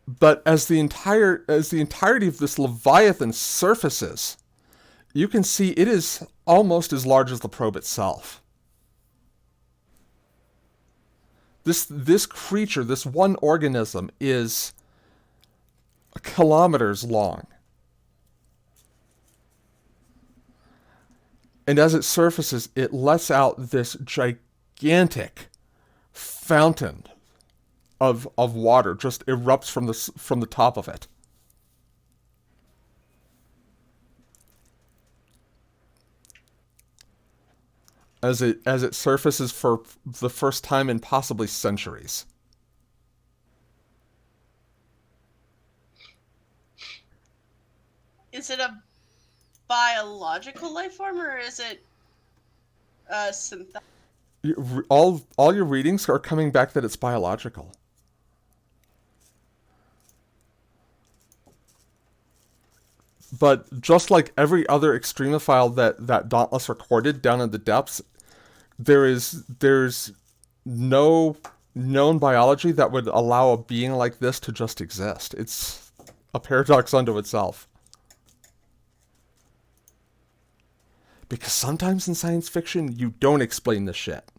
But as the entirety of this Leviathan surfaces, you can see it is almost as large as the probe itself. This creature, this one organism, is kilometers long. And as it surfaces, it lets out this gigantic fountain of water, just erupts from the top of it. As it surfaces for the first time in possibly centuries. Is it a biological life form, or is it synthetic? All your readings are coming back that it's biological. But just like every other extremophile that Dauntless recorded down in the depths, there's no known biology that would allow a being like this to just exist. It's a paradox unto itself. Because sometimes in science fiction, you don't explain this shit.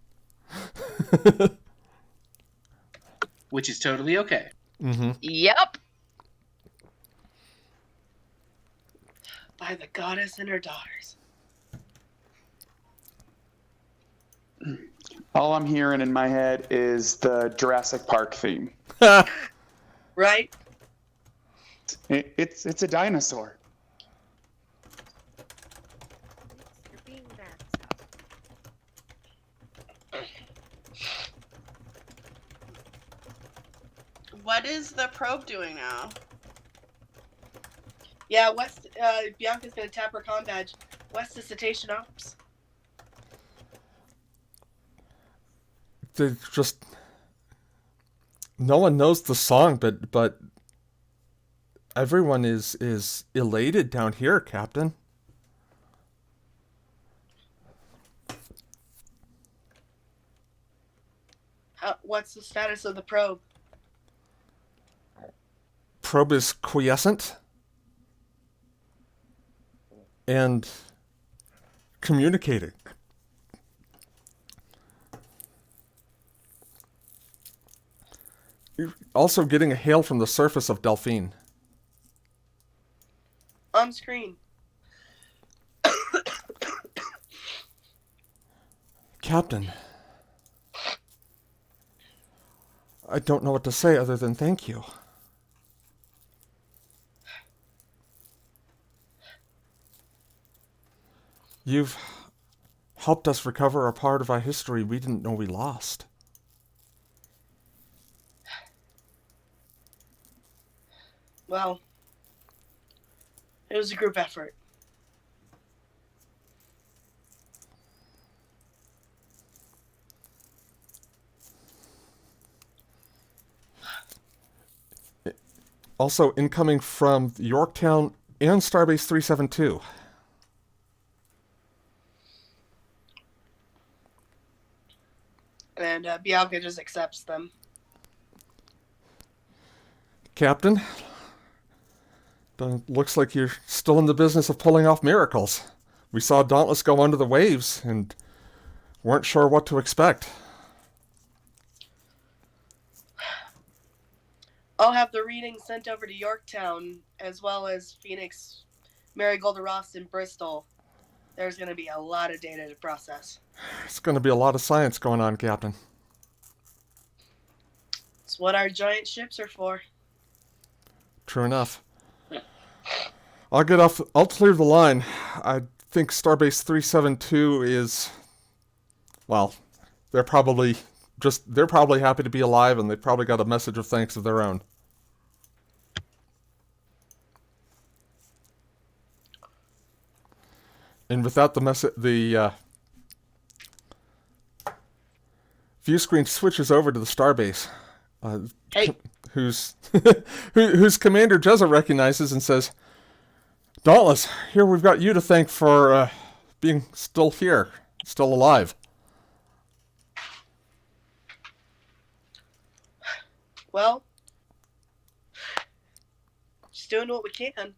which is totally okay. Mm-hmm. Yep. By the goddess and her daughters. All I'm hearing in my head is the Jurassic Park theme. Right? It's a dinosaur. You're being bad. What is the probe doing now? Yeah, Bianca's gonna tap her comm badge. West is cetacean ops. They just, no one knows the song, but everyone is elated down here, Captain. What's the status of the probe? Probe is quiescent and communicating. You're also getting a hail from the surface of Delphine. On screen. Captain, I don't know what to say other than thank you. You've helped us recover a part of our history we didn't know we lost. Well, it was a group effort. Also incoming from Yorktown and Starbase 372. And Bianca just accepts them. Captain, looks like you're still in the business of pulling off miracles. We saw Dauntless go under the waves and weren't sure what to expect. I'll have the readings sent over to Yorktown, as well as Phoenix, Marigold, Ross, and Bristol. There's going to be a lot of data to process. It's going to be a lot of science going on, Captain. It's what our giant ships are for. True enough. I'll get off. I'll clear the line. I think Starbase 372 is, well, they're probably happy to be alive, and they've probably got a message of thanks of their own. And without the view screen switches over to the Starbase, Hey. whose commander Jezza recognizes and says, "Dauntless, here we've got you to thank for being still here, still alive." Well, just doing what we can.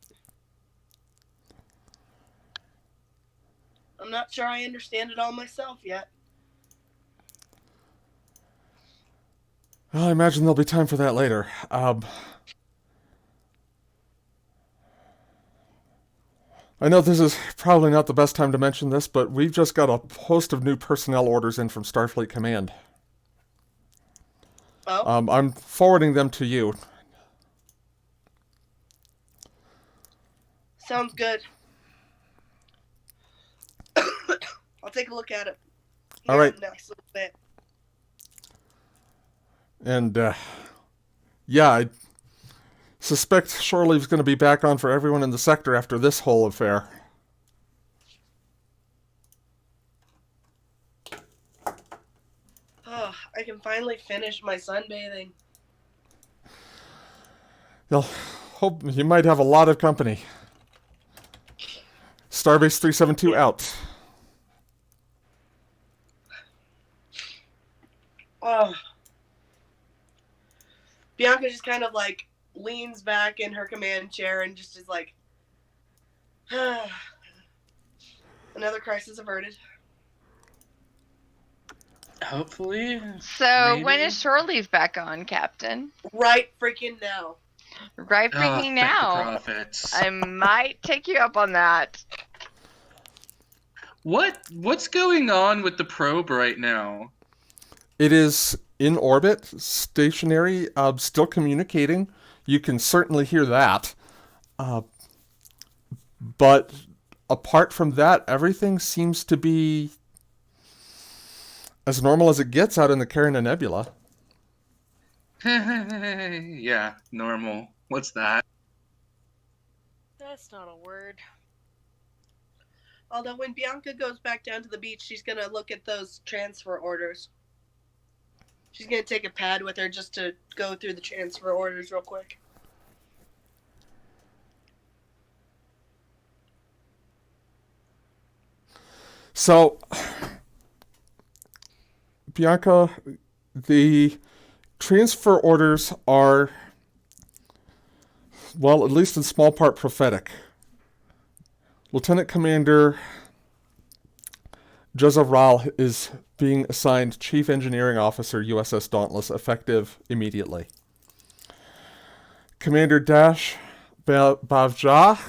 I'm not sure I understand it all myself yet. Well, I imagine there'll be time for that later. I know this is probably not the best time to mention this, but we've just got a host of new personnel orders in from Starfleet Command. Oh? I'm forwarding them to you. Sounds good. I'll take a look at it. All right. Next little bit. And, yeah, I suspect shore leave's going to be back on for everyone in the sector after this whole affair. Oh, I can finally finish my sunbathing. You'll hope you might have a lot of company. Starbase 372 out. Oh. Bianca just kind of like leans back in her command chair and just is like, another crisis averted. Hopefully. So when maybe. is shore leave back on, Captain? Right freaking now. Right Oh, freaking thank the now. prophets. I might take you up on that. What's going on with the probe right now? It is in orbit, stationary, still communicating. You can certainly hear that. But apart from that, everything seems to be as normal as it gets out in the Carina Nebula. Yeah, normal. What's that? That's not a word. Although when Bianca goes back down to the beach, she's gonna look at those transfer orders. She's gonna take a pad with her just to go through the transfer orders real quick. So, Bianca, the transfer orders are, well, at least in small part prophetic. Lieutenant Commander Joseph Ral is being assigned Chief Engineering Officer, USS Dauntless, effective immediately. Commander Dash Bavjah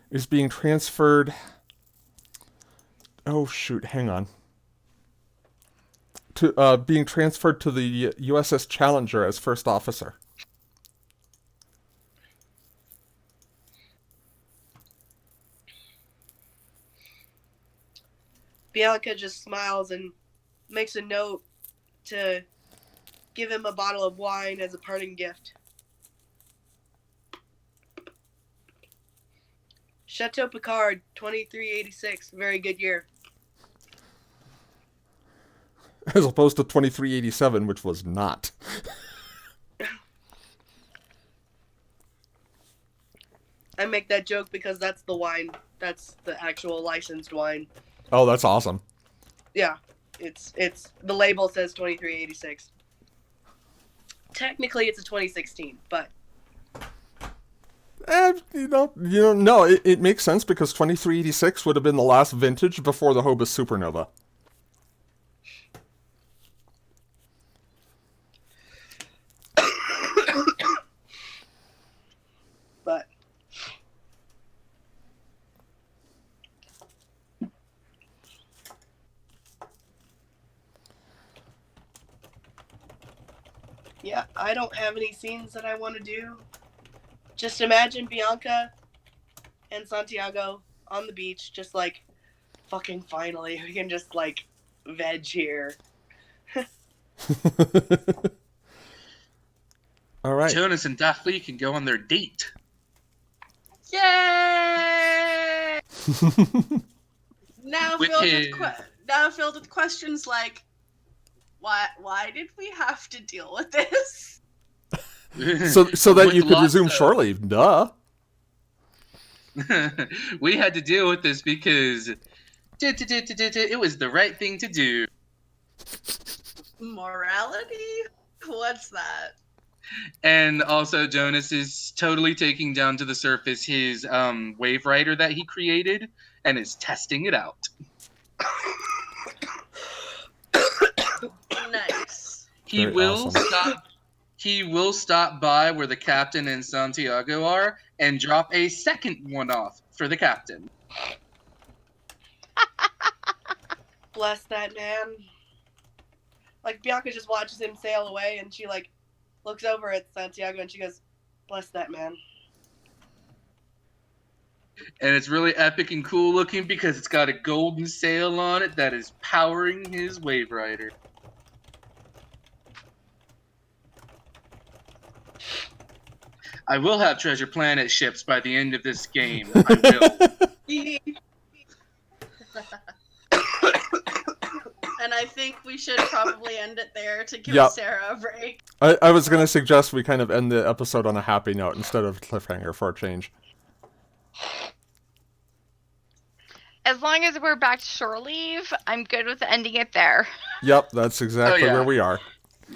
is being transferred. Oh shoot, hang on. To being transferred to the USS Challenger as first officer. Bianca just smiles and makes a note to give him a bottle of wine as a parting gift. Chateau Picard, 2386. Very good year. As opposed to 2387, which was not. I make that joke because that's the wine. That's the actual licensed wine. Oh, that's awesome. Yeah, it's the label says 2386. Technically, it's a 2016, but No, it makes sense because 2386 would have been the last vintage before the Hobus supernova. but yeah, I don't have any scenes that I want to do. Just imagine Bianca and Santiago on the beach, just like, fucking finally, we can just, like, veg here. All right. Jonas and Daphne can go on their date. Yay! Now With filled his- with questions like, why did we have to deal with this? so that With you could lots resume of- shore leave. Duh. We had to deal with this because it was the right thing to do. Morality? What's that? And also, Jonas is totally taking down to the surface his wave rider that he created and is testing it out. Nice. He Very will awesome. stop. He will stop by where the captain and Santiago are and drop a second one off for the captain. Bless that man. Like, Bianca just watches him sail away, and she, like, looks over at Santiago, and she goes, bless that man. And it's really epic and cool looking because it's got a golden sail on it that is powering his wave rider. I will have Treasure Planet ships by the end of this game. I will. And I think we should probably end it there to give Yep. Sarah a break. I was going to suggest we kind of end the episode on a happy note instead of cliffhanger for a change. As long as we're back to shore leave, I'm good with ending it there. Yep, that's exactly yeah. where we are.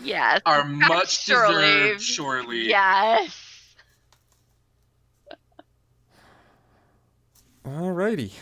Yes. Our back to much deserved shore leave. Yes. Alrighty.